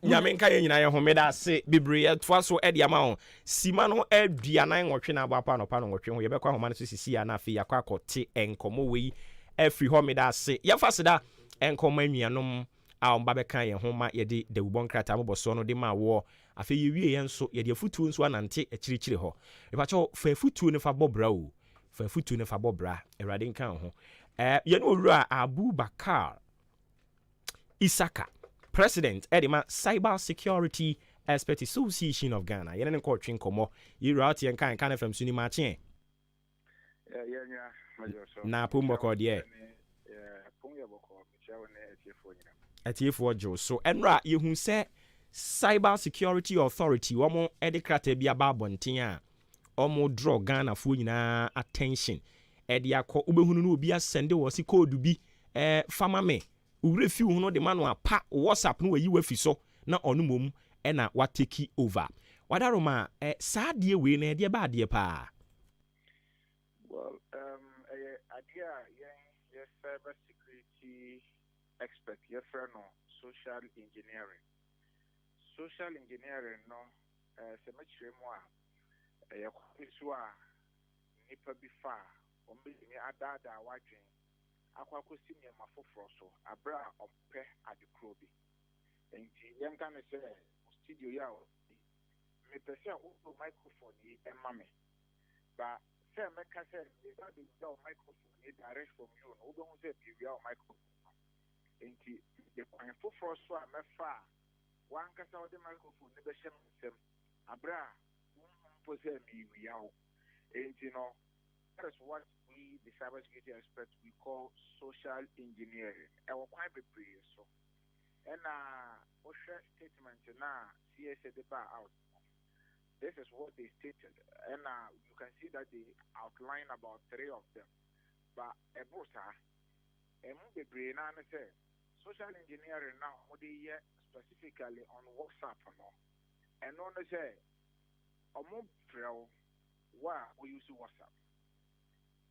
nyame nka ye nyina ye homeda ase bibre ye toa so e de ama ho sima no aduanan nwotwe na abapa no pa no nwotwe ho ye bekwa homa no so sisi ya na afi yakwa akote enkomo wei afri homeda ase ye fasida enkomo anuanom a omba beka ye homa ye de dewubon krata moboso no de ma wo afi ye wie ye nso ye de afutuo nso anante akirikire ho ebacho fa afutuo ne fa bobra o fa afutuo ne fa bobra erade nka ho ye no owura Abubakar Isaka President Edima Cyber Security Expert Association of Ghana. Yene nko twin komo. Yira ati enkan FM suni ma chen. Na pumbo ko de. Pumbo boko micha wona etiefo nyina. Etiefo jo. So enra yehu se Cyber Security Authority womo edikrata bia ba bonten a omo draw Ghana fo nyina attention. Edi akọ ubehunu no obi asende wo si code bi fama me ure fi hu no de manu apa WhatsApp no wayi wafi so na onu mom na wa take over wadaroma saa de we na de ba de pa well idea yes cyber security expert your friend no social engineering no se machire mu a ye kwaso a nipa bi fa o mbi ni adada wadwen akwa kosi me mafoforo so abra ompe adekro bi enti yenka ne se studio ya o me pese o microphone yi emma me ba se me ka se e ba bi do microphone yi direct from you no obo hu se bi ya o microphone enti de kwan foforo so a me fa wan ka sa o de microphone ne be hye sem abra mpo se mi wi ya o enti no that is what we, the cybersecurity experts, we call social engineering. And we're quite prepared. So, and what's your statement now? CSA the bar out. This is what they stated, and you can see that they outline about 3 of them. But say social engineering now, what they hear specifically on WhatsApp, no, and on the say, why we use WhatsApp.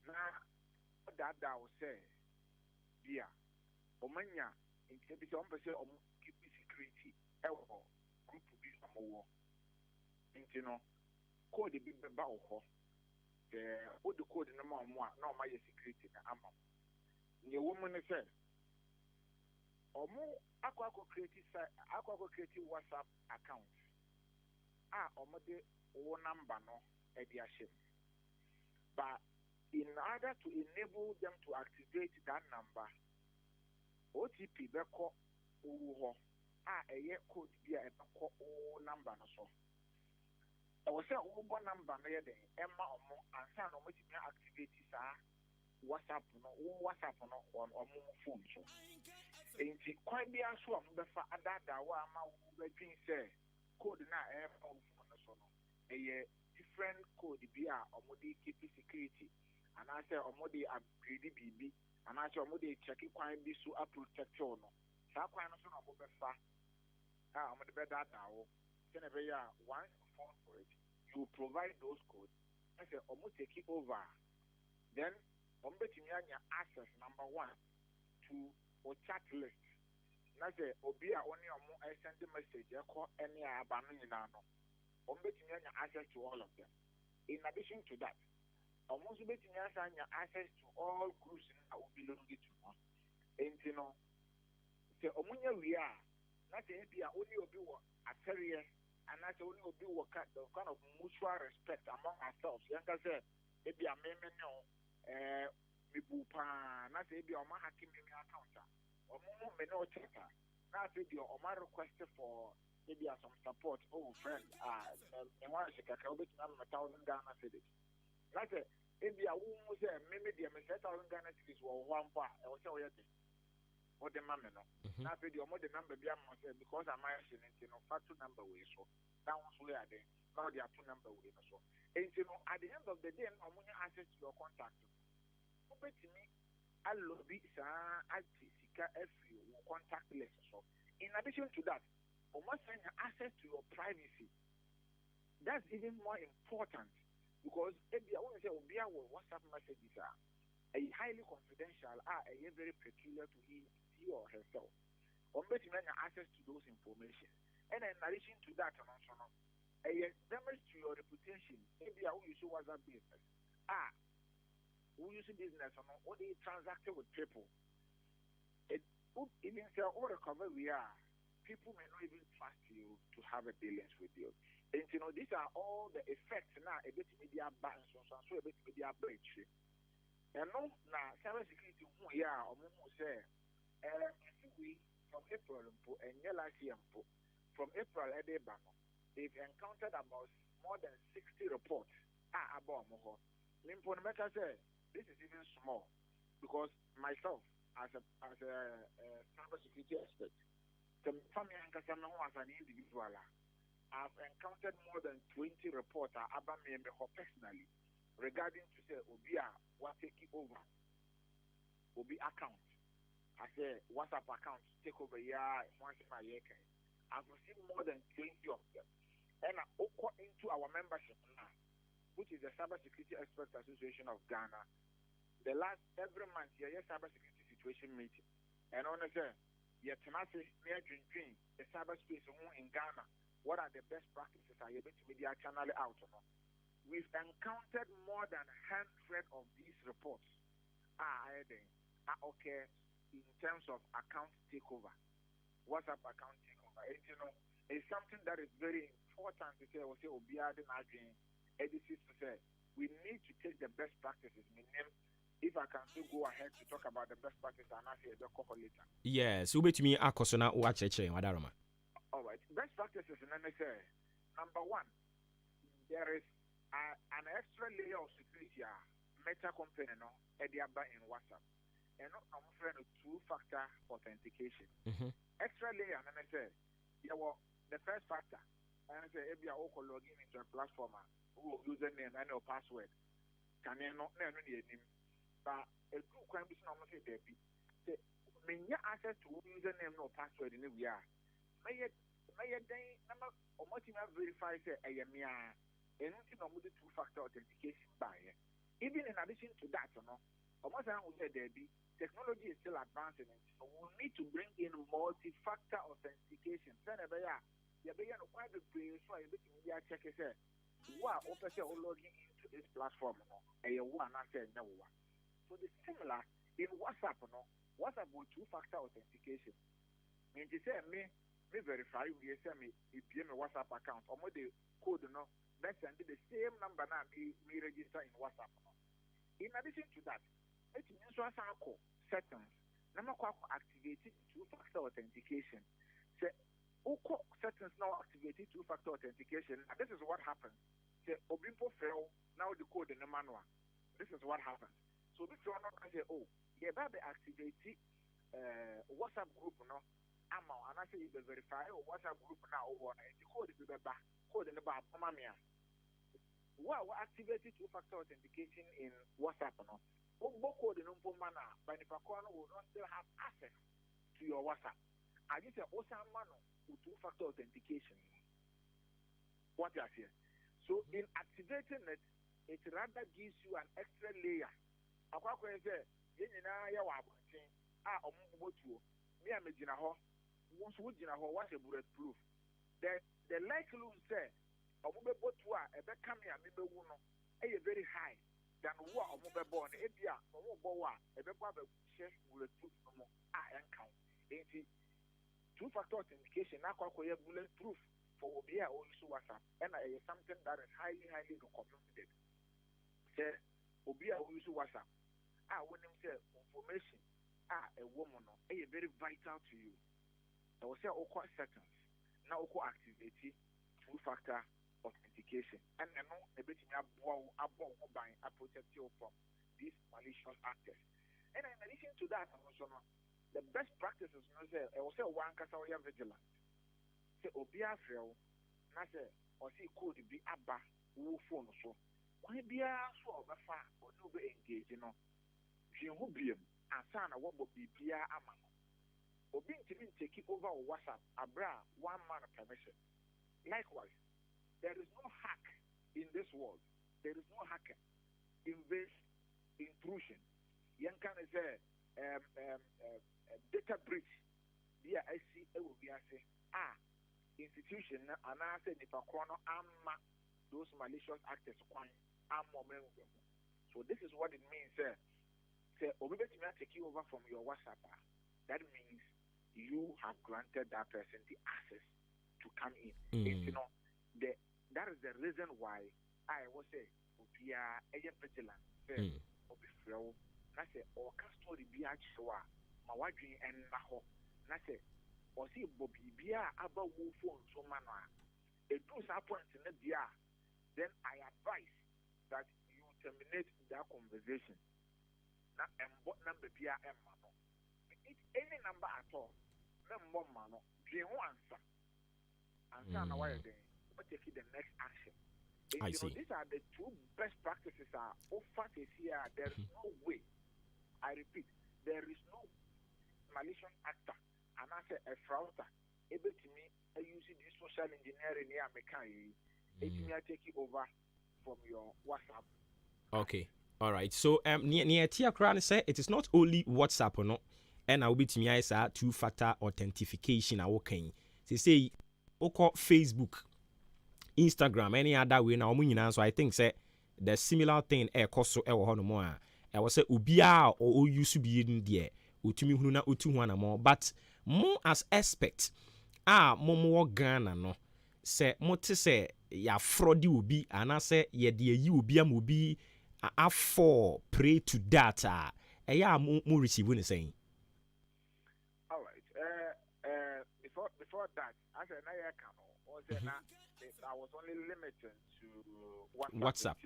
Now, that will say, yeah, Omania, in case of keep security, produce a more. You know, code the big about the code no more, no, my security, the woman said, Omo akwa create WhatsApp account. Omo de o number no ediashim. But in order to enable them to activate that number, OTP beko uho eye code be a beko o number no so. I was saying o number no ye den emma omo ansa no mo ti activate sa WhatsApp no on omo phone so. Enti kwan bia so am be fa adada wa ma wo between say code na phone so no eye different code bia omo dey keep security and I say omo dey upgrade bibi and I say omo dey check kwan bi so a protect you no sa kwan no so no be fa omo dey better dawo say na be ya once you fall for it you provide those codes I say omo take it over then omo betimi anya access number 1 to or chat list na say obi a oni omo send the message e call any abanu nyina no omo betimi anya access to all of them. In addition to that, almost betting access to all groups that will belong to us. And you know, the Omunia we are not only be a career and not only be the kind of mutual respect among ourselves. Younger said, if you are no, not if you are Mahakim counter or no checker, not if you are requested for. Maybe some support. Oh, friend, and one is a $1,000 Ghana cedis. That's it. Maybe I won't say, maybe the $1,000 Ghana cedis were one part. I was saying, what the mamma no. Now, the number beyond because I'm mentioning, fact number way so. That was where they now they are 2 number way so. And at the end of the day, I'm going to access to your contact. Open to me, I'll lobby, I'll every contact list so. In addition to that, almost access to your privacy. That's even more important because if I want to say WhatsApp messages are highly confidential, are very peculiar to he or herself. Or maybe access to those information. And in addition to that, damage to your reputation. Maybe I will use WhatsApp business. We use business or they transacted with people. It even say all recover we are. People may not even trust you to have a dealings with you. And these are all the effects now a bit media balance so a bit media breach. And no now cybersecurity say we from April and last year from April they've encountered about more than 60 reports about Moho. Limponmeka say this is even small because myself as a cybersecurity expert as an individual, I've encountered more than 20 reports about me personally regarding to say Obia what take over Obi account. I say WhatsApp account take over once in a year. I've received more than 20 of them. And I go into our membership now, which is the Cybersecurity Experts Association of Ghana. The last every month here cybersecurity situation meeting. And honestly, yet the cyberspace in Ghana. What are the best practices? Are you able to media channel out or not? We've encountered more than 100 of these reports. Okay, in terms of account takeover, WhatsApp account takeover. And, it's something that is very important to say. We say to say we need to take the best practices. If I can still go ahead to talk about the best practices and I'll say the call later. Yes, we bet me akosona watch Wadaroma. All right, best practices in NSA. Number 1, there is an extra layer of security. Meta company no in WhatsApp, and I'm afraid of 2-factor authentication. Extra layer, and I say, the first factor, and I say if you are all logging into a platform, username and your password, can you not know your name? But a true crime is not say there be. When you access to username or password in we are, may day number or much verify say I am here. And with the 2-factor authentication by even in addition to that, almost I would say there be technology is still advancing, so we need to bring in multi-factor authentication. You begin to quite the place so you check it. What logging into this platform? And you want to say no. So the similar in WhatsApp, no, WhatsApp with two-factor authentication. And you say me verify you say me if you have a WhatsApp account or more the code, no, let's send the same number now me register in WhatsApp. No. In addition to that, it means call settings. Number activated two-factor authentication. Say, settings now activated two-factor authentication. And this is what happens. Say, Obimpo fail now the code in the manual. This is what happens. So this one can say, oh, yeah, be activated WhatsApp group, no. And I say you verify WhatsApp group now over the code is the back code in the back. Well, activated two-factor authentication in WhatsApp, no. Code in Umpomana, but if a corner will not still have access to your WhatsApp. I just say Osamano with two-factor authentication. What you are saying. So in activating it, it rather gives you an extra layer. Akwakwa say, "Yenina ya wabontin a omubotuo me amegina ho won so wogina ho wa se bulletproof." The likelihood say omubebotuo a ebe kam ya mebewu no e very high than wo omubebo no e bia omubo wa ebe kwa ba share bulletproof no a enkan. Enti two-factor authentication akwakwa ya bulletproof for obi a o use WhatsApp and is something that is highly recommended. Say obi a o use WhatsApp when him say information a woman no very vital to you. I will say oko settings now oko activate two-factor authentication and then a bit I protect you from these malicious actors. And in addition to that, also the best practices I will say one kasa we are vigilant. Say obia frel na say or see code be aba wo phone so kwan bia so obefa or no be engage no hwe ho biem asa na wo bibia ama no obi ntimi take over WhatsApp abra one man permission. Likewise, there is no hack in this world. There is no hacker intrusion. Yan can say data breach via IC will be say institution and I said if a corner those malicious actors so this is what it means say Obi take you over from your WhatsApp. That means you have granted that person the access to come in. You know, that is the reason why I will say Obi vigilant Obi frel na say or custody be actually ma wadwin en na ho na say or see Bobby Bia about wo phone so manwa. It does happen in the dia. Then I advise that you terminate that conversation. Now and what number Bia mano. Any number at all. Number mano. Dream answer. Answer na why then what take the next action. I see. These are the two best practices are offered here. There is no way. I repeat, there is no malicious actor. And I say a frauder able to me using this social engineering here it take it over from your WhatsApp. Okay. All right. So near Tia Crown say it is not only WhatsApp or not, and I will be to me as a two-factor authentication. Okay. They say okay Facebook, Instagram, any other way now. So I think say the similar thing cost so more. I was say ubia or use to be in there. Utumi hunu na utu hu anamo but more as expect more Ghana no say mote say ya fraud obi ana say ye de yi obi am obi for pray to that mo receive when saying all right before that I said na ya can or say na I was only limited to WhatsApp.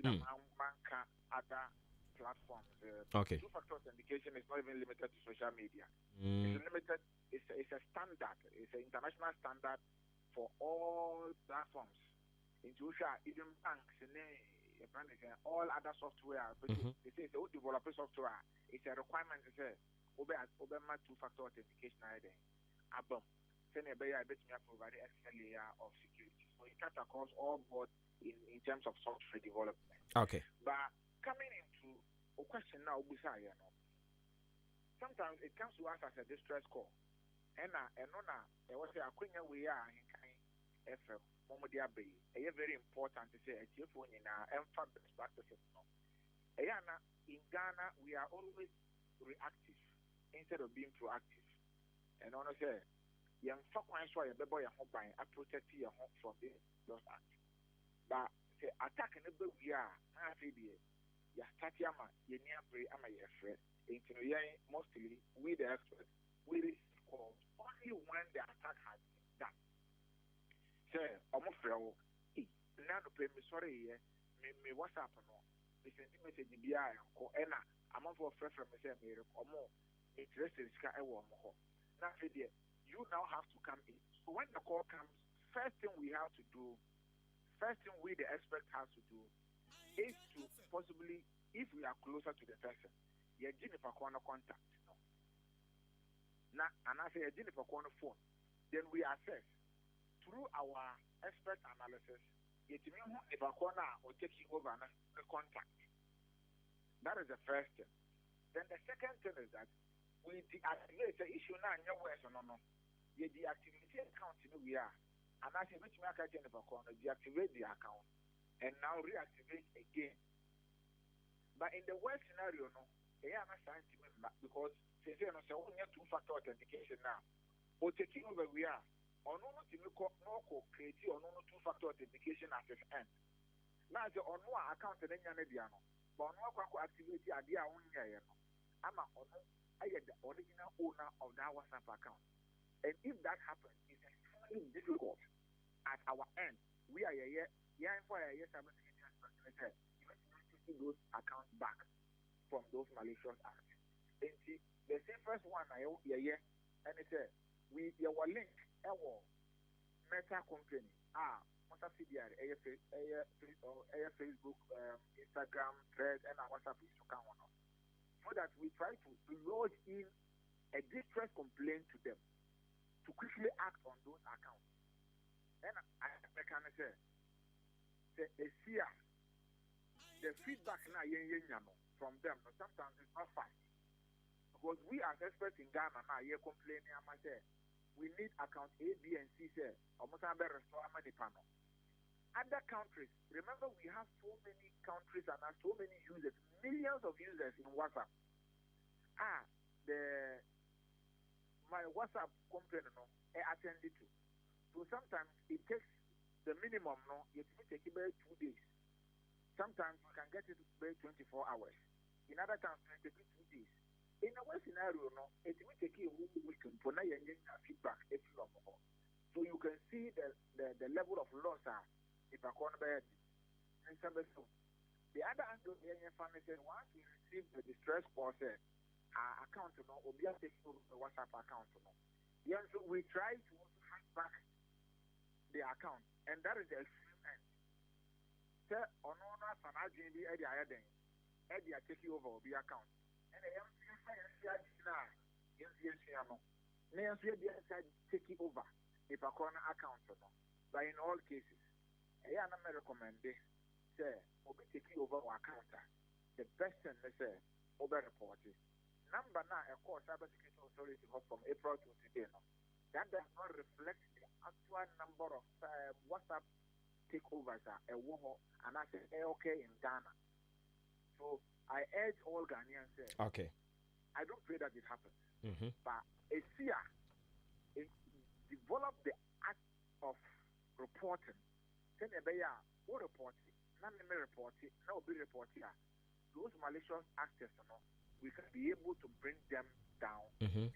Other platforms. Okay. Two-factor authentication is not even limited to social media. It's limited. It's a standard. It's an international standard for all platforms. In Russia, even banks and all other software. They say the developer software. It's a requirement to say Obama two-factor authentication. Abom. Send a bet me provide extra layer of security. So it cuts across all board in terms of software development. Okay. But coming into a question now, sometimes it comes to us as a distress call. And I was saying, we are in FM, Momodia Bay. It's very important to say, a phone in our best practices. In Ghana, we are always reactive instead of being proactive. And honestly, young fuck one so you bebo your home by I protect your home from the those acts. But say attack and the we are na say the ya start yama ye near pray ama ye friend. Into mostly we the experts we receive calls only when the attack has been done. Say omofreo na no pay me sorry me WhatsApp no me send message bia ko ena amafo frefre me say me omo interested ska e wo mo. Now you now have to come in. So when the call comes, first thing we the expert has to do is to possibly, if we are closer to the person, Jennifer corner contact. Now, and I say Jennifer corner phone, then we assess through our expert analysis. If corner or taking over the contact. That is the first thing. Then the second thing is that we deactivate the issue now in your words or no. You deactivate the account in we are. And I say, which make a Jennifer corner, deactivate the account and now reactivate again. But in the worst scenario, no, they are not signed to me because they say, no, so we have two-factor authentication now. Or taking over we are. Or no, create or no two-factor authentication at the end. Now, the on one account and then you're but on one activate the idea on here. I'm the original owner of that WhatsApp account. And if that happens, it's extremely difficult at our end. We are here for a year, taking those accounts back from those malicious acts. And see, the safest one and it says, we our link, our Meta company, what's up, CDR, Facebook, Instagram, Thread, and our WhatsApp is to come on. So that we try to lodge in a distress complaint to them to quickly act on those accounts. And I can say, the feedback now from them, sometimes it's not fast. Because we as experts in Ghana now, you're complaining, I say, we need account A, B, and C, say, almost restore money panel. Other countries, remember we have so many countries and have so many users, millions of users in WhatsApp. My WhatsApp company I attended to. So sometimes it takes the minimum it will take about 2 days. Sometimes we can get it by 24 hours. In other times it will take 2 days. In our scenario it will take a whole week to feedback so you can see the level of loss if I can't bear it. The other angle is once we receive the distress call, our account will be taking over the WhatsApp account. Yeah, so we try to hack back the account, and that is the extreme end. So, on our Eddie taking over the account. And the taking over if a corner account. But in all cases, I am recommend this. Say, we'll be taking over our account. The best thing is over reporting. Number now, of course, Cybersecurity Authority from April to today. That does not reflect the actual number of WhatsApp takeovers and I say okay in Ghana. So I urge all Ghanaians okay. I don't pray that it happens. But ASEA develop the act of reporting. Then who report it, not me report it, no be report here. Those malicious actors, we can be able to bring them down and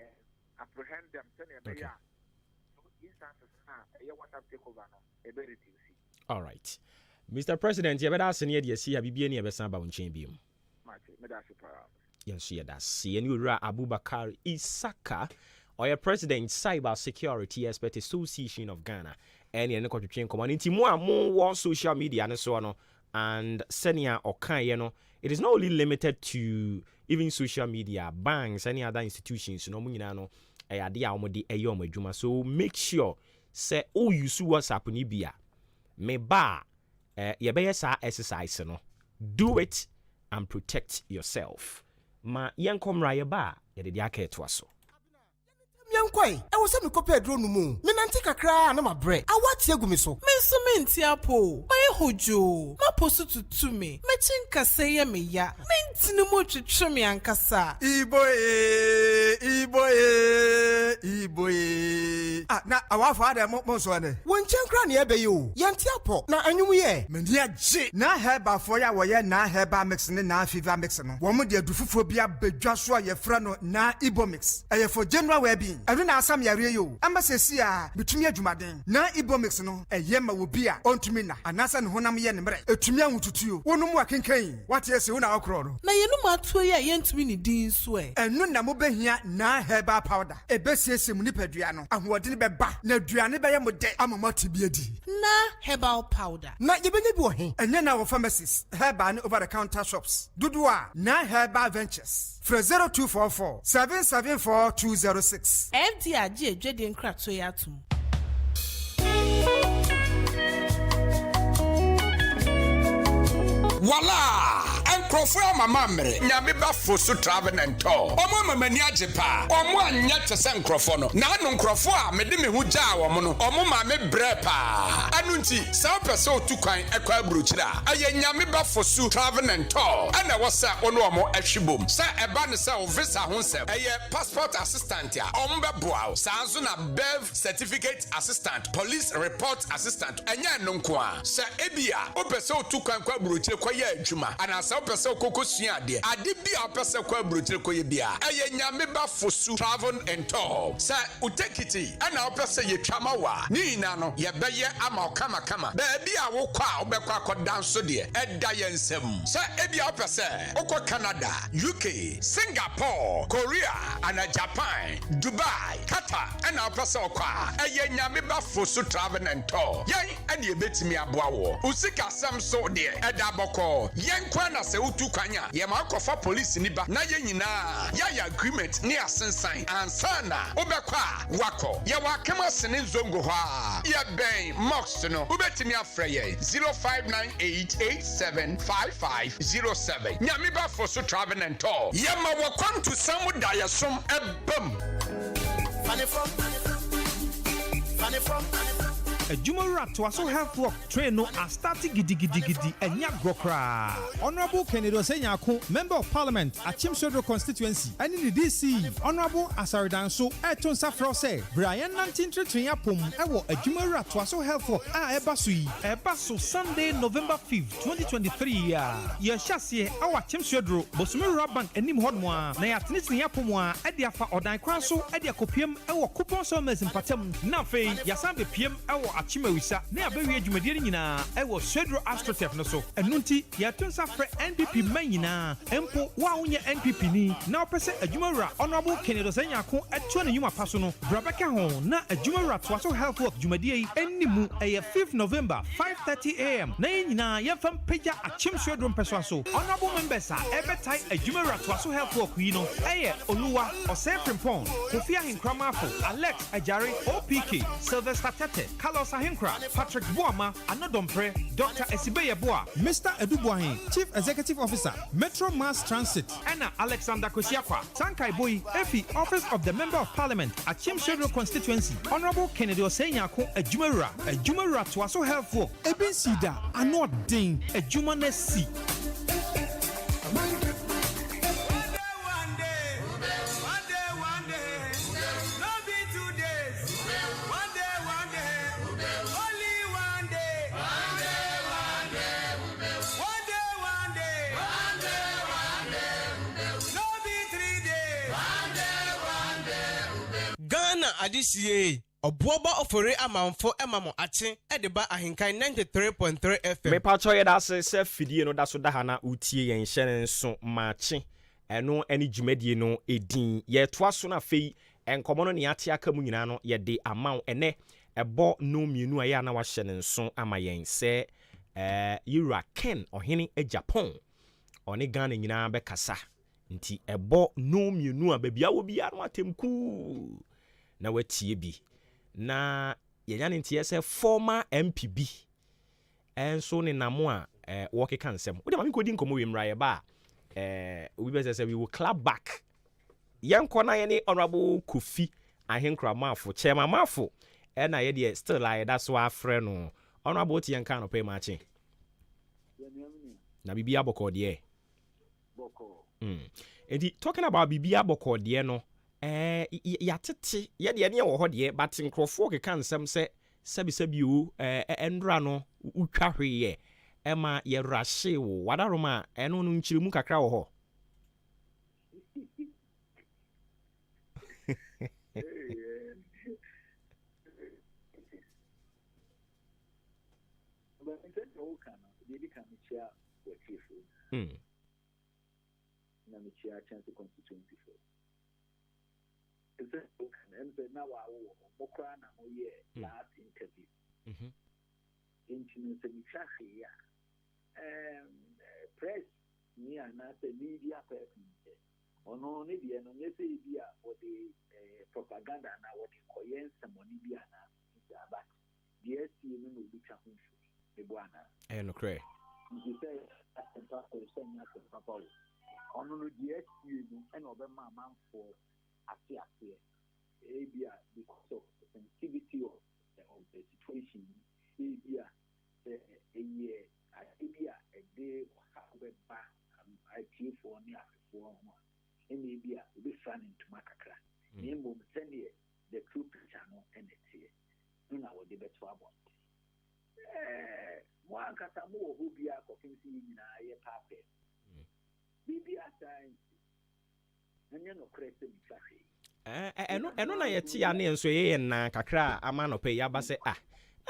apprehend them. Okay. All right. Mr. President, you better ask any idea see Bibi any ever samba on chain beam. Yes, that's see and you Abubakar Isaka or your president Cyber Security Expert Association of Ghana. And you know train community more and more social media and so on. And senior or kind, it is not only limited to even social media, banks, any other institutions, so make sure say you see what's happening bia me ba ye be exercise no do it and protect yourself ma yankomra ye ba ye de aka to aso Yankoi, I was a copy drone moon. Minanti kakra na my bread. I watch Yagumi so. Mensuminti apo. My Mahojo, ma posu to me. Machinka say me ya. Mentinu mo chichumi ankasa. Iboye. Ah, na our father mo so ane. Won chenkra ne ebe yo. Yanti apo na anwum ye. Mendia je. Na heba for ya wo ye na heba mix ne na fever mix no. Wo mo de adufufuo bia badwa so a ye fra no na Ibo mix. Eye for general well-being. Eno na asam yare yo. Ambasesi a bitumi adwumaden. Na Ibo mix no eye ma wo bia ontumi na. Anasa ne honam ye ne mre. Etumi anwututuo. Wonu mu akenkan. What ye se wo na akro no. Na ye no matuo ye yentumi ni din so e. Eno na mo behia na herbal powder. Ebesiesie mu nipadua no. Ahode ne beba. Na aduane be ye mo de amama tibiedi. Na herbal powder. Na ye benye bi wo he. Enye na wo pharmacies. Herbal ne over the counter shops. Dudua na herbal ventures. For 0244 774 206. FDR je edwede nkrato ya atum. Voila! Enkrofo mama mere nyame ba fosu travel and tour. Omo mamani ajepa. Omo anya tese enkrofo no. Na anu enkrofo a mede me hu gya wo no. Omo ma me brepa. Anu nti sa opese otukwan ekwa abrochira. Aye nyame ba fosu travel and tour. Ana wo sa ono omo ahwibom. Sa eba ne sa o visa ho nsem. Aye passport assistant ya. Omo be boa. Sa anzo na birth certificate assistant, police report assistant. Anya no nko a. Sa ebia opese otukwan kwa abrochira kwa ye adwuma. Ana sa opese okoko sua de. Ade bia opese kwa abrochira kwa ye bia. Aye nyame ba fosu travel and tour. Sa utekiti ana opese ye twama wa. Ni na no ye beye ama kama ba bia wo kwa obekwa akodan so de. Eda ye nsem. Sa ebia opese okọ Canada, UK, Singapore, Korea, and Japan, Dubai, Qatar, and our person okwa. Eye nyame ba fosu travel and tour. Yen and ye betimi aboa wo. Usika sam so de. Eda boko. Yen kwa na se utu kwanya. Ye ma kofa police ni ba. Na ye nyina. Ya agreement ni asensan. Ansana obekwa wako. Ye wa kema sene zongo ha. Ye ben mox no. Ubetimi afre ye 0598875507. Nyame ba fosu travel and tour. Ye ma welcome to Samu Dayasom ebam. Funny from. Adwuma to also health work train no are starting gidi enya grokra. Honorable Kennedy Osenyako, Member of Parliament at Chimsodro constituency, and in the DC, Honorable Asaridanso, Eton Safro say, Brian 1933 apum, ewo Adwuma to also health work ebasu Sunday, November 5th, 2023 ye shasye our Chimsodro, Bosumi Rabank enim hodmoa, na yatnitni apumwa, ediafa odan kwanso, edia kopiem, ewo coupon somers in patem, na fe, yasambe piem, ewo Achimewisa, ne abewi adwumadie nyina ewo Swedro Astrotef no so. Enunti ya tonsa fre NPP man nyina empo wa unye NPP ni na opese adwumawura Honorable Kennedy Osenyako eto na nyuma paso no brabeka ho na adwumawura to so health work dwumadie yi enimu eye 5th November 5:30 am na nyina yefam peja Achim Swedro mpeso so. Honorable members a ebetai adwumawura to so health work yi no eye Oluwa Osefrimpon Kofi Ahinkramaafo Alex Ajari OPK Sylvester Tete Carlos Ahinkra, Patrick Boama, Anodompre, Dr. Esibeye Boa, Mr. Edubuahin, Chief Executive Officer, Metro Mass Transit, Anna Alexander Kosiakwa, Sankai Boy, Efi, Office of the Member of Parliament, Achim Shedro Constituency, Honorable Kennedy Osenyako, Adwumawura to also help work, Ebin Sida, Anod Ding, Adwumanesi. Adisiye Obuoba ofore amanfo emamo ache edeba ahenkan 93.3 FM. Me pacho ye da se fidie no da so da hana utie yen hyene nso mache eno eni dwumadie no edin ye toa so na fei enkomo no ne ate aka mu nyina no ye de amaw ene ebo no mienu aye na wa hyene nso ama yen se Yura Ken ohene e Japan oni Ghana nyina be kasa nti ebo no mienu a babia wo bia no atemku na watie bi na yenya ne ntie se former MPB enso ne namo a work kan nsem wo de ma me kodi nkomo wemra ye ba we be say we will clap back yanko na ye ne Honorable Kofi Ahinkra Mafo Chairman Mafo na ye de still like that's why afre no Honorable ti yanka no pay machi Na bibia boko de. Boko. Edi talking about bibia boko de no. Ya tete ye de ne wo ho de but nkrofo ke kan sem se sebi o endra no utwa hweye ema ye rashe wo wadaroma eno no nchirimu kakra wo ho. But in fact, all can they can share what you feel. Na me share chance constituency for. Is that okay? And now I will mokra na mo ye last interview. Into the media. Press me and not the media person. Ono ne dia no nye say bia for the propaganda na what koyen someone bia na but the SC no no bi twa ho e buana No cray you say pastor say nya papa ono no the SC no e no be ma for ate e bia because of the sensitivity of the situation e bia e ye e bia e dey how be ba I feel for ni afọ and maybe a bit fun into Macacra. Name will send you the true picture and it's here. No, now the best for one. One Catamo who be a cooking in a paper. Maybe a time and you're no crazy traffic. No, na yeti ane nso ye na kakra ama no pe ya ba se na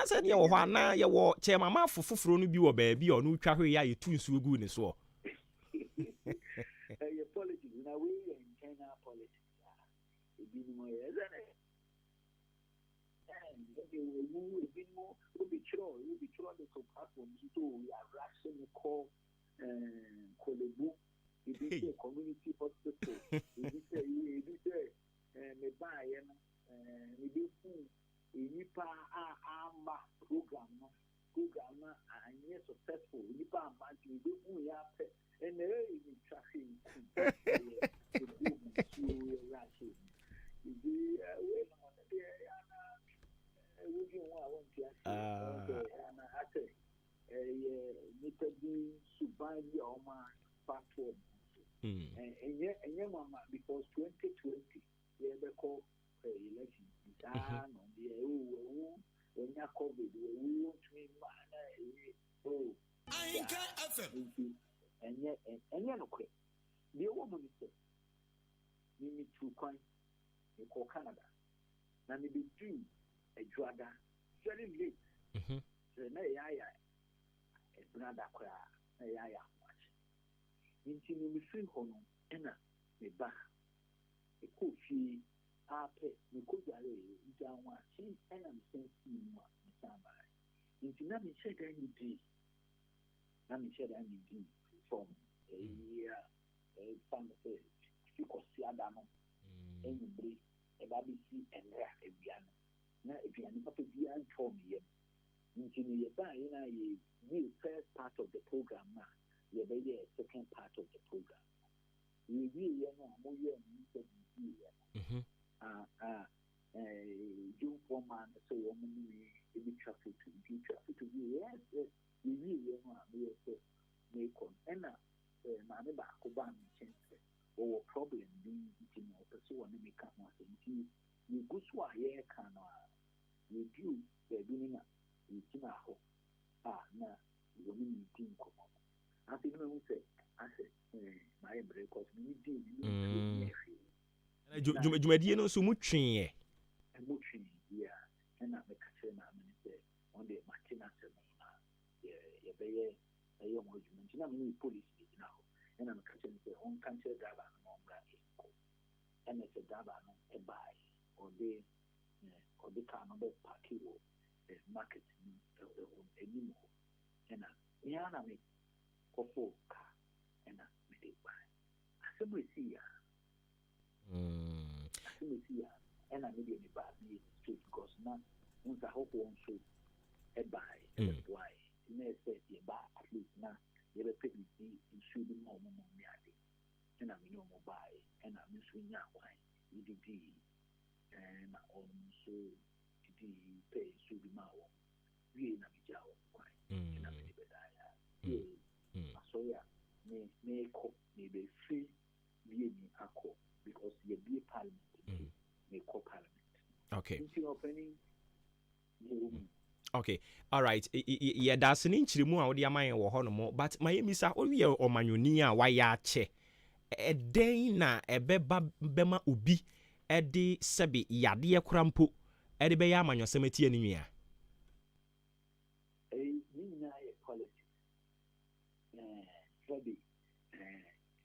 se ne wo ho ana ye wo che mama fufufuro no bi wo ba bi o no twa hwe ya ye tu nsu gu ni so. Politics in a way in China politics. It be more, isn't it? And will be sure the platform to we are rushing call Kolebu. It is a community hospital. It is a buy and it is a nipa program and yes successful nipa amati we have and there is traffic. Because 2020 we have called election when you COVID we want to Ahenkan FM. And yet, no quick. The woman said, "You need to coin in Canada. Now, maybe do a drada very late. So, now, a brother cry, much. Into me, free home, and a back. A coffee, the coffee, down one, and I'm saying, somebody. Into nothing said any day. Nothing said any day. From a year, a family, because Siadano, and you break a baby and a piano. Now, if you are not a piano for me, you buy the first part of the program now, you buy the second part of the program. You really know more than you June woman, so you be traffic to be yes, you really know. And my back or problem being pursue and become nothing. You go so a year can review the beginning in a hope. Now you only need come up. I think I say, my breakfast, we did. Jumadi no so mutwe yeah, and I make a chain on the Martina a young woman, police now, and I'm catching the home country driver and it's a driver a buy or the car number parking market anymore. And I make for 4 car and I make buy. I simply see and I made any bad in the street because now once I hope one should a buy why. Say buy at least now you ever pick me in shooting more and I'm no more buy and I'm swing out wine EDD and also the pay shooting my we in a job and I'm Soya may call may be free be a call because you be parliament may call parliament. Okay. Okay. All right. Yeah, that's an inch more the amount of honomo, but my missa only or manunia why ya che. A day na a bema ubi, a de sebi yadia crampo, a de beyaman your cemetery anemia. A mina politics. Sebi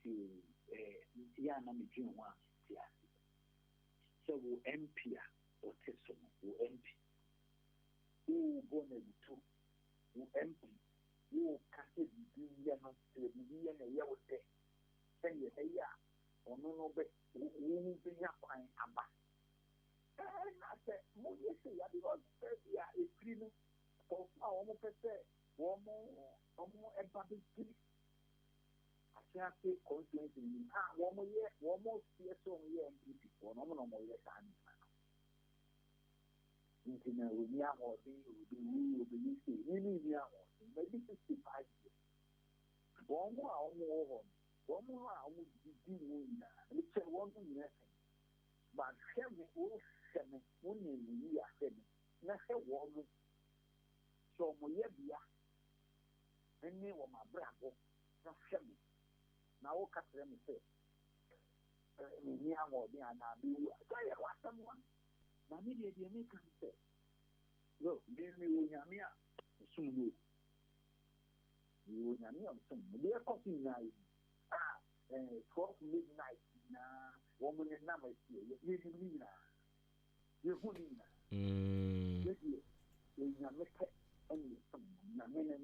to Yana Mijin one. So MP or Tesson who MP. Who born two who MP who casted the Yana and a year with day. Send your hair or no bet who be up and abba. And I said, Moya say, I was a cleaner for our person, one more a public. I can't say confidence in me. One more CSO here and people, no more yes, I'm Intina will be out or be maybe 65 years. One more, I would be doing that. It's a wonderful lesson. But having all 7 only we are 7. Nothing woman. So, Moyabia, and me or my bravo, not 7. Now, what can them say? Me, I'm all the other. I want someone. Now, maybe the American say, look, give me Unyamia, soon you. You Unyamia, soon. They are talking now. 12 midnight, woman is number here. You mean, you're holding that. You make it any someone. Namena,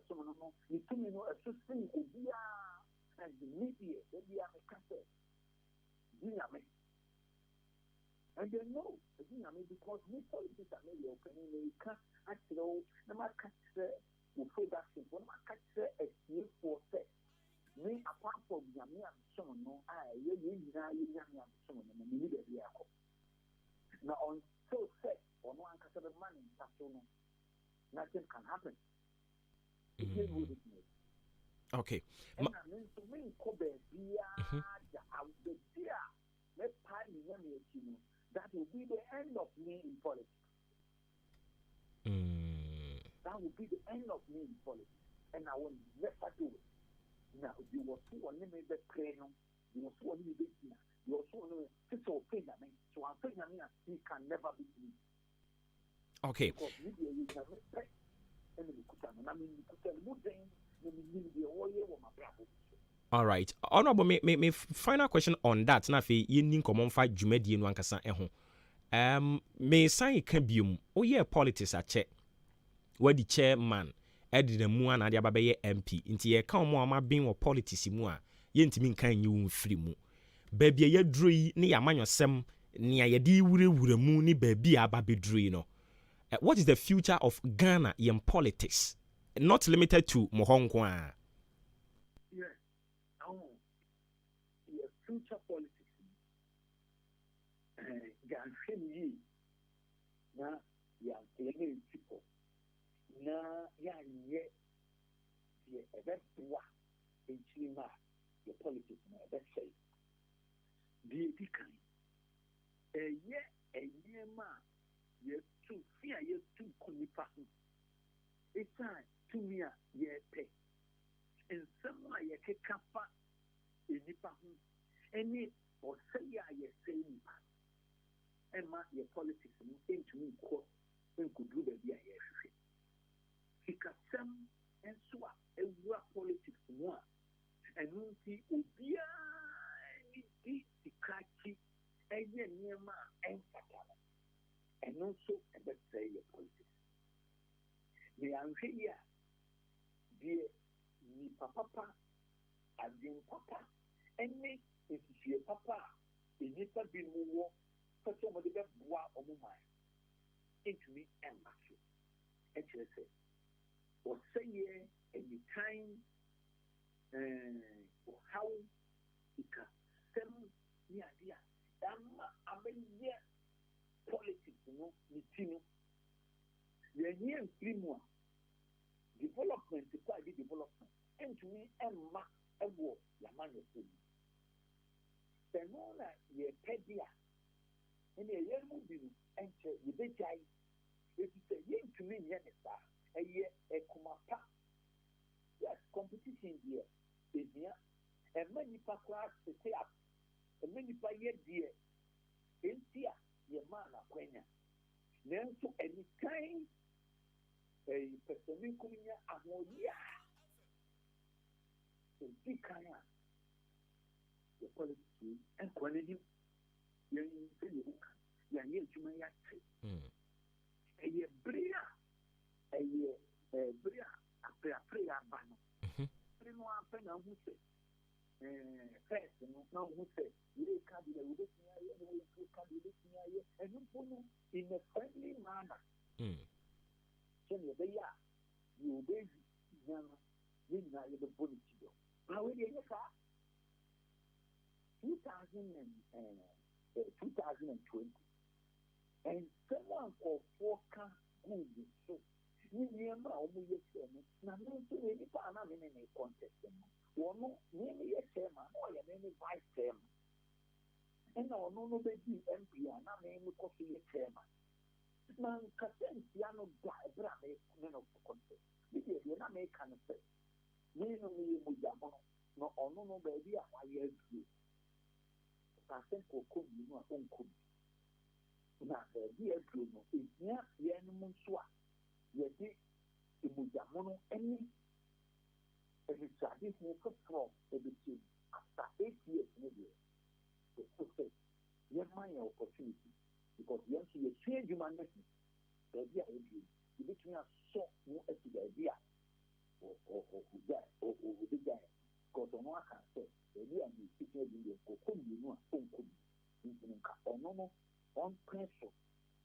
someone, you know, a system, and the media, maybe I'm a cassette. And they know, because we politics are maybe opening, you can't actually, no matter who production, no matter a year for sex. Me, apart from Yamia, someone, no, you someone, and you need a vehicle. Now, on so sex, or no one can have money, nothing can happen. Okay. And I mean, to me, Kobe, that will be the end of me in politics. That will be the end of me in politics. And I will never do it. Now, you were so unlimited prayer, you were so unlimited, you were so unlimited, so I'm saying, he can never beat me. Okay. Because media is a respect, and the Kutan, I mean, you could tell me, the oil or my bravo. All right. Honorable, me final question on that. Na fe yin common fight jumedi no ankasa eho. Me san ka biom. O ye politics a che. Wadi chairman edi na mu ana dia babaye MP. Nti ye ka omo ama bin wo politics mu a ye ntimi kan yi wo mfiri mu. Baabia ye droi ne ya manyosem ne ya de wurewure mu ni baabia aba bedroi no. What is the future of Ghana in politics? Not limited to Mohonko. Yes. Future politics. Gansheni na ya eleme people na ya ye the ebewa enchima the politics na ebesay the dikan ye ma ye tu fia ye tu konipa ho it's to me ye pe and someone ye kekafa enipa ho any or say I say and your politics into me quote and could do the idea. He can some and swap a politics one and won't see Ubia the Kachi and Yama and Fatala and also and let's say your politics. The Anglia dear ni papa and then papa and me. If you papa, if you have been more, for somebody that bois or my into me and Matthew. And she said, or say, any time, or how it can stem the idea. I'm a politics, Nitino. The year 3 months, development, the quality development, ntumi ɛmma ɛwɔ yamanya fo mu sɛ no na yɛpɛ bi a ɛne ɛyɛ mu bi no ɛnkyɛ yɛbɛgyae ɛfi sɛ yɛntumi nyɛ ne saa ɛyɛ ɛkoma pa yes competition deɛ ɛhia ɛma nipa koraa tete a ɛma nipa yɛ deɛ ɛnti a yɛmaa n'akwanya nanso ɛnikan pɛsɛmi kum nya ahoɔyɛ a ɛdi kan a yɛ politics ɛnkɔ n'anim yɛn sɛ yɛ woka yɛanyɛ adwuma yɛ ate ɛyɛ bere a ɛyɛ bere a apere aba no bere no apɛ na ho sɛ first no na ho sɛ yɛ ka de yɛ wobɛtumi ayɛ na yɛ ka de yɛbɛtumi ayɛ ɛno mpo no in a friendly manner sɛne yɛbɛyɛ a yɛ wobɛyi nya no yɛ nyinaa yɛbɛbɔ ne ti dɔ na wɔde ɛnyɛ saa 2020 ɛnsɛm a nkɔɔfoɔ ka google so ne nneɛma a wɔyɛ kyerɛ no na me nso yɛ nipa a na me ne ne contest no wɔno nneɛma yɛ chairman na ɔyɛ me ne vice chairman ɛna ɔno no bɛdi mp a na me ne kɔ so yɛ chairman na nkasa nsia no da ɛberɛ a me ne no contest ne deɛ na meka no sɛ me no meyɛ mogyamono na ɔno no baabi a wayɛ aduro asɛ nkɔkɔ mmienu a ɔnkɔ bi na baabi aduro no ɛhia yɛnom nso a yɛde mogyamono ne anisadefoɔ foforɔ ɛbɛkyɛ mu after 8 years ne deɛ ɛfo sɛ yɛma yɛ opportunity because yɛn nso yɛsua adwuma no ho baabi a yɛduro yɛbɛtumi asɔ mu asi baabi a ɔbɛgyae because ɔno aka sɛ baabi a mekita adwuma deɛ nkɔkɔ mmienu a ɔnkɔ bi nti no nka ɔno no ɔmpɛ so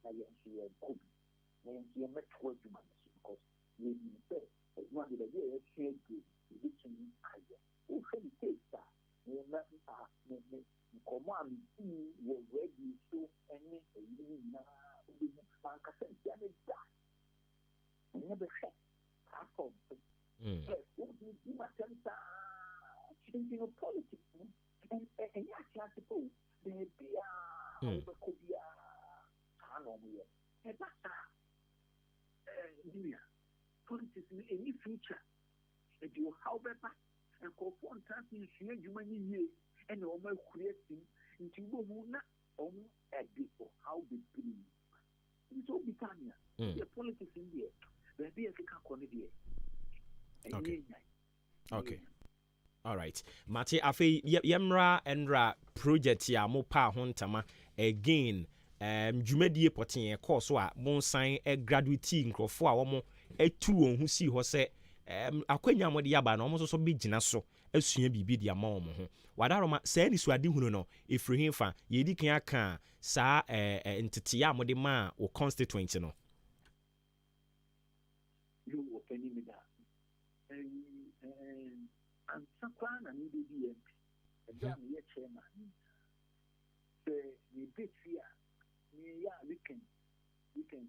na yɛn nso yɛnkɔ bi na yɛn nso yɛmmɛtoa adwuma no so because yɛnim sɛ adwuma de baabi a yɛasua aduro yɛbɛtumi ayɛ wohwɛ ne case a nkɔmmɔ a medii wɔ radio so ne ayi no nyinaa wobɛhu mankasa ntia ne da ɛnyɛ bɛhwɛ platform so wode di matɛm saa nti no politics no ɛnyɛ akyerɛse po baabi a wobɛkɔ biara saa na ɔmoyɛ ɛba saa nua politics no ɛni future ɛde ɔhaw bɛba nkɔɔfoɔ ntrase nsua adwuma no yie ɛne ɔma akuri asim nti wobɛhu na ɔmo ɛde ɔhaw bebree nti wobi ka nea yɛ politics no deɛ baabi a ɛkeka kɔ no deɛ ɛnyɛ nyan okay all right mate afei yɛmmra ɛnra project a mopa ho ntama again dwumadie pɔtee kɔɔ so a monsan graduate nkurɔfoɔ a wɔmo atu wɔn ho sii hɔ sɛ akwanya mo de yaba na ɔmo nso so bɛgyina so asua biribi de ama wɔn ho wadaroma saa ni suade hunu no ɛfiri he fa yɛdi kan aka saa nteteeɛ a mo de ma wo constituent no yo wɔpani me da ansa koraa na mebɛdi yɛ mpi ɛda a meyɛ chairman sɛ mebɛfi a meyɛ a weekend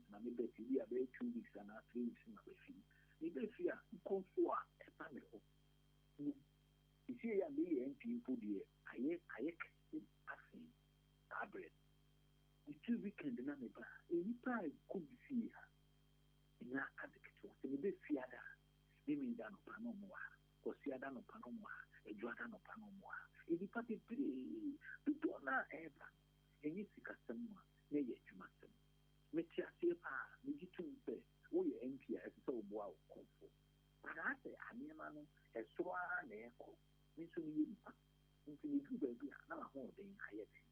na mebɛfi bi a bɛyɛ 2 weeks anaa 3 weeks na bɛfi mebɛfi a nkɔmfoɔ a ɛba me hɔ ɛsie a meyɛ mpi mpo deɛ ayɛ kɛse afei abrɛ ne 2 weekend na meba a nnipa a ɛkɔ bi fie ha ɛnya adeketewa sɛ mebɛfi ada a memenda nɔpa no ɔmo wɔ ha kɔsiada nɔpa no ɔmo wɔ ha adwada nɔpa no ɔmo wɔ ha nnipa bebree dodoɔ no a ɛɛba ɛnyɛ sikasɛm a na ɛyɛ adwumasɛm mete aseɛ paa megye tom sɛ woyɛ mp a ɛsɛ sɛ woboa wo kɔmfo anaa sɛ anneɛma no ɛsoro ara na ɛkɔ me nso meyɛ nipa nti meduru baabi a na mahoɔden ayɛ den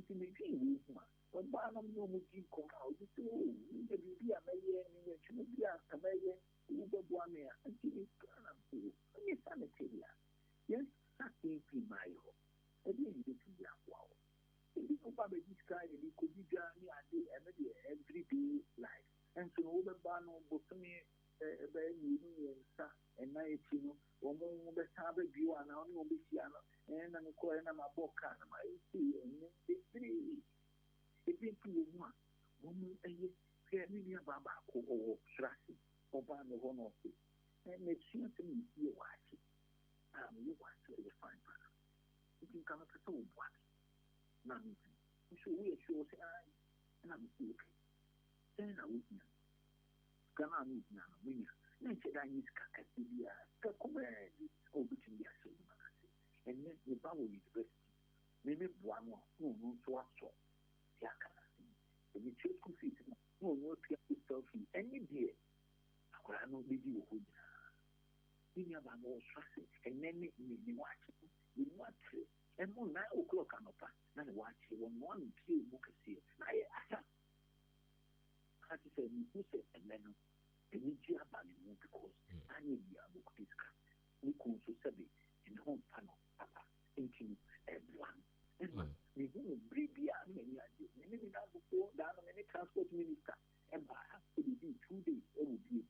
nti medwee wei ho a ɔbaa nom ne ɔmo di nkɔmmɔ a ɔbi sɛ nyɛ biribi a mɛyɛ menyɛ twuma bi a ka mɛyɛ wobɛboa me a nti mekana so ɛnyɛ sa ne tɛbi a yɛnsa mp maayɛ hɔ ɛdeɛ ne bɛtumi aboa wo ebi no ba bɛdi sika yɛde kɔdi dwa ne ade ɛno deɛ everyday life ɛnso no wobɛba no bosome bɛyɛ mmienu mmiɛnsa ɛna akyi no wɔn bɛsan bɛbio anaa ɔne wɔn bɛhyia no ɛna ne kɔɛ na mabɔ kaa na mayɛ sei ɛnyɛ bebree ebi nso wɔ mu a wɔn ɛyɛ hwɛ ne nua baa baako ɔwɔ srase ɔbaa ne hɔ na ɔse and it's something you watch. You watch it, you find out. You can come up with so what? Now, so we sure say, and I'm okay. Then I would know. Come on, now, we know. I need Kakatidia, Kakumari, or between the same. And then the Bible University. Maybe one more, no, to watch. Yakasi. And you choose to see no, no, selfie. Any day, I know the deal with you. You have a more stress, and then you watch it. You watch it. And more 9 o'clock, I'm up. Now, watch it. One key book is here. I had to say, you said, and then you have value because I need you. Book this. We could so say, in home panel, Papa, thinking everyone. And we will bring many many transport minister, and I have to be 2 days. It will be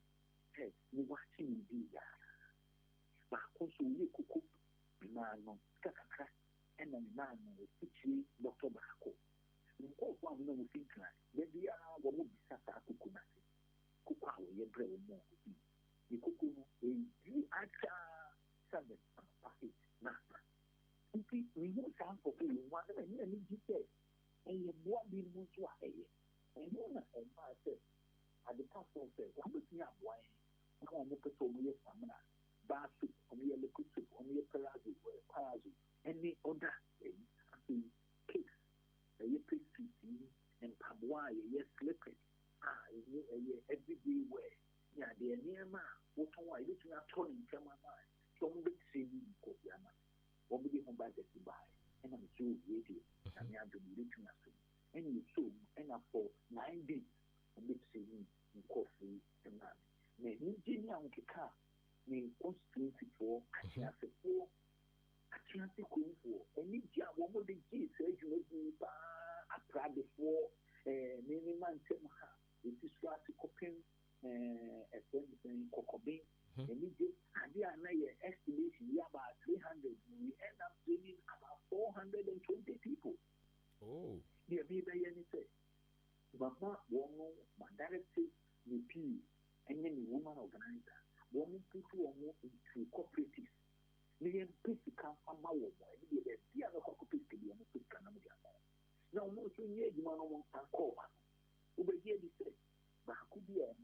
watching the but also you cook man, Kakaka, and then man will teach Dr. Bako. All one will think like maybe I will be Sata Kukumasi. Kuka, your bread more. You cook a 7 master. We know some for you, one and you say, and you won't be moved to a and one of my said, at the castle said, I'm looking up wine. I want to put over your stamina, bar soup, on your liquid soup, on your palazzo, any other cakes, a pastry, and pavois, yes, slippery. Everyday wear. Yeah, they are near my what I looking at turning from my mind. Some big city, Kopiama. One big home by the buy, and I'm so ready. And I have to be looking at it. And you so, and I for 9 days, a big city, coffee, and man. May Virginia on the car, may constitute for, I can't say for, I can't say for, any job, what would the G say you will be a proud before, many man tell me, it is what to copy, a friend saying, Cocobe. And we just idea estimation about 300. We end up training about 420 people. Oh, the baby say, Mama, woman, my director, VP, and then the woman organizer, woman people are into cooperatives. The MP come from my woman, the other cooperative, the other people. Now, most of the man can call one. Over here, they say, but I could be a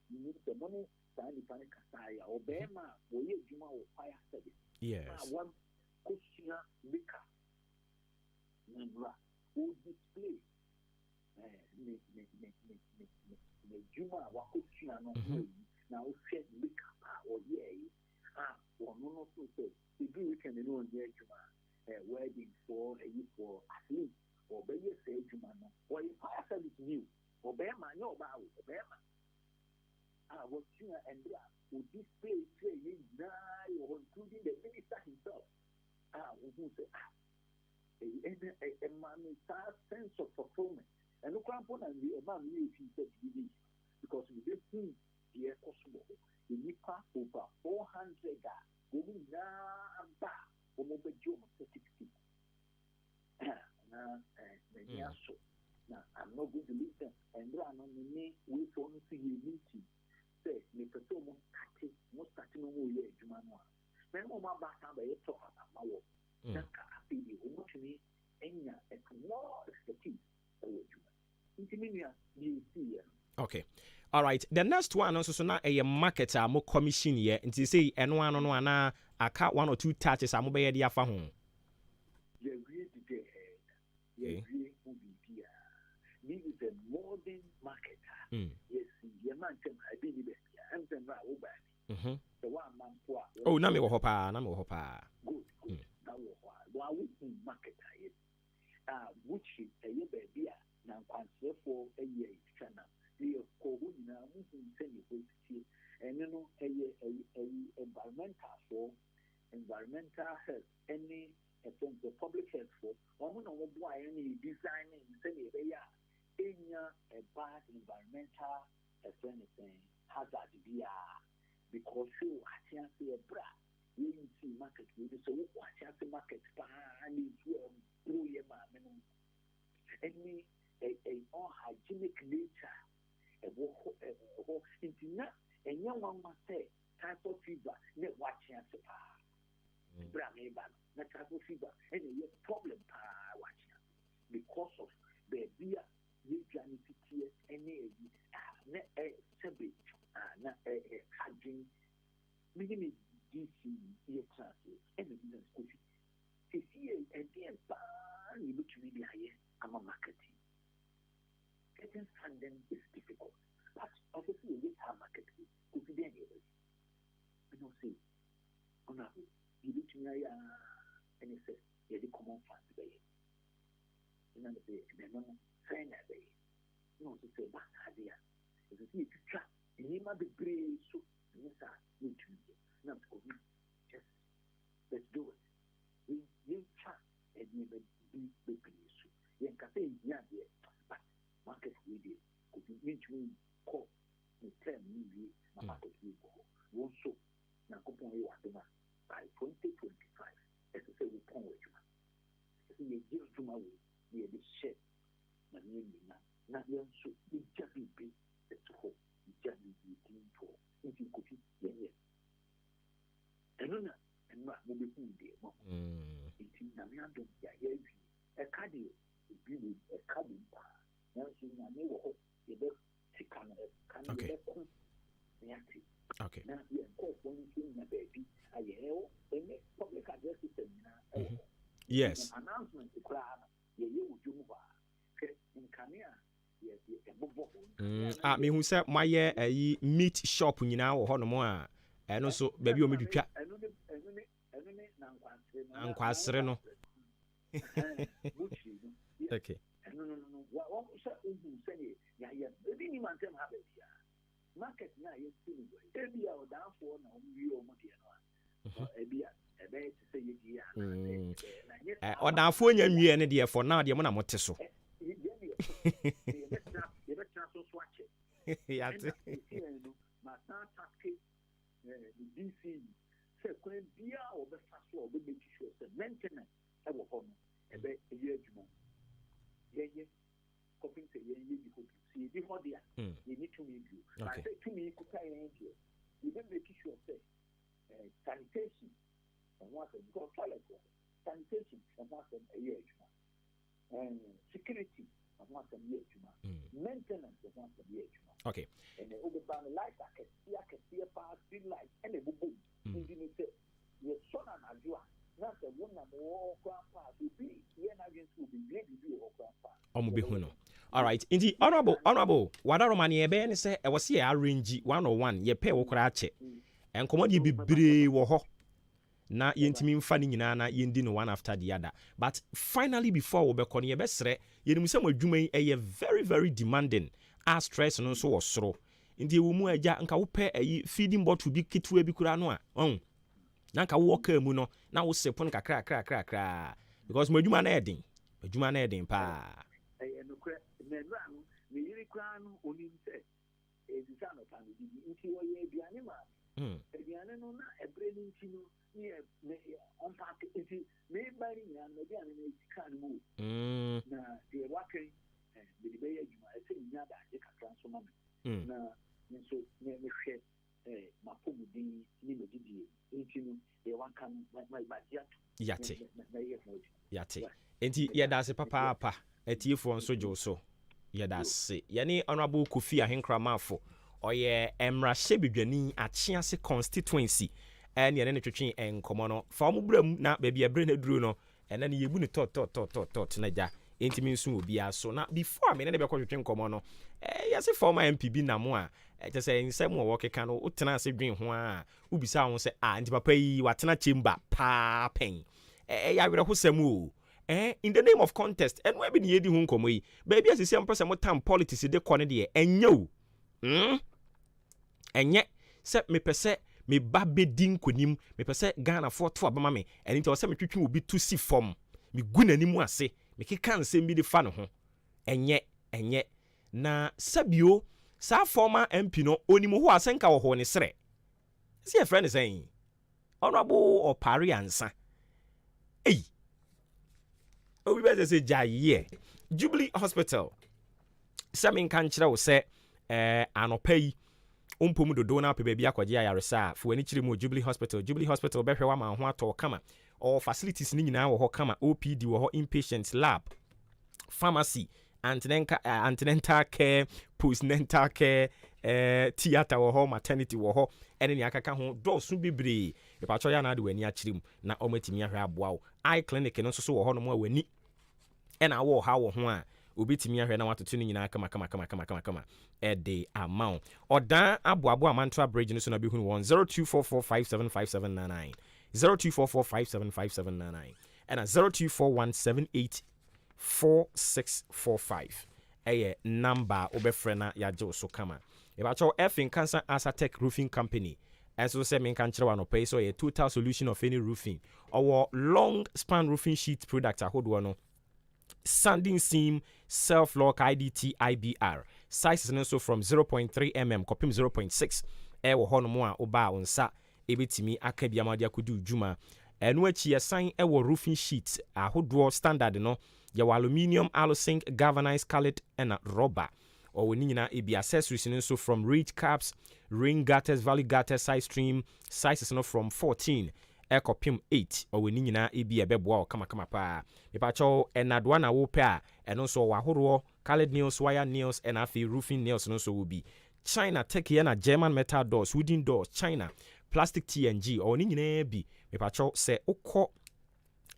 you need the money. Obama, Juma or fire service. Yes. One question maker who display the Juma or question now said maker or or no so say if we can know the Juma wedding for a year for asleep or baby say Juma or if fire service new Obama no about Obama. Was and would display training now, including the minister himself. Who say, a man with that sense of fulfillment. And look upon and the man if he said because we did see the possible. The Nipa over 400 guys, going now and back, for mobile job certificate. Now, I'm not going to leave them and run on the name with only meeting. Say, me person mo starting no more year juma no. Me mo ma ba san ba ye talk about my work. That ka afi di o mo tini enya e more expertise o juma. Intimi ni see. Okay. All right. The next one also so na a marketer mo commission here. Nti say eno ano no ana aka 1 or 2 touches am be ye dia fa ho. Ye read the head. Ye read who be here. Me is a modern marketer. Yes, ye man tem I be the best. I'm the right over. The one man poor. Oh, na me wo hopa, na me wo hopa. Good. Now why we marketer it? Which is a year baby now transfer for a year channel. The COVID now moving send you and you know a environmental for environmental health any the public health for one no boy any designing say a bad environmental anything hazard because you can't see a bra you see market with so what can't see market and any a unhygienic nature a and young one must say type Brame ban, natural fever, and a problem watching because of the beer, you can see any sabbath, not a hygiene, meaning DC, year classes, and the business coffee. To see a dear ban, you look to me higher, I'm a marketing. Getting funding is difficult, but obviously, you have marketing, could be dangerous. I don't say, oh no, you look to me, and it says, yeah, the common fund today. You know, the no friend that day. No, to say, what idea? If you see, if you try, you might be brave, so, yes, sir, you too. Not just let's do it. You try, and you may be brave, so. You can say, yeah, but market media could be mutually called the term media, market media. Also, now, go on your by 2025, as I say, we can't wait. You give to my way, the shit, and you not young, so it just be big, it's hope, it just be for if you could, yeah. And not maybe who did, it's in the Miando, a cardio, a cabin bar. Now, she never hope the best she can okay. Now, you call one thing, baby, I yell, and public address system. Yes. Announcement to crowd, you do in Kania. Me who said my a meat shop nyina wo ho no mo a eno so baby o medutwa ankwasere no okay No what say say ya baby ni man tem have it market na yes still go e bia o dan for na o wi o mo de no e bia e be say ye dia odanfo nya nwie ne de for now de mo na mote so yeah, my son task DC say when bia or be fast or be make sure say maintenance e wo ho no e be e ye adwuma ye coping say ye because see the ho dia you need to make you but say to me ku kai ye you be make sure say sanitation and what because toilet sanitation and what a ye adwuma and security and what a ye adwuma maintenance and what a ye adwuma. Okay. And the over ban light I can see a pass big light and a boom. Indeed, your son and Adua, not the one and more grandpa to be here against will be ready to be or grandpa. All right. Indeed, honorable, what are money a ben say? I was here arrange 101 ye pay wokrache and commodity be brave wo ho. Na yentimi mfa ni nyina na yendi no one after the other. But finally before we be kon ye besre, yenim se madwuma yi very very demanding. A stress no so osoro ndi wo mu agya nka wo pɛ ayi feeding bottle bi ketewa bi kura no a na nka wo ka mu no na wo sepon kakra because madwuma na edin pa no kra me no me yiri kra no oni se ezisa no kan bi nti wo ye aduane ma aduane no na ebre ni nti no ne on pack nti me bari na aduane na kan mu na de wakai the bay adwuma ese nya da e kakra so ma na nso me hwɛ mapomudi ni medidie nti no e wan kan my badia yate enti yɛda se papa atiefo nso jo so yɛda se yɛne honorable Kofi Ahenkramafo ɔyɛ emrahye bedwani Achiase constituency ɛne yɛne ne twetwe enkomo no fa mo bram na baabi ebre na duro no ɛna ne yebu ne tot na gya intimi nso obia so na before me ne be kwotwe nkomo no yase former MPB na mo a je say nsem wo keka no utena ase dwen ho a ubisa ho se nti papa yi watena chamber pa pen ya were ho sam o in the name of contest and we be ne yedi ho nkomo yi ba bia sisi ampa se mo tam politics de kɔ ne de enye o enye se me pese me ba bedi nkonim me pese Ghana for to abama me enti o se me twetwe obi to si form me gu nanimu ase me keka nsem bi de fa no ho enye na sabio sa former MP no onimu ho asenka wo ho ne sere si e friend saying honorable opari ansa obi be say jaye Jubilee Hospital samin kan kire wo se anopai umpum dodo na pe baabi akwaje ayaresa fo ani chiri mu Jubilee Hospital behwe wa ma ho ato kama or facilities ni nyina wo ho kama OPD wo ho inpatient lab pharmacy antenatal care postnatal care theater wo ho maternity wo ho ene ni akaka ho dosu bebre e pa cho ya na de wani achirim na o matimi ahwe aboa wo eye clinic no so wo ho no mo wani ena wo ha wo ho a obetimi ahwe na watoto ni nyina kama e de amount odan aboabo amantra bridge no so na be hunu 0244575799 0244575799 and 0241784645 number obefrena ya jo so kama e ba cho F in Cancer Asatech Roofing Company as so say men kan kire wa no pay so a total solution of any roofing our long span roofing sheet product ahodo no sanding seam self lock IDT IBR sizes also from 0.3 mm kopim 0.6 e wo hono mo a oba onsa ebetimi akabia ma dia kodu djuma enu achi yesan e wo roofing sheet ahodo standard no ye aluminium aluzinc galvanized scarlet and rubber or we nyina ebi accessories also from ridge caps ring gutters valley gutters side stream sizes no from 14 ekopim 8 or we nyina ebi ebeboa kama pa epacho enadwa na wo pe a eno so wa horo colored nails wire nails and afi roofing nails no so will be China take na German metal doors wooden doors China plastic TNG or ni nyina bi epacho se ukọ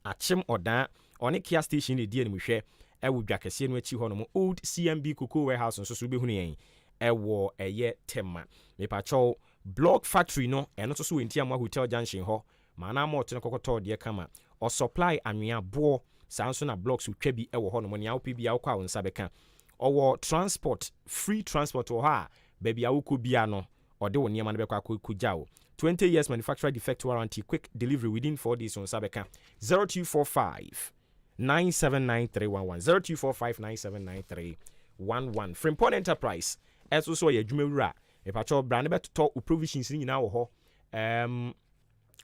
achim odan on a Kia station e die ni hwe e wo dwakese no achi ho no old CMB Cocoa warehouse nso so be hunu yen e wo eye tema mepacho block factory no eno so Wentiama hotel junction ho mana ma ote no kokoto de kama o supply anwea bo sanso na blocks utwa bi e wo ho no ne awpi bi awkwa wonsa beka owo transport free transport wo ha baby awuko bia no ode wo niam na bekwa akujao 20 years manufacturer defect warranty quick delivery within 4 days on Sabeka 0245 979311 0245979311 Frimpon Enterprise as also ye dwumawura e pacho brand beto provisions ni nyina wo ho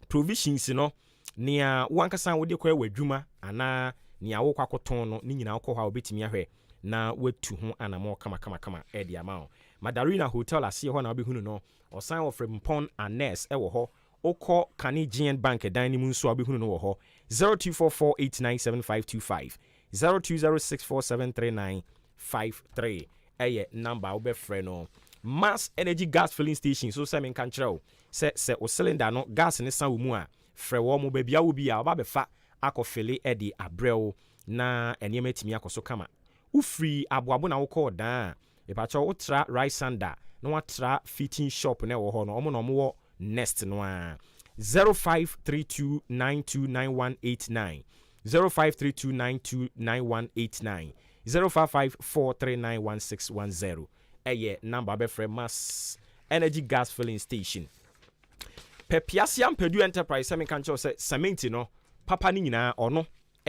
provisions no nia wankasa wo de kwa wadwuma ana nia wo kwakoton no ni nyina wo ha obetimi ahwe na watu ho anamo kama e dia ma Madarina Hotel ase ho na obehunu no osan wo Frimpon Anes e wo ho Oko Canadian Bank Dining Moon so abihunu no wo ho 0244897525 0206473953 eye number wo be frɛ no Mass Energy Gas Filling Station so say men kan kyerɛw se o cylinder no gas ne san wo mu a frɛ wo mo ba bia wo bia ba be fa akɔfili e de abrɛw na enema timi akoso kama wo free aboabo na wo kɔ dan e pa kyɛw wo tra rice sander na wo tra fitting shop na wo ho no omo no mo wo next no 0532929189 0532929189 0554391610 eye number be free Mass Energy Gas Filling Station Pepiasiam Pedu Enterprise semi kan say cement no papa ni nyina ono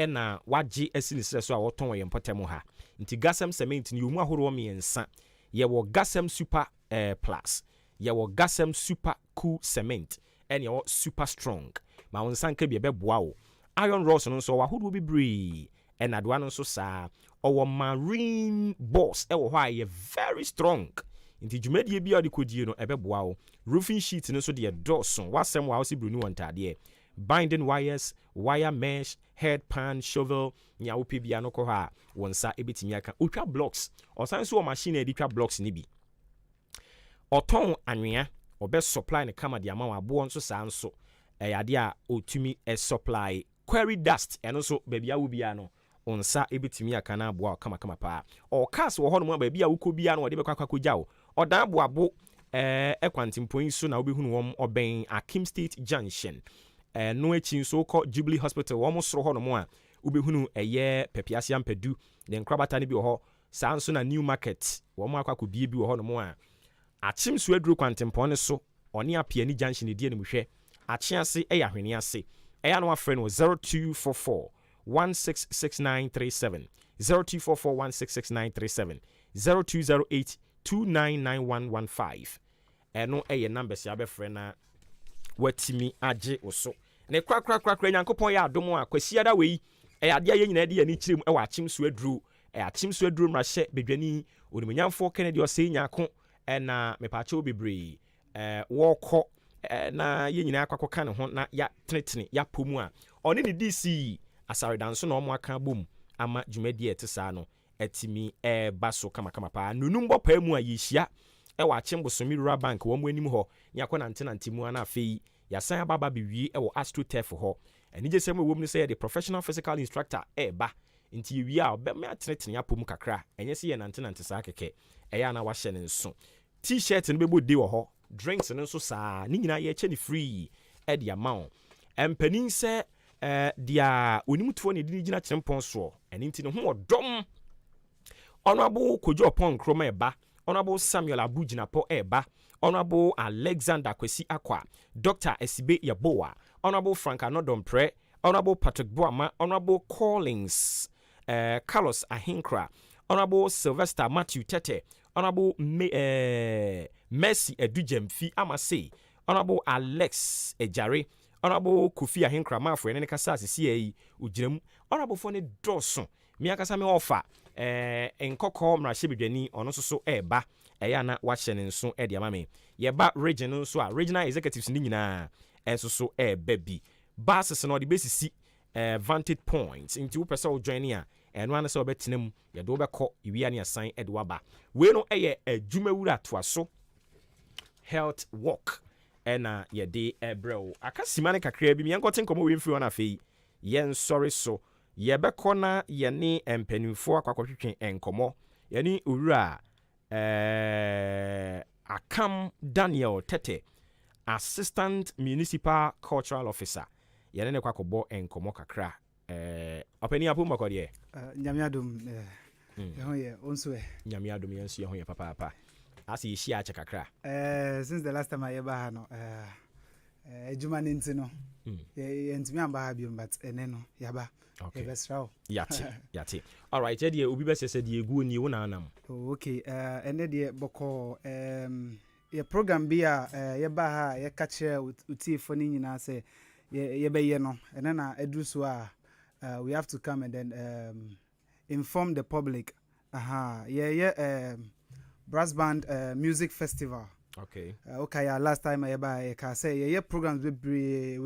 na waje asini sere so a woton ye mpotemo ha nti gasem cement ni omu ahoro miensa ye wo gasem super plus ye wo gasem super cool cement and ye wo super strong ma won sanka bi beboa wo iron rods no so wahoro bi bre and adwa no so sa owo marine boss e wo ho a ye very strong nti dwumadie bi ade kodie no ebeboa wo roofing sheet no so de dawson wasem wa house bruni wontade binding wires wire mesh head pan shovel nya wo pebia no ko ha wonsa ebetimi aka otwa blocks osan so machine editwa blocks ni bi oton anwea obe supply ne kama de ama abo nso sa nso yade a otumi supply quarry dust eno so bebia wo bia no onsa ebetimi aka na abo kama pa o cars wo ho no bebia wo ko bia no ode bekwa kwakogya wo odan abo ekwantimpoin so na obehunu wom oben Akim State Junction no echi so ko Jubilee Hospital wom soro ho no mo a obehunu eye Pepiasiam Pedu den krabata ne bi ho sanso na New Market wom akwakobie bi ho no mo a achim so aduru kwantimpon ne so oni Apiani Junction die ne muhwe achiase ahwene ase eya no afre no 0244 166937 0244 166937 0208 299115 eno eye numbers ya befre na watimi age oso ne krakrakrakra nyankopon ya adom a kwasiada wei ade aye nyina de ya ni kirem e wa achim so aduru achim so aduru mra hye bedwani onimnyamfo Kennedy ose nyako ɛna mepacho bebree wɔkɔ na yɛ nyinaa akɔkɔ ne ho na ya tenetene ya pomu a ɔne ne DC asaredanso na ɔmo aka bom ama dwumadi ɛte saa no ɛtimi ɛba so kamakama paa nunum bɔ paa mu a yɛhyia ɛwɔ akyem bosomi rural bank wɔn mu anim hɔ ne akɔ nante mu ana afei yasan ababa bewie ɛwɔ astrotef hɔ ɛni gye sɛm ɛwɔ mu no sɛ yɛde professional physical instructor ɛɛba nti yɛwie a ɔbɛma atenetene apɔ mu kakra ɛnyɛ sɛ yɛ nante saa kɛkɛ ɛyɛ ana wahyɛ ne nso t-shirt no bɛbɔ de wɔ hɔ drinks no nso saa ne nyinaa yɛkyɛ ne free ɛde ama wo mpanin sɛ dia onimtuo ne de gyina kyerempɔn soɔ ɛne nti ne ho ɔdɔm honorable Kojo Opon Kroma ɛba honorable Samuel Abu Jinapo ɛba honorable Alexander Kwesi Akwa Dr. Esibe Yaboa honorable Frank Anodompre honorable Patrick Boama honorable Collins Carlos Ahinkra honorable Sylvester Matthew Tete honorable Mercy Edujemfi Amase honorable Alex Ejare honorable Kofi Ahinkra Mafo ene kasa asisi ugyinam honorable fo ne dɔso mi akasa me offer nkɔkɔ mrahye bidwani ɔno so ɛba ɛyɛ na wahyɛ ne nso ɛde ama me yɛba region nso a regional executives ni nyinaa ɛnso so ɛba bi basis no de besisi vantage points nti wo pɛ sɛ wo join a ɛno ana sɛ wobɛtena mu yɛde wobɛkɔ iwia ne asan ɛde waba wei no ɛyɛ adwumawura atoaso health walk ɛna yɛde ɛbrɛw aka sima ne kakra bi yɛnkɔte nkɔmmɔ wei mfiri hɔ no afei yɛnsɔre so yɛbɛkɔ na yɛne mpanimfoɔ akɔkɔtwetwe nkɔmmɔ yɛne owura Akam Daniel Tete Assistant Municipal Cultural Officer yɛne ne kwakɔbɔ nkɔmmɔ kakra ɔpani apo makɔdeɛ nyamiadom yɛho yɛ onso ɛ nyamiadom yɛnso yɛho yɛ papaapa ase yɛhyia akyɛ kakra since the last time I yɛba ha no adwuma no nti no yɛntumi amba ha biom but ɛnɛ no yɛba yɛbɛsra wo yate alright ɛdeɛ obi bɛsɛ sɛ deɛ ɛguo ni wo naanam okay ɛnɛ deɛ bɔkɔ yɛ program bi a yɛba ha yɛka kyerɛ utiefo no nyinaa sɛ yɛbɛyɛ no ɛnɛ na ɛduru so a we have to come and then inform the public brass band music festival. Okay. Last time I say programs with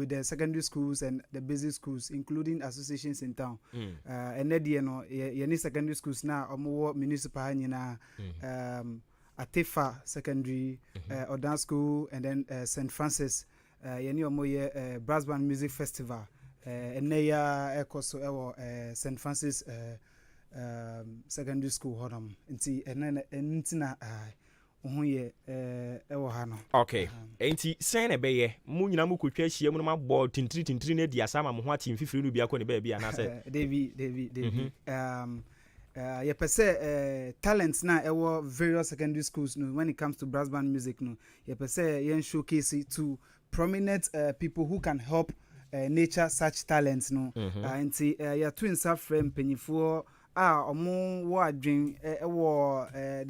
the secondary schools and the basic schools, including associations in town. And then you need secondary schools now, or municipal Atefa Secondary, Odan School, and then St. Francis. You need brass band music festival. And they also St. Francis Secondary School. Hodam. And then okay enti sen na beye mu nyina mu kotwa hia mu no mabɔ tintiri na dia sama mo ho atim fifiri no bia kɔ ne ba bia na sɛ David pese talents na ewo various secondary schools no when it comes to brass band music no pese yen showcase to prominent people who can help nature such talents no enti twins frame penyifo they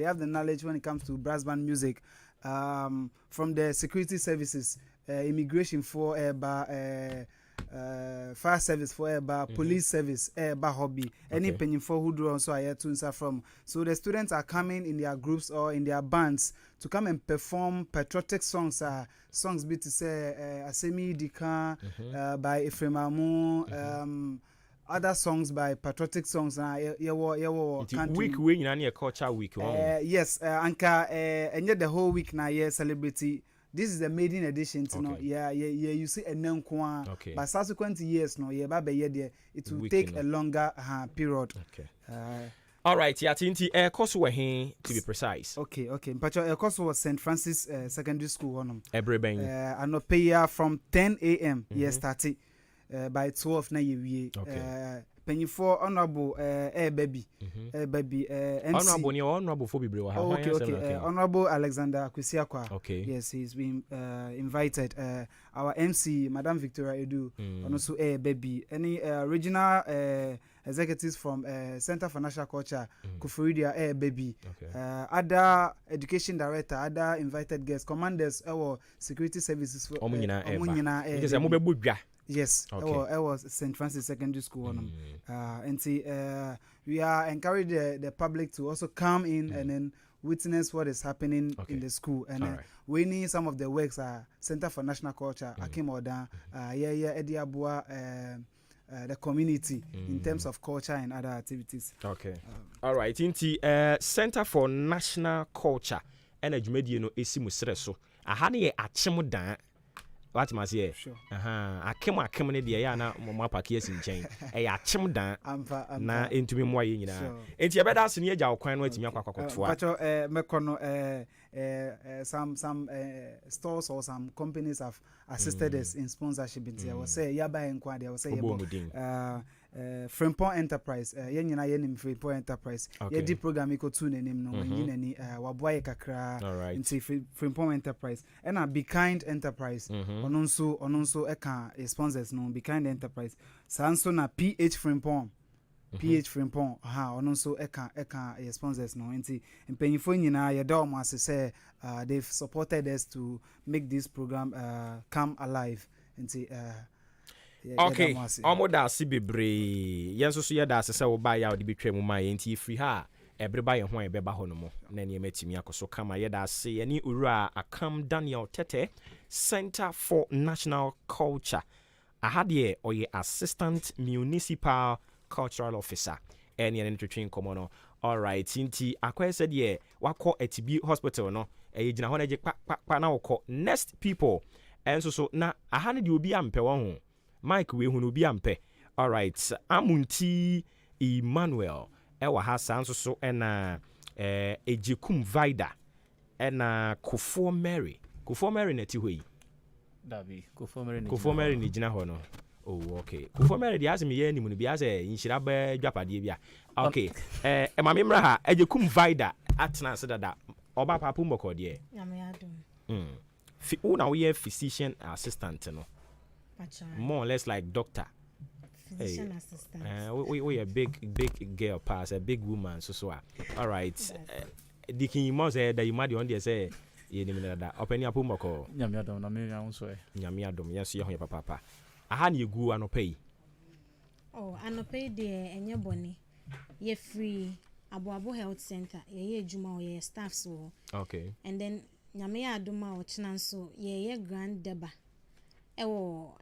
have the knowledge when it comes to brass band music from the security services, immigration for fire service for police service hobby any penny for who do also are to from. So the students are coming in their groups or in their bands to come and perform patriotic songs songs be to say Asemi Dika by Ephraim Amu other songs by patriotic songs week we in a culture week yes anka and the whole week na celebrity. This is the maiden edition you see a but subsequent years no it will take a longer period. All right, tinti course we here to be precise. Okay. But your course was St. Francis Secondary School Everybody. Anopeya from 10 a.m. started by 12 na yewie. Penny for honorable baby MC honorable for bibre honorable Alexander Kwesiakwa. Yes, he's been invited. Our MC Madam Victoria Edu and also baby any regional executives from Center for National Culture Kufuridia baby other education director, other invited guests, commanders our security services for yes, I was St. Francis Secondary School. And see, we are encouraging the public to also come in and then witness what is happening in the school. And we need some of the works are Center for National Culture, Akim Odan, Ediabua, the community in terms of culture and other activities. Okay. All right. Inti Center for National Culture and adwumadi no esimu sere so. Aha ne achemu dan. What must say? Sure. Akem ne de ya na mo apake asi nchen. Achemu dan. Na entumi mo aye nyina. Enti e beda asene agya okwan no atimi akwakwakotwa. Pacho mekono some stores or some companies have assisted us in sponsorship. I was say yaba enkwade I was say Frimpong Enterprise yen nyina yen Frimpong Enterprise ye di program iko tu nenim no nyina ni waboa kakra into Frimpong Enterprise and a Be Kind Enterprise ononso eka sponsors no Be Kind Enterprise sanso na PH Frimpong ononso eka sponsors no nti mpanyifo nyina ye da omo ase say they've supported us to make this program come alive nti okay, omoda si bebre yenso so ye da asese wo ba ya odi betwa mu ma yenti free ha everybody ho e beba ho no mo na ne matimi akoso kama ye da ase ye ni ura Akam Daniel Tete Center for National Culture ahade oye assistant municipal cultural officer any an entry komo no. All right, inti akwa said ye wako etibi hospital no e gina ho na je pa na woko next people enso so na ahane de obi ampe wo ho Mike we hunu bi ampe. All right, Amunti Emmanuel ewa ha sanso so ena ejikum Vida ena Kufo Mary na ti hoyi Dabi Kufo Mary ni gina ho no. Oh, okay. Kufo Mary di asemi ye ni mu bi ase inshira ba dwapade bia. Okay. Ma memra ha ejikum Vida atna se dada oba papu mboko de. Nyame adom. Una we physician assistant no. More or less like doctor. Physician assistant. We a big girl pass, a big woman so. All right. Dikin mo say that you mad on there say ye ni me that. Open your pumoko. Nyame adom na me yan so e. Nyame adom yes ye ho papa. Aha na egu anopai. Oh, anopai de enye boni. Ye free Aboabo Health Center. Ye adwuma o ye staff so. Okay. And then nyame adom a o chena so ye grand deba. Ewo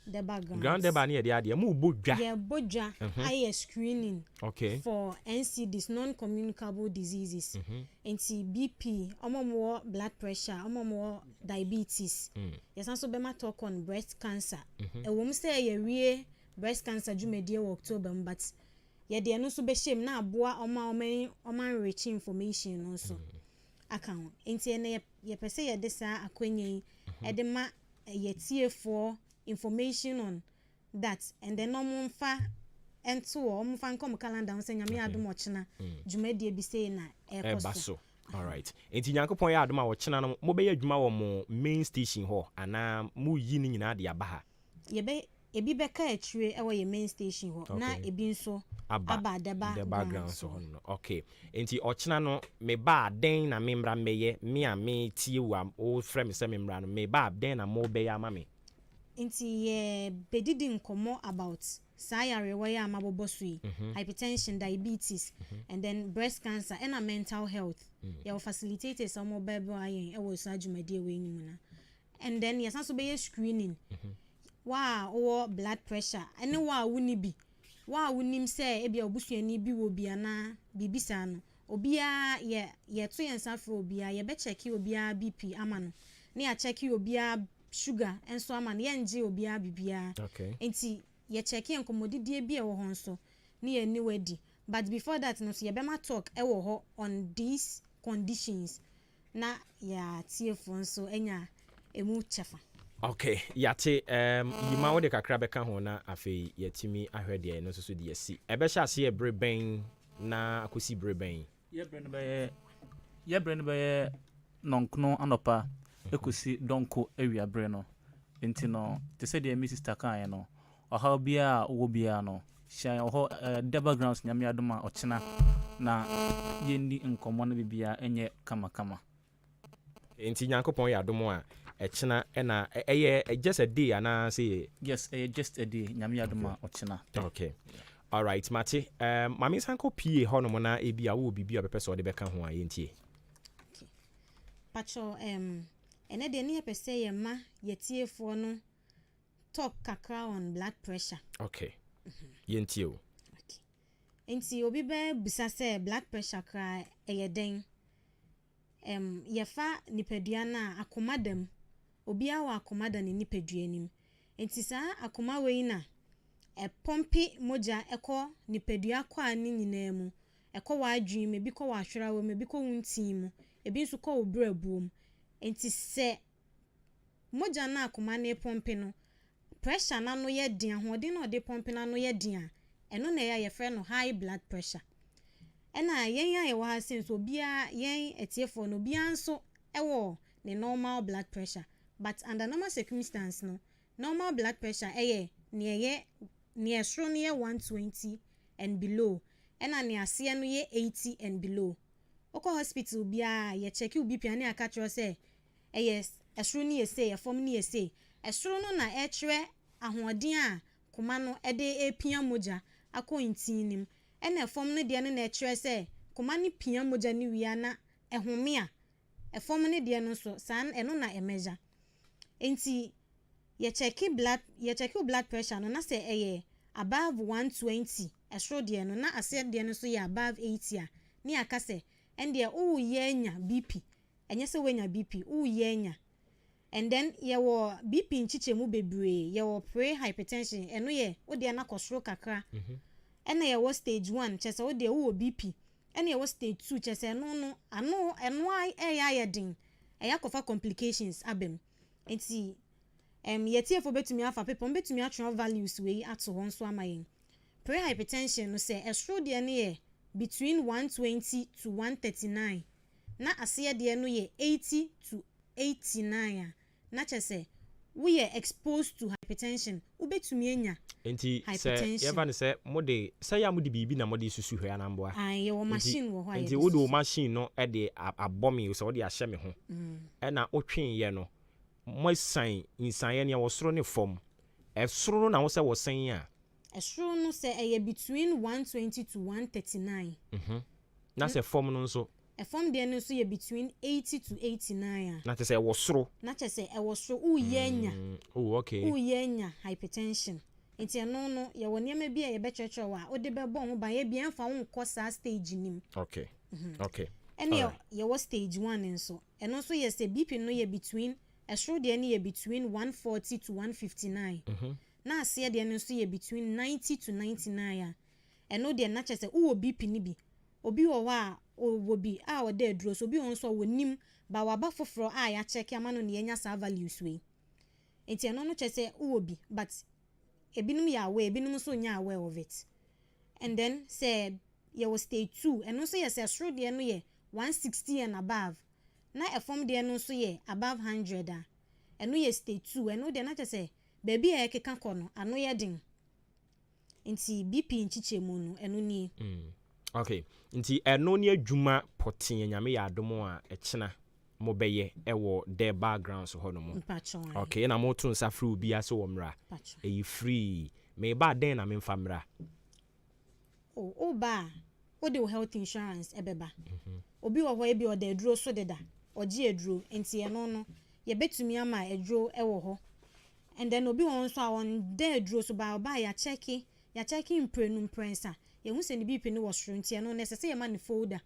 the background. Grand deba ni de ade mu bodwa. Yeah, bodwa. I screening. Okay. For NCDs, non-communicable diseases. Nti BP, omomo blood pressure, omomo diabetes. Yes, also bema talk on breast cancer. Ewom say ye wie breast cancer jumedie October, but ye de no so be shame na aboa oma rich information also. Account. Nti ene ye pese ye de sa akwenye edema yetie for information on that and then omfa ento omfa nkom calendar on senya me adom ochina dwumadie bi say na ekoso. All right. Enti Nyankopon ya adom a ochina no mo be ya dwuma wo mo main station ho ana mo yi ni nyina de aba ha. Ye be ebi beka atwire ewo ye main station ho na ebi nso aba the background so no. Okay. Enti ochina no me ba den na memra meye me a me tie wa o frame se memra no me ba den na mo be ya ma me. Nti ye bedidi nkomo about sayare wa ya mabobosui hypertension, diabetes and then breast cancer and mental health. Ya will facilitate some mobile ayen e wo so adwumade we nyum na. And then yes so be screening. Wow, or blood pressure. Any wa wuni bi. Wa wunim say e bia obusuani bi wo bia na bibisa no. Obia ye to yensa fro obia ye be check obia BP ama no. Na ya check obia sugar enso ama na ye nje obia bibia. Okay. Enti ye check enkomodidie bi e wo ho nso. Na ye ni wedi. But before that no so ye be ma talk e wo ho on these conditions. Na ya tiefo nso enya emu chefa. Okay, yate yima wo de kakra beka ho na afei yatimi ahwede no so de yasi. Ebe sha se e breben na akosi breben. Ye brene be nonkno anopa ekosi donko awia bre no. Enti no te se de mi sister kan no. Oha bia wo bia no. Shan oho the backgrounds nyame adoma ochina na yendi nkomo na bibia enye kama. Enti Nyankopon ya adomo a echina ena eye just a day ana say yes just a day nyame adoma ochina. Okay. All right, Mate. Mami sanko PA hono mo na ebi a wo bibi a bepe so de beka ho a yentie. Pacho ene de ne pese ye ma yetiefo no talk kakra on blood pressure. Okay. Yentie o. Okay. Enti obi be bisa se blood pressure kra eyeden. Yefa nipadua na akomadam. Obi a wa akomada ne nipadua nim. Enti sa akoma we na pompi moja eko nipadua kwa ani nyina mu. Eko wa adwin me bi ko wa hwera wo me bi ko wuntin mu. Ebi nso ko obra buom. Enti se moja na akoma na pompi no pressure na no ye din ahoden na ode pompi na no ye din eno na ye frɛ no high blood pressure. Ena yen ya ye wa sense obia yen etiefo no bia nso ewo ne normal blood pressure, but under normal circumstance no normal blood pressure ne esro no ye 120 and below, ena ne ase no ye 80 and below. Oko hospital bia ye check you BP na aka tro say esro ni ye form ni ye esro no na etwe ahoden a koma no ede epia moja akọ intinim ena form no de no na etwe say koma ni pia moja ni wia na ehome a form no de no so san eno na emeja enti ye check blood pressure no na say above 120 esro de no na ase de no so ye above 80 a ni aka say ende o ye nya BP enye se we nya BP o ye nya. And then yewo BP nchichemu bebre yewo pre-hypertension eno ye ode na kosoro kakra ena yewo stage 1 chese ode wo BP ena yewo stage 2 chese no ai ayedin eyakofa complications abem enti yetiefo betumi afa pepo betumi atwe values we ato ho so amayen. Pre-hypertension no say esro de ne ye between 120 to 139 na ase de no ye 80 to 89 na chese we are exposed to hypertension ubetumi enya enti say even say mode say ya mode bibi na mode susu hwe anamboa your machine wo ho enti wo do machine no e de abomi so wo de ahye me ho e na otwen ye no mo san insan ye ne wo soro ne fom e soro no na wo say wo san ya esro no say between 120 to 139 na say fom no nso a form de no so ye between 80 to 89 na te say wo soro na te say wo soro uyenya okay uyenya hypertension enti no ye woni ma bia ye be cheche wa ode be bo ho ba ye bia mfa wo nko sa stage nim okay ene ye wo stage 1 nso eno so ye say BP no ye between esro de no ye between 140 to 159 na ase de no so ye between 90 to 99 eno de na che say wo BP ni bi obi wo wa wo bi a wo de duro so bi won so wonim ba wa ba foforo a ya check ama no ne enya sa values we enti eno no che say wo bi but ebinum ya we ebinum so nya aware of it. And then say ye was stage 2 eno so ye say sro de no ye 160 and above na e form de no so ye above 100 a eno ye stage 2 eno de na che say baby e keka kono ano ye din enti BP nchichemu no eno ni okay nti eno ne adwuma poten nyame ya adomo a ekena mo beye ewo the backgrounds ho no mo okay na mo tun sa free obi aso wo mra e free me ba den na me mfa mra o ba o de health insurance ebeba obi wo ho e bi o de duro so deda oje eduro enti eno no ye betumi ama eduro ewo ho and then obi won so a won de duro so ba ya check imprenum prensa ye hu se ni BP ni wo soro nti eno necessary ye man folder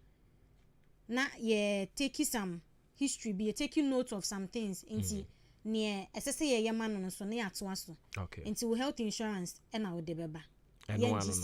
na ye take some history be take note of some things nti ne esese ye man no so na ya to aso okay nti wo health insurance e na wo de beba eno ano no